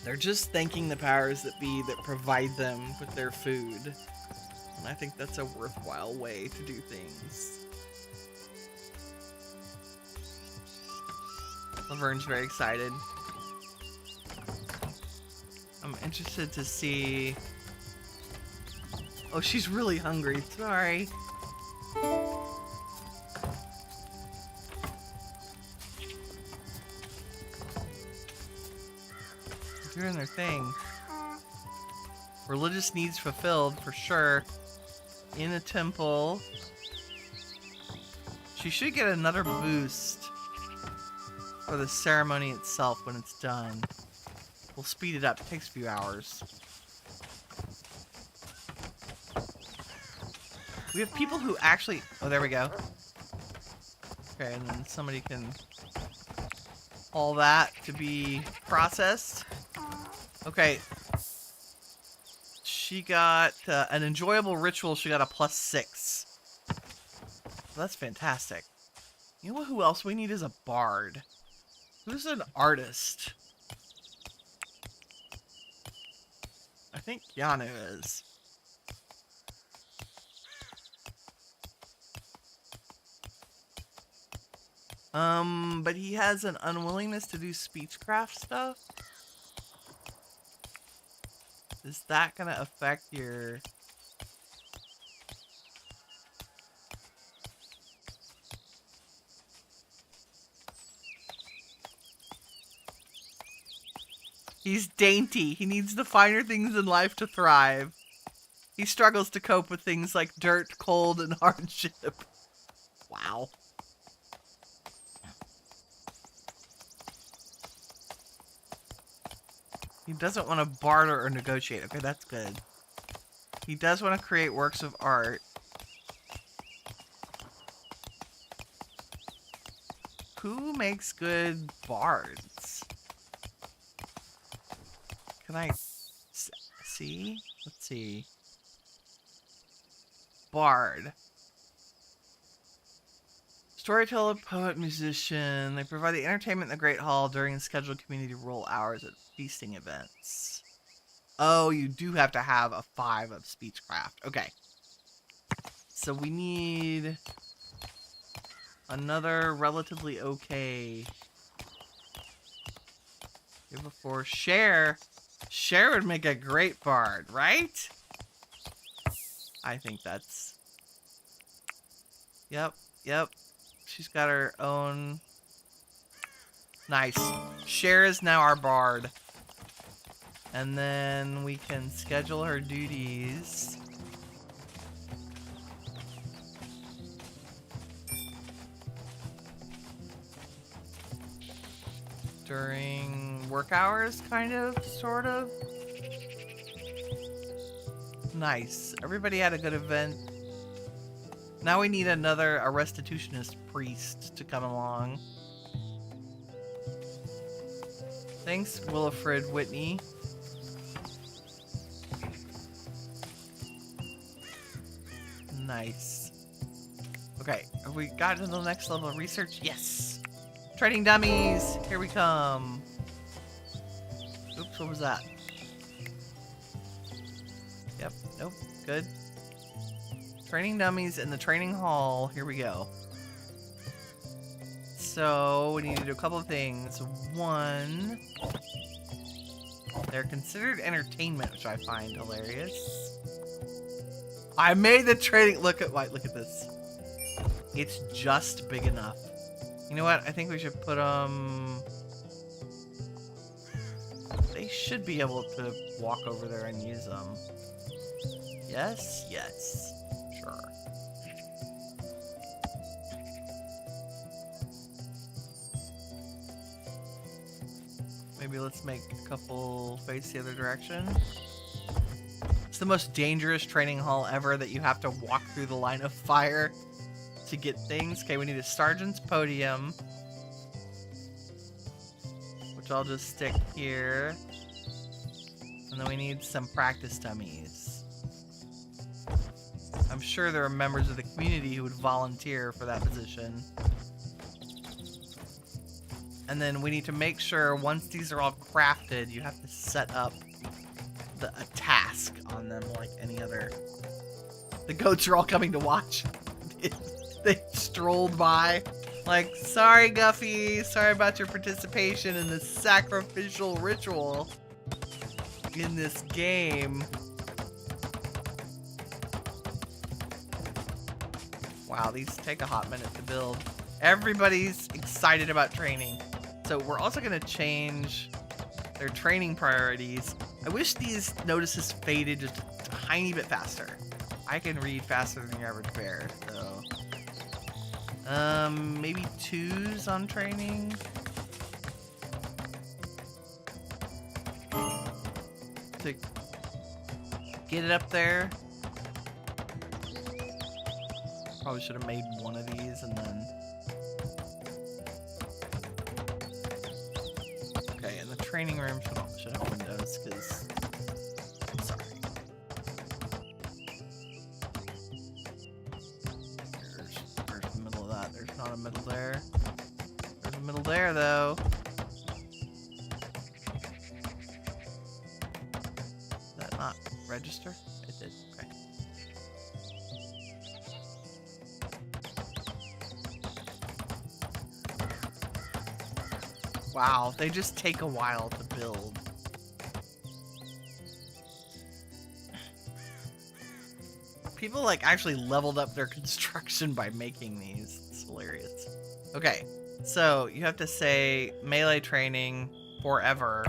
They're just thanking the powers that be that provide them with their food. And I think that's a worthwhile way to do things. Laverne's very excited. I'm interested to see... Oh, she's really hungry. Sorry. They're doing their thing. Religious needs fulfilled, for sure. In a temple. She should get another boost for the ceremony itself when it's done. We'll speed it up. It takes a few hours. We have people who actually... Oh, there we go. Okay, and then somebody can... All that to be processed. Okay. She got an enjoyable ritual. She got a +6. So that's fantastic. You know who else we need is a bard. Who's an artist? I think Keanu is. But he has an unwillingness to do speechcraft stuff. Is that gonna affect your... He's dainty. He needs the finer things in life to thrive. He struggles to cope with things like dirt, cold, and hardship. Wow. He doesn't want to barter or negotiate. Okay, that's good. He does want to create works of art. Who makes good bards? Can I see? Let's see. Bard. Storyteller, poet, musician. They provide the entertainment in the Great Hall during scheduled community role hours at feasting events. Oh, you do have to have a 5 of speechcraft. Okay. So we need another relatively okay. Here before Cher. Cher would make a great bard, right? I think that's... Yep. Yep. She's got her own. Nice. Cher is now our bard. And then we can schedule her duties. During work hours, kind of, sort of. Nice. Everybody had a good event. Now we need a restitutionist priest to come along. Thanks, Willifred Whitney. Nice. Okay, have we gotten to the next level of research? Yes! Training dummies! Here we come. Oops, what was that? Yep, nope, good. Training dummies in the training hall. Here we go. So, we need to do a couple of things. One, they're considered entertainment, which I find hilarious. I made the training. Look at this. It's just big enough. You know what? I think we should put them. They should be able to walk over there and use them. Yes, yes, sure. Maybe let's make a couple face the other direction. It's the most dangerous training hall ever that you have to walk through the line of fire to get things. Okay, we need a sergeant's podium, which I'll just stick here. And then we need some practice dummies. I'm sure there are members of the community who would volunteer for that position. And then we need to make sure once these are all crafted, you have to set up a task on them like any other. The goats are all coming to watch. They strolled by. Like, sorry, Guffy. Sorry about your participation in this sacrificial ritual in this game. Wow, these take a hot minute to build. Everybody's excited about training. So we're also going to change their training priorities. I wish these notices faded just a tiny bit faster. I can read faster than your average bear, so... maybe 2s on training. To get it up there. Probably should have made one of these and then... Okay, and the training room should have windows, because... Sorry. There's the middle of that. There's not a middle there. There's a middle there, though. Did that not register? It did. Okay. Wow, they just take a while to build. People like actually leveled up their construction by making these. It's hilarious. Okay, so you have to say melee training forever.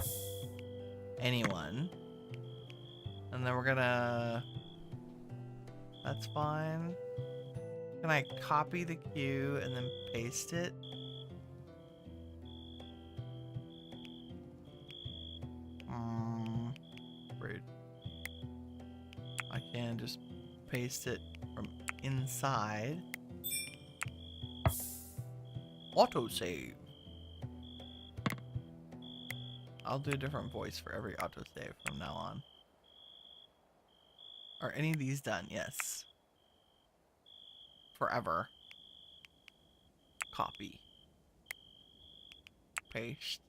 Anyone. And then we're gonna... That's fine. Can I copy the queue and then paste it? Rude. I can just paste it from inside. Autosave. I'll do a different voice for every autosave from now on. Are any of these done? Yes. Forever. Copy. Paste.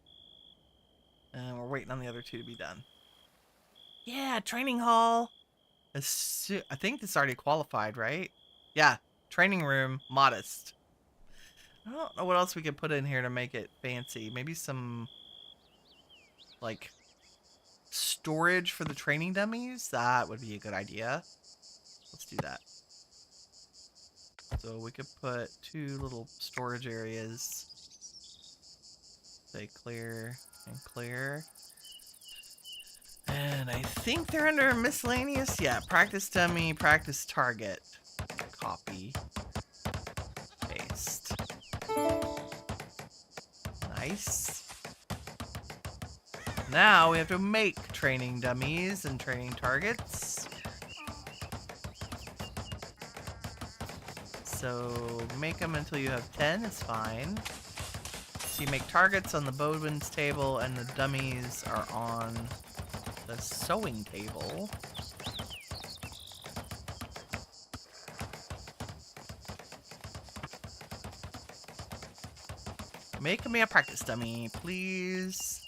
And we're waiting on the other 2 to be done. Yeah, training hall. I think this already qualified, right? Yeah, training room, modest. I don't know what else we could put in here to make it fancy. Maybe some, like, storage for the training dummies? That would be a good idea. Let's do that. So we could put 2 little storage areas. Say clear and clear. And I think they're under miscellaneous. Yeah, practice dummy, practice target. Copy. Paste. Nice. Now we have to make training dummies and training targets. So make them until you have 10 is fine. So you make targets on the Bowman's table and the dummies are on the sewing table. Make me a practice dummy, please.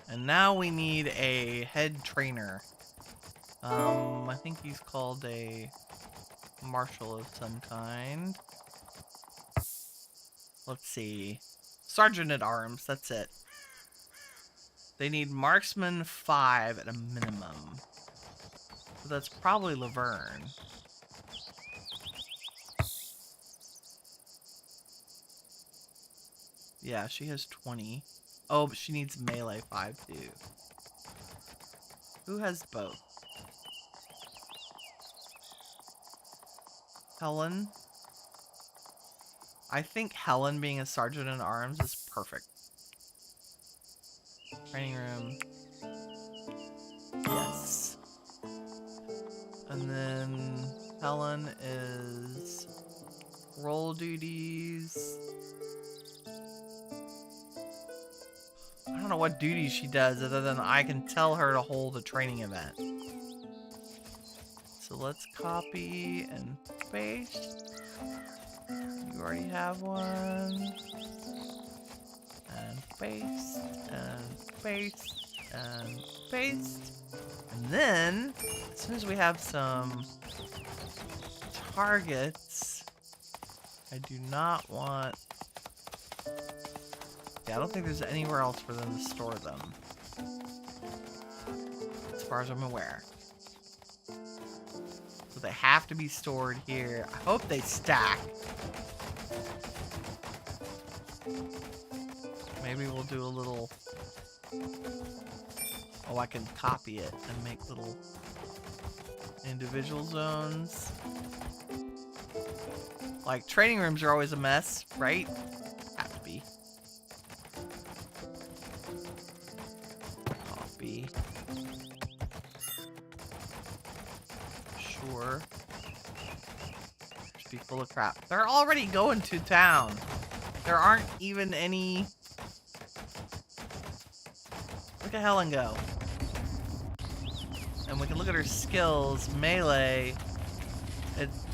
And now we need a head trainer. I think he's called a marshal of some kind. Let's see. Sergeant at Arms, that's it. They need marksman 5 at a minimum. So that's probably Laverne. Yeah, she has 20. Oh, but she needs melee 5 too. Who has both? Helen? I think Helen being a sergeant at arms is perfect. Training room. Yes. And then Helen is role duties. I don't know what duties she does other than I can tell her to hold a training event. So let's copy and paste. You already have one. And paste, and paste, and paste. And then, as soon as we have some targets, I do not want... Yeah, I don't think there's anywhere else for them to store them. As far as I'm aware. So they have to be stored here. I hope they stack. Maybe we'll do a little... Oh, I can copy it and make little individual zones. Like, training rooms are always a mess, right? Have to be. Copy. Sure. Should be full of crap. They're already going to town. There aren't even any... Look at Helen go. And we can look at her skills. Melee.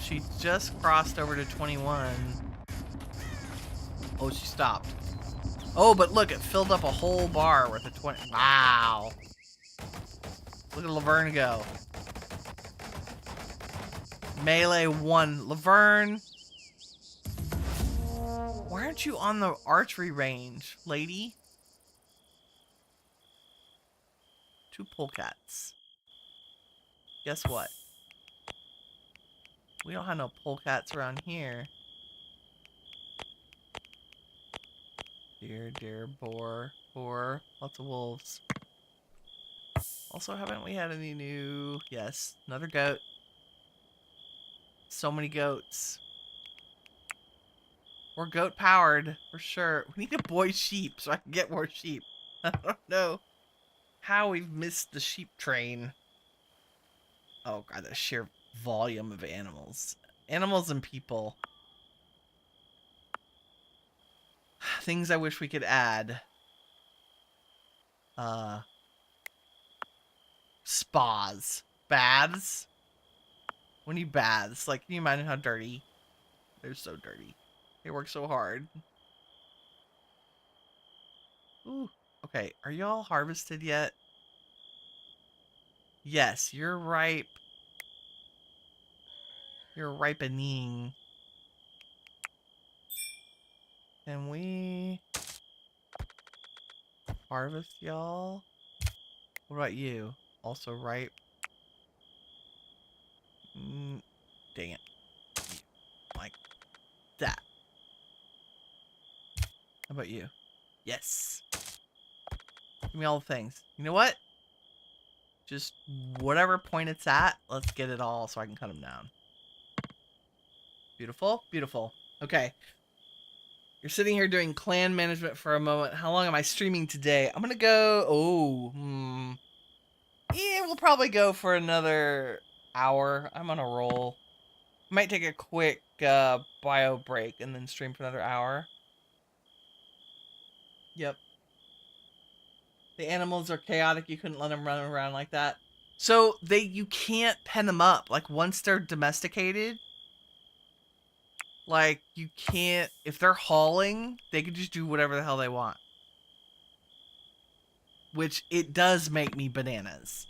She just crossed over to 21. Oh, she stopped. Oh, but look, it filled up a whole bar worth of 20. Wow. Look at Laverne go. Melee 1. Laverne. Why aren't you on the archery range, lady? 2 polecats. Guess what? We don't have no polecats around here. Deer, boar, lots of wolves. Also, haven't we had any new... Yes, another goat. So many goats. We're goat powered, for sure. We need a boy sheep so I can get more sheep. I don't know how we've missed the sheep train. Oh god, the sheer volume of animals. Animals and people. Things I wish we could add. Spas. Baths. We need baths. Like, can you imagine how dirty? They're so dirty. They work so hard. Ooh. Okay, are y'all harvested yet? Yes, you're ripe. You're ripening. Can we harvest y'all? What about you? also ripe. Dang it. Like that. How about you? Yes. Give me all the things. You know what? Just whatever point it's at, let's get it all so I can cut them down. Beautiful. Beautiful. Okay. You're sitting here doing clan management for a moment. How long am I streaming today? I'm going to go... Yeah, we'll probably go for another hour. I'm on a roll. Might take a quick bio break and then stream for another hour. Yep. The animals are chaotic. You couldn't let them run around like that. So you can't pen them up. Like once they're domesticated, like you can't, if they're hauling, they can just do whatever the hell they want. Which it does make me bananas.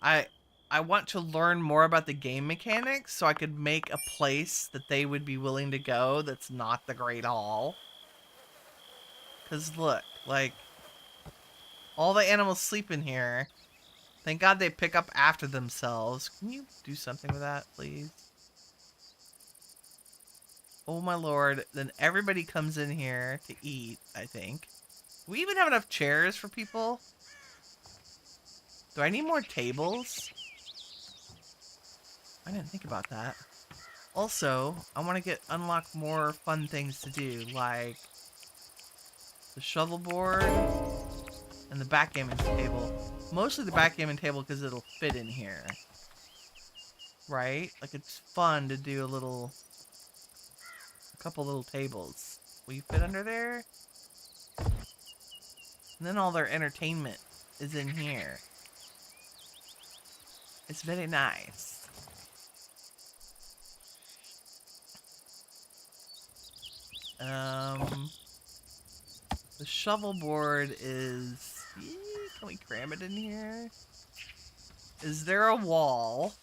I want to learn more about the game mechanics so I could make a place that they would be willing to go that's not the Great Hall. Because look, like, all the animals sleep in here. Thank God they pick up after themselves. Can you do something with that, please? Oh my lord. Then everybody comes in here to eat, I think. Do we even have enough chairs for people? Do I need more tables? I didn't think about that. Also, I want to unlock more fun things to do, like the shovel board and the backgammon table. Mostly the backgammon table because it'll fit in here. Right? Like it's fun to do a couple little tables. Will you fit under there? And then all their entertainment is in here. It's very nice. The shovel board is... Can we cram it in here? Is there a wall?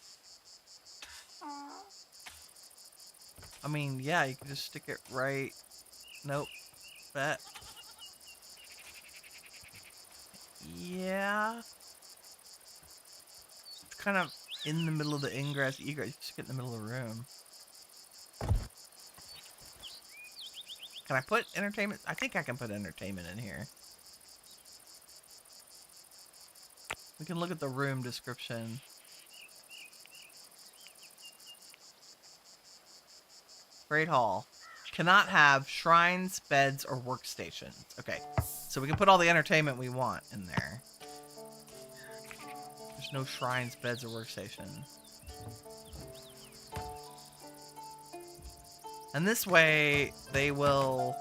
I mean, yeah, you can just stick it right... Nope. That... Yeah. It's kind of in the middle of the ingress, egress. Just get in the middle of the room. Can I put entertainment? I think I can put entertainment in here. We can look at the room description. Great Hall. Cannot have shrines, beds, or workstations. Okay, so we can put all the entertainment we want in there. There's no shrines, beds, or workstations. And this way, they will...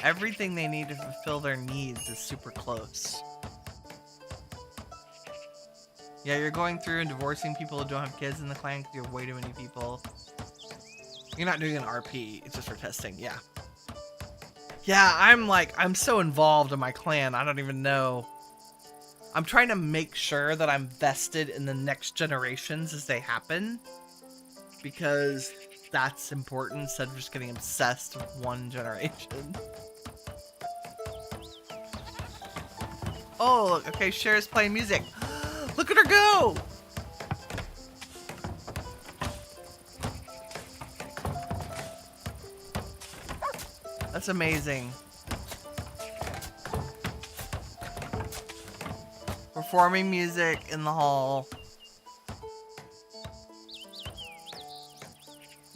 Everything they need to fulfill their needs is super close. Yeah, you're going through and divorcing people who don't have kids in the clan because you have way too many people. You're not doing an RP, it's just for testing, yeah. Yeah, I'm so involved in my clan, I don't even know. I'm trying to make sure that I'm vested in the next generations as they happen. Because that's important instead of just getting obsessed with one generation. Oh, look, okay, Cher's playing music. Look at her go! That's amazing. Performing music in the hall.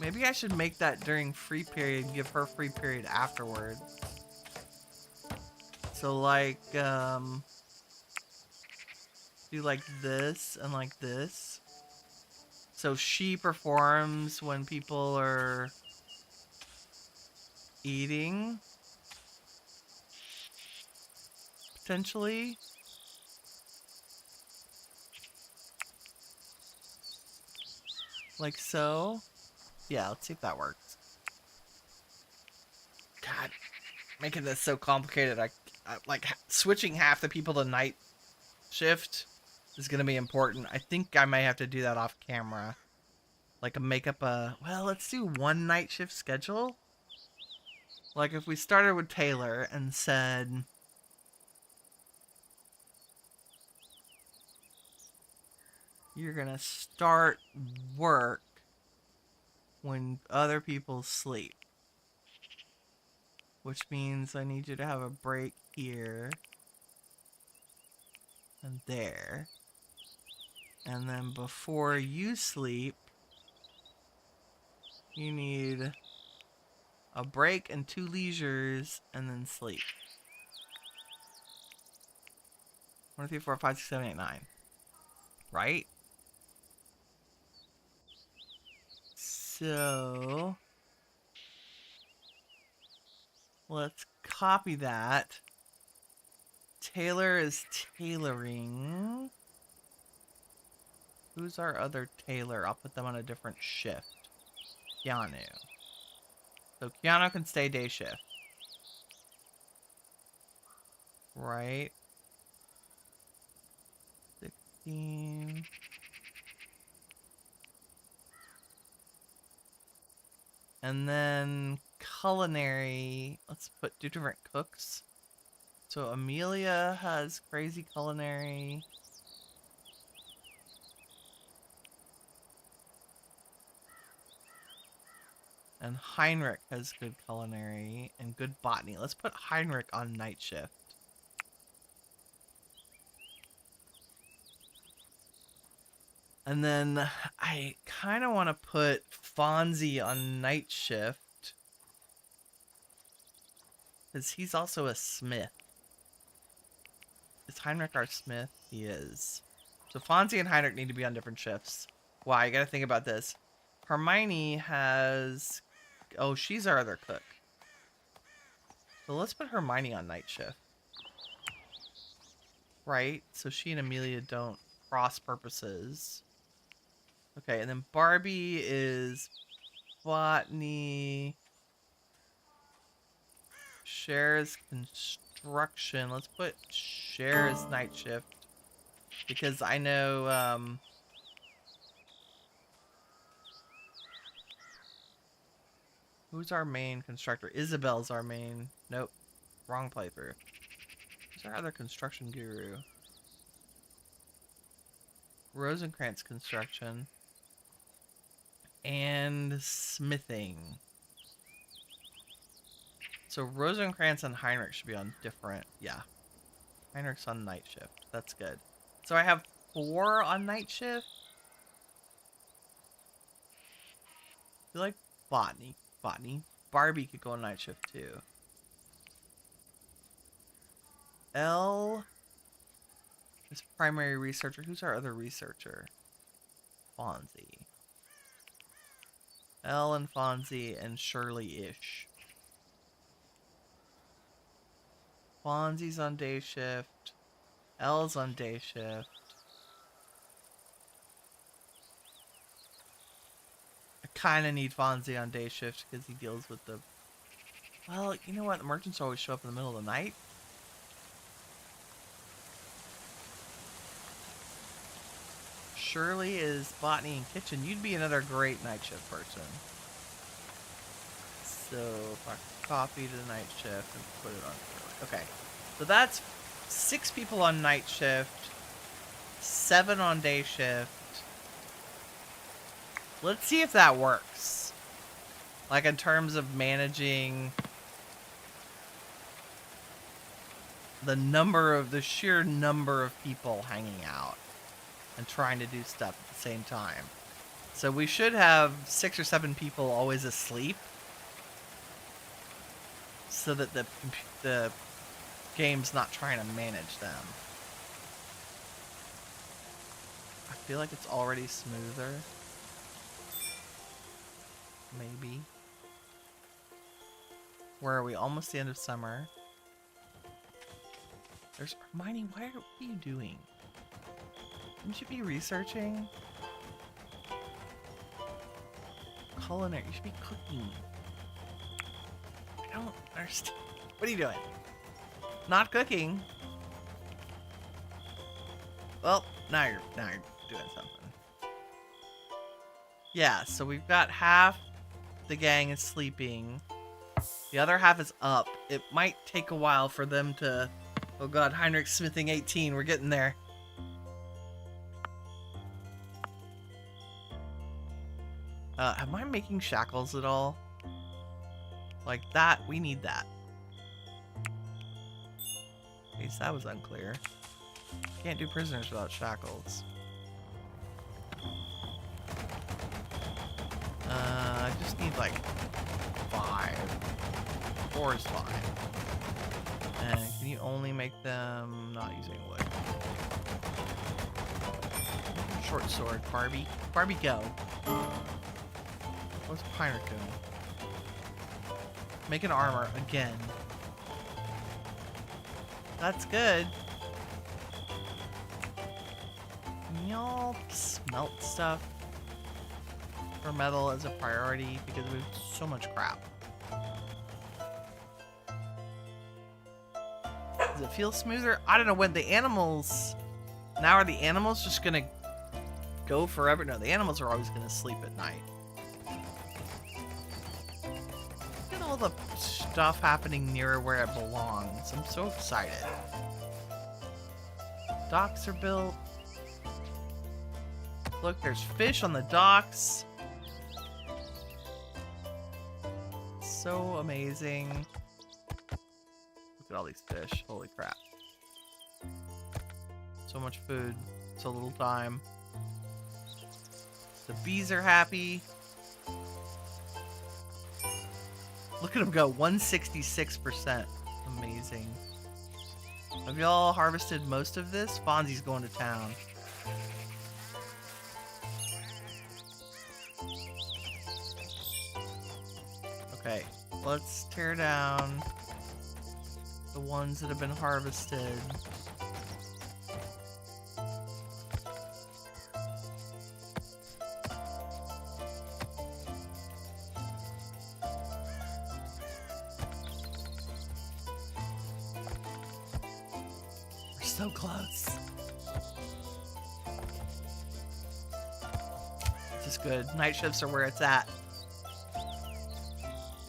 Maybe I should make that during free period and give her free period afterward. So like, do like this and like this. So she performs when people are eating. Potentially. Like so. Yeah, let's see if that works. God, making this so complicated. I like switching half the people to night shift is gonna be important. I think I may have to do that off camera. Like make up a, well, let's do one night shift schedule. Like if we started with Taylor and said, You're gonna start work when other people sleep. Which means I need you to have a break here. And there. And then before you sleep, you need a break and 2 leisures, and then sleep. 1, 2, 3, 4, 5, 6, 7, 8, 9. Right? So let's copy that. Taylor is tailoring. Who's our other tailor? I'll put them on a different shift. Keanu. So Keanu can stay day shift. Right? 16. And then culinary. Let's put 2 different cooks. So Amelia has crazy culinary. And Heinrich has good culinary and good botany. Let's put Heinrich on night shift. And then I kind of want to put Fonzie on night shift. Because he's also a smith. Is Heinrich our smith? He is. So Fonzie and Heinrich need to be on different shifts. Wow, you gotta think about this. Hermione has... Oh, she's our other cook. So let's put Hermione on night shift. Right? So she and Amelia don't cross purposes. Okay, and then Barbie is botany. Cher's construction. Let's put Cher's night shift. Because I know... Who's our main constructor? Isabel's our main... Nope. Wrong playthrough. Who's our other construction guru? Rosencrantz construction. And smithing. So Rosencrantz and Heinrich should be on different... Yeah. Heinrich's on night shift. That's good. So I have 4 on night shift. I feel like botany. Barbie could go on night shift too. Elle is primary researcher. Who's our other researcher? Fonzie. Elle and Fonzie and Shirley-ish. Fonzie's on day shift. Elle's on day shift. I kind of need Fonzie on day shift because he deals with the... Well, you know what? The merchants always show up in the middle of the night. Shirley is botany and kitchen. You'd be another great night shift person. So if I copy to the night shift and put it on Shirley. Okay. So that's 6 people on night shift. 7 on day shift. Let's see if that works. Like in terms of managing the sheer number of people hanging out and trying to do stuff at the same time. So we should have 6 or 7 people always asleep, so that the game's not trying to manage them. I feel like it's already smoother. Maybe. Where are we? Almost the end of summer. There's Hermione. What are you doing? Shouldn't you be researching? Culinary. You should be cooking. I don't understand. What are you doing? Not cooking. Well, now you're doing something. Yeah, so we've got half the gang is sleeping. The other half is up. It might take a while for them to... Oh god, Heinrich smithing 18. We're getting there. Am I making shackles at all? Like that? We need that. At least that was unclear. Can't do prisoners without shackles. I just need like 5. 4 is fine. And can you only make them not using wood? Short sword, Barbie. Barbie, go. What's Piner doing? Make an armor again. That's good. Can y'all smelt stuff for metal as a priority because we have so much crap. Does it feel smoother? I don't know when the animals... Now are the animals just gonna go forever? No, the animals are always gonna sleep at night. Look at all the stuff happening near where it belongs. I'm so excited. Docks are built. Look, there's fish on the docks. So amazing. Look at all these fish. Holy crap. So much food. So little time. The bees are happy. Look at them go. 166%. Amazing. Have y'all harvested most of this? Fonzie's going to town. Okay, let's tear down the ones that have been harvested. We're so close. This is good. Night shifts are where it's at.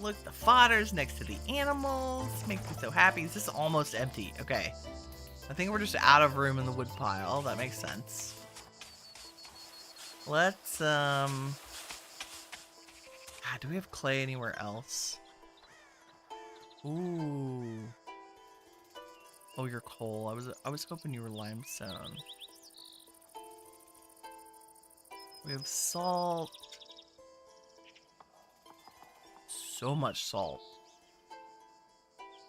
Look, the fodder's next to the animals. Makes me so happy. This is almost empty. Okay. I think we're just out of room in the wood pile. That makes sense. Let's, God, do we have clay anywhere else? Ooh. Oh, you're coal. I was hoping you were limestone. We have salt. So much salt.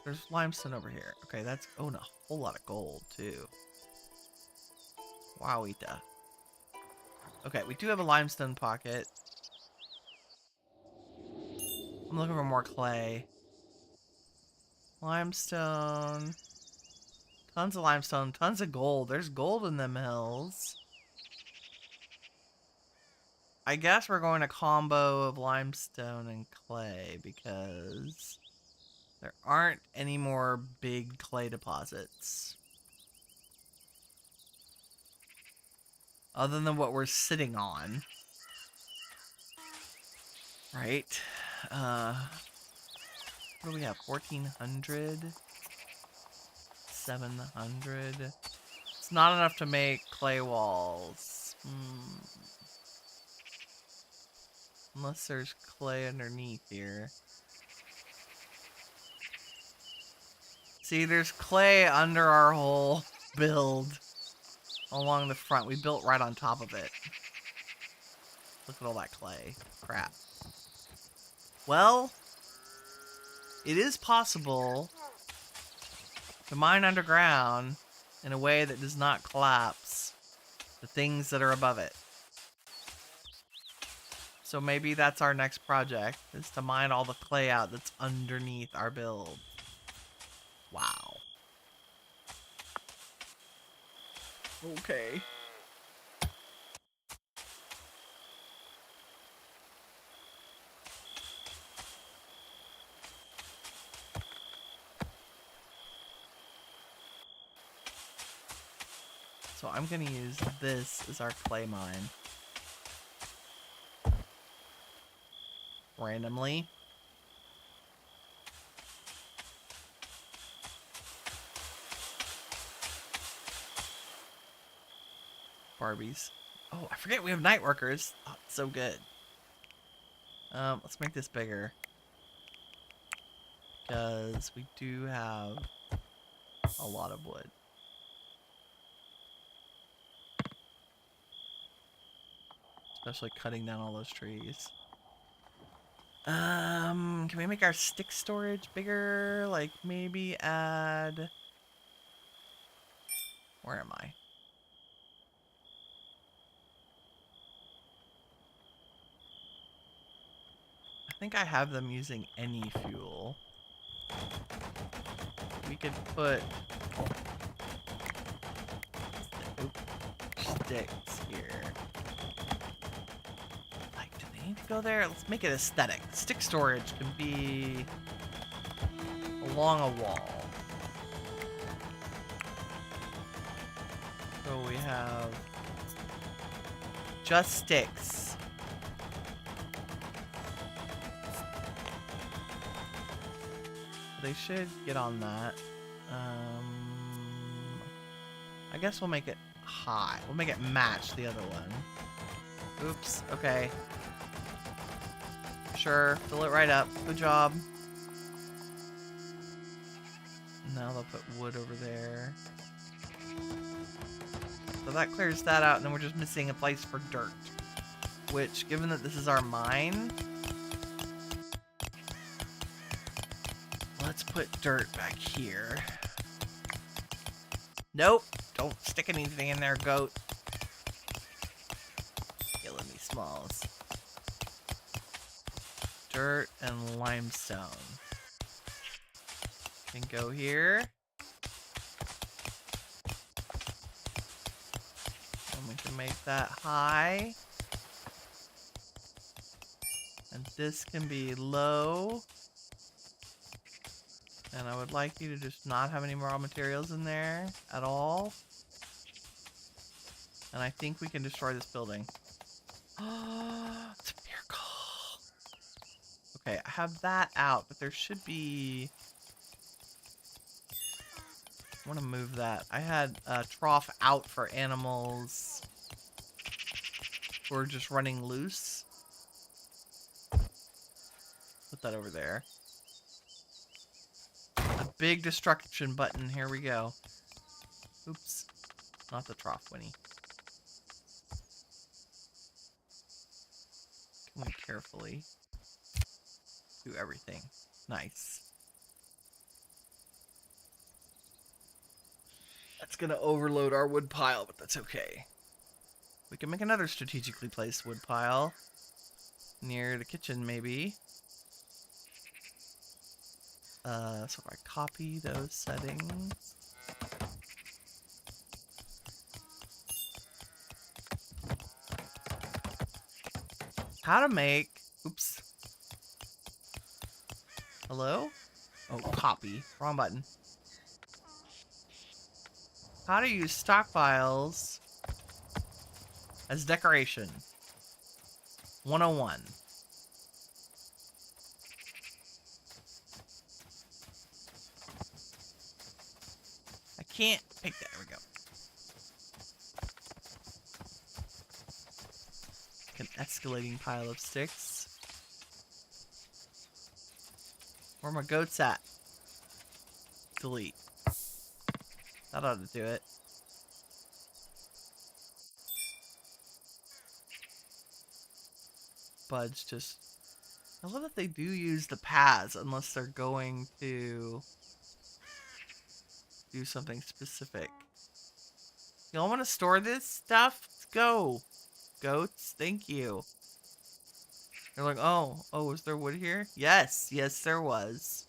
There's limestone over here. Okay, that's... Oh, and a whole lot of gold, too. Wowita. Okay, we do have a limestone pocket. I'm looking for more clay. Limestone. Tons of limestone. Tons of gold. There's gold in them hills. I guess we're going a combo of limestone and clay because there aren't any more big clay deposits. Other than what we're sitting on. Right? What do we have? 1,400? 700? It's not enough to make clay walls. Unless there's clay underneath here. See, there's clay under our whole build along the front. We built right on top of it. Look at all that clay. Crap. Well, it is possible to mine underground in a way that does not collapse the things that are above it. So maybe that's our next project, is to mine all the clay out that's underneath our build. Wow. Okay. So I'm gonna use this as our clay mine. Randomly. Barbies. Oh, I forget we have night workers. Oh, it's so good. Let's make this bigger. Because we do have a lot of wood. Especially cutting down all those trees. Can we make our stick storage bigger? Like maybe add... Where am I? I think I have them using any fuel. We could put sticks here. Like, do they need to go there? Let's make it aesthetic. Stick storage can be along a wall. So we have just sticks. They should get on that. I guess we'll make it high. We'll make it match the other one. Oops. Okay. Sure. Fill it right up. Good job. Now they'll put wood over there. So that clears that out, and then we're just missing a place for dirt. Which, given that this is our mine, let's put dirt back here. Nope. Don't stick anything in there, goat. Killing me, Smalls. Dirt and limestone. Can go here. And we can make that high. And this can be low. And I would like you to just not have any raw materials in there at all. And I think we can destroy this building. Oh, it's a miracle. Okay, I have that out, but there should be... I want to move that. I had a trough out for animals who are just running loose. Put that over there. A big destruction button. Here we go. Oops. Not the trough, Winnie. Can we carefully do everything? Nice. That's gonna overload our wood pile, but that's okay. We can make another strategically placed wood pile. Near the kitchen, maybe. So if I copy those settings. How to make... Oops. Hello? Oh, copy. Wrong button. How to use stockpiles as decoration. 101. I can't pick that. There we go. An escalating pile of sticks. Where are my goats at? Delete. That ought to do it. Buds just... I love that they do use the paths unless they're going to do something specific. Y'all want to store this stuff? Let's go. Goats, thank you. They're like, oh, was there wood here? Yes, yes there was.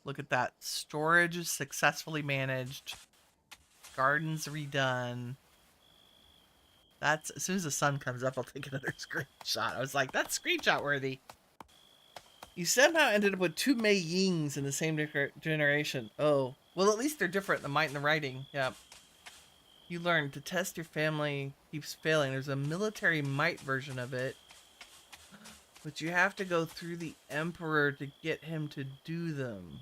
Look at that. Storage is successfully managed. Gardens redone. That's, as soon as the sun comes up, I'll take another screenshot. I was like, that's screenshot worthy. You somehow ended up with two Mei Yings in the same generation. Oh. Well, at least they're different, the might and the writing. Yeah. You learn to test your family keeps failing. There's a military might version of it. But you have to go through the Emperor to get him to do them.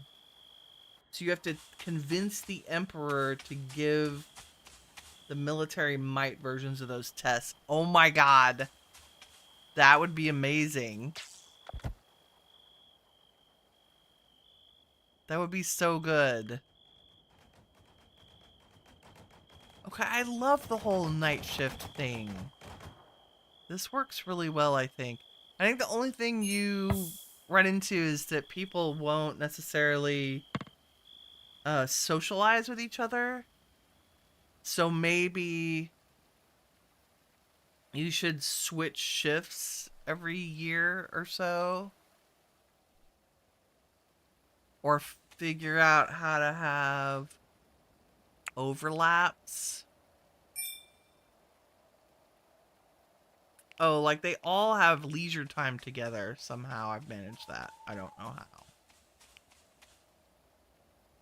So you have to convince the Emperor to give the military might versions of those tests. Oh my god. That would be amazing. That would be so good. Okay, I love the whole night shift thing. This works really well, I think. I think the only thing you run into is that people won't necessarily socialize with each other. So maybe you should switch shifts every year or so. Or figure out how to have overlaps. Oh, like they all have leisure time together. Somehow I've managed that. I don't know how.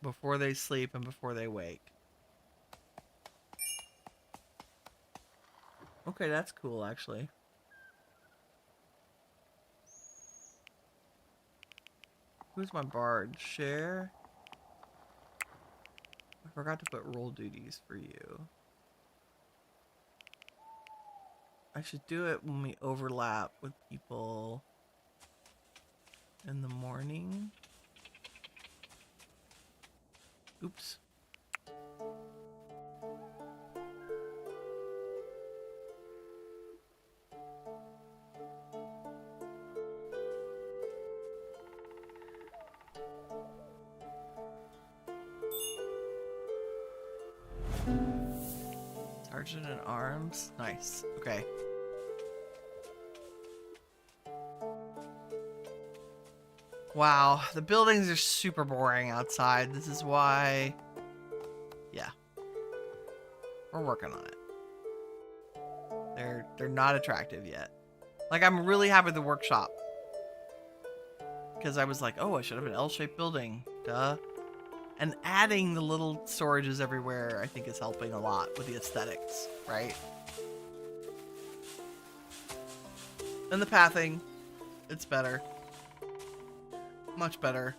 Before they sleep and before they wake. Okay, that's cool, actually. Who's my bard? Share? I forgot to put role duties for you. I should do it when we overlap with people in the morning. Oops. Sergeant at Arms. Nice. Okay. Wow, the buildings are super boring outside. This is why... Yeah. We're working on it. They're not attractive yet. Like, I'm really happy with the workshop. Because I was like, oh, I should have an L-shaped building. Duh. And adding the little storages everywhere, I think, is helping a lot with the aesthetics, right? And the pathing, it's better. Much better.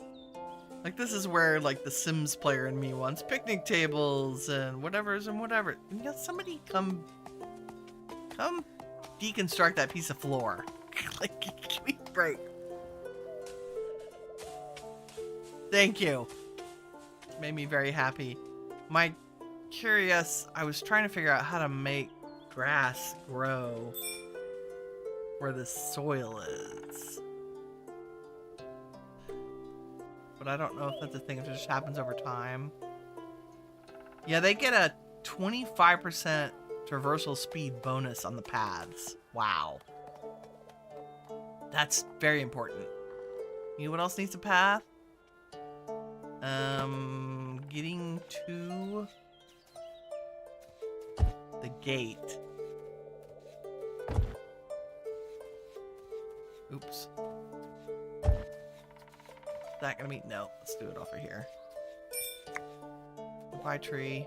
Like, this is where, like, the Sims player in me wants picnic tables and whatever's and whatever. You know, somebody come deconstruct that piece of floor. Like, give me a break. Thank you. Made me very happy. I was trying to figure out how to make grass grow where the soil is. But I don't know if that's a thing, if it just happens over time. Yeah, they get a 25% traversal speed bonus on the paths. Wow. That's very important. You know what else needs a path? Getting to the gate. Oops. Is that gonna be? No, let's do it over here. Goodbye, tree.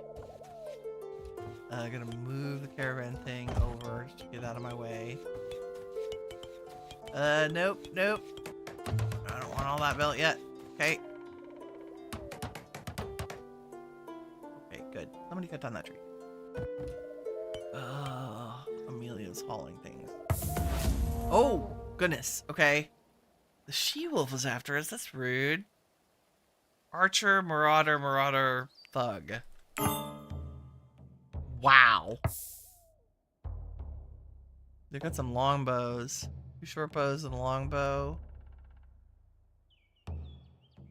Gonna move the caravan thing over to get out of my way. Nope. I don't want all that built yet. Okay. Okay, good. Somebody cut down that tree. Amelia's hauling things. Oh, goodness. Okay. The she-wolf was after us. That's rude. Archer, marauder, thug. Wow. They got some longbows. 2 short bows and a longbow.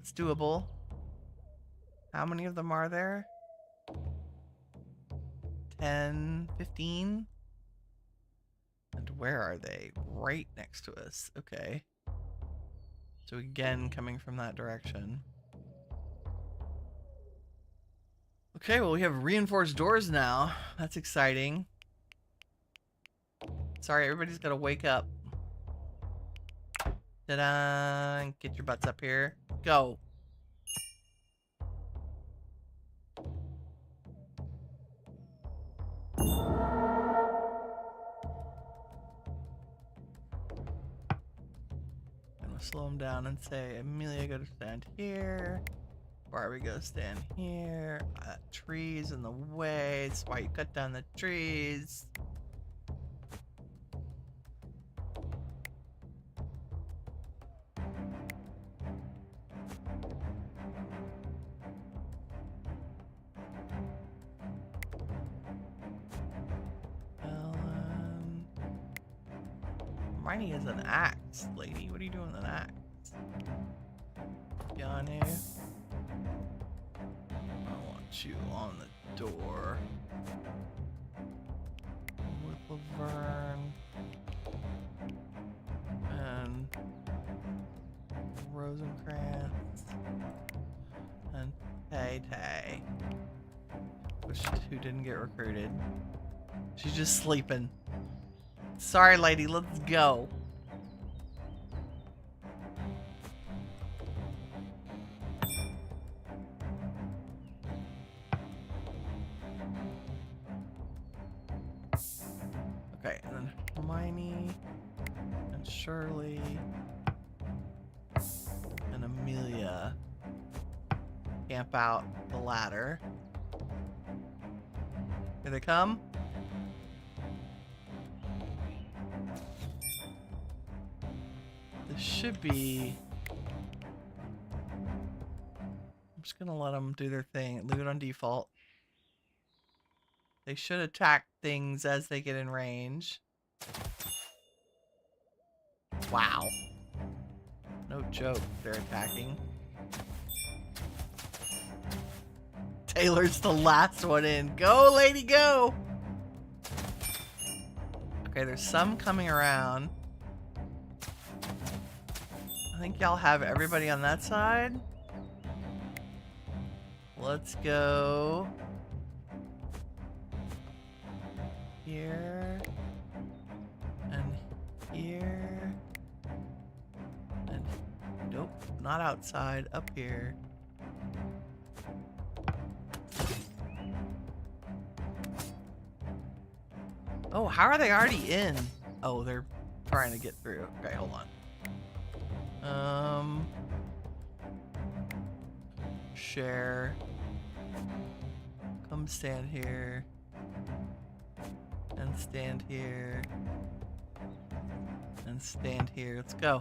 It's doable. How many of them are there? 10, 15? And where are they? Right next to us. Okay. So again, coming from that direction. Okay, well, we have reinforced doors now. That's exciting. Sorry, everybody's got to wake up. Ta-da! Get your butts up here. Go. I'm gonna slow him down and say, Amelia, go to stand here. Barbie, go stand here. That tree's in the way. That's why you cut down the trees. Winnie is an axe, lady. What are you doing with an axe? Get on here. I want you on the door. With Laverne. And Rosencrantz. And Tay. Who didn't get recruited. She's just sleeping. Sorry, lady, let's go. Okay, and then Hermione and Shirley and Amelia camp out the ladder. Here they come. This should be... I'm just gonna let them do their thing. Leave it on default. They should attack things as they get in range. Wow. No joke, they're attacking. Taylor's the last one in. Go, lady, go! Okay, there's some coming around. I think y'all have everybody on that side. Let's go here and here and nope, not outside, up here. Oh, how are they already in? Oh, they're trying to get through. Okay, hold on. Share. Come stand here. And stand here. And stand here. Let's go.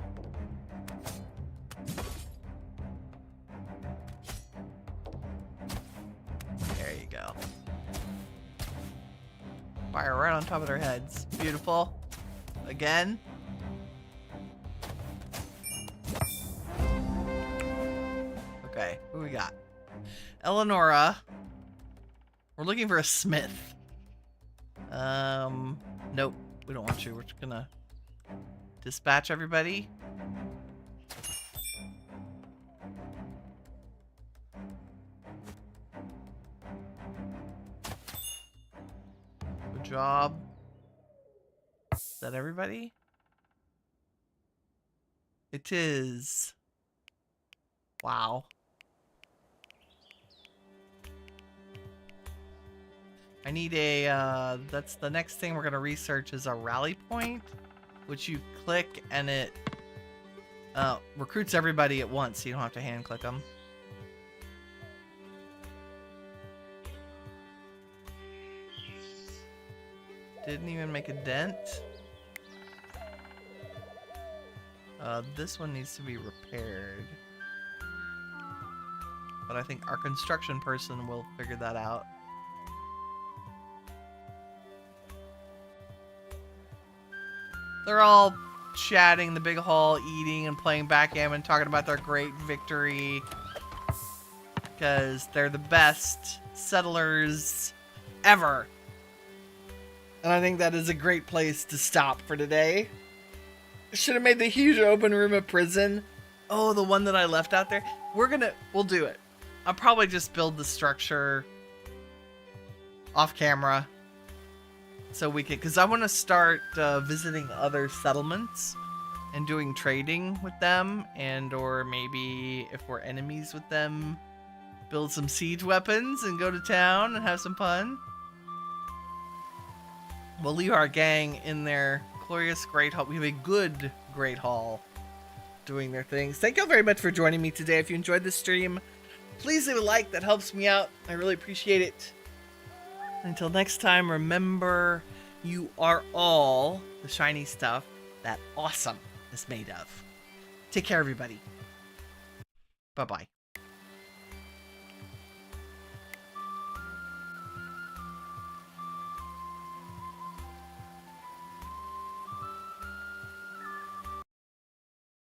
There you go. Fire right on top of their heads. Beautiful. Again. Okay, who we got? Eleonora. We're looking for a smith. Nope, we don't want you. We're just gonna dispatch everybody. Good job. Is that everybody? It is. Wow. I need a, that's the next thing we're going to research is a rally point, which you click and it recruits everybody at once, so you don't have to hand click them. Didn't even make a dent. This one needs to be repaired. But I think our construction person will figure that out. They're all chatting in the big hall, eating and playing backgammon, talking about their great victory. Because they're the best settlers ever. And I think that is a great place to stop for today. Should have made the huge open room a prison. Oh, the one that I left out there. We'll do it. I'll probably just build the structure off camera. So we can, because I want to start visiting other settlements and doing trading with them, and or maybe if we're enemies with them, build some siege weapons and go to town and have some fun. We'll leave our gang in their glorious great hall. We have a good great hall doing their things. Thank you all very much for joining me today. If you enjoyed this stream, Please leave a like. That helps me out. I really appreciate it. Until next time, remember, you are all the shiny stuff that awesome is made of. Take care, everybody. Bye-bye.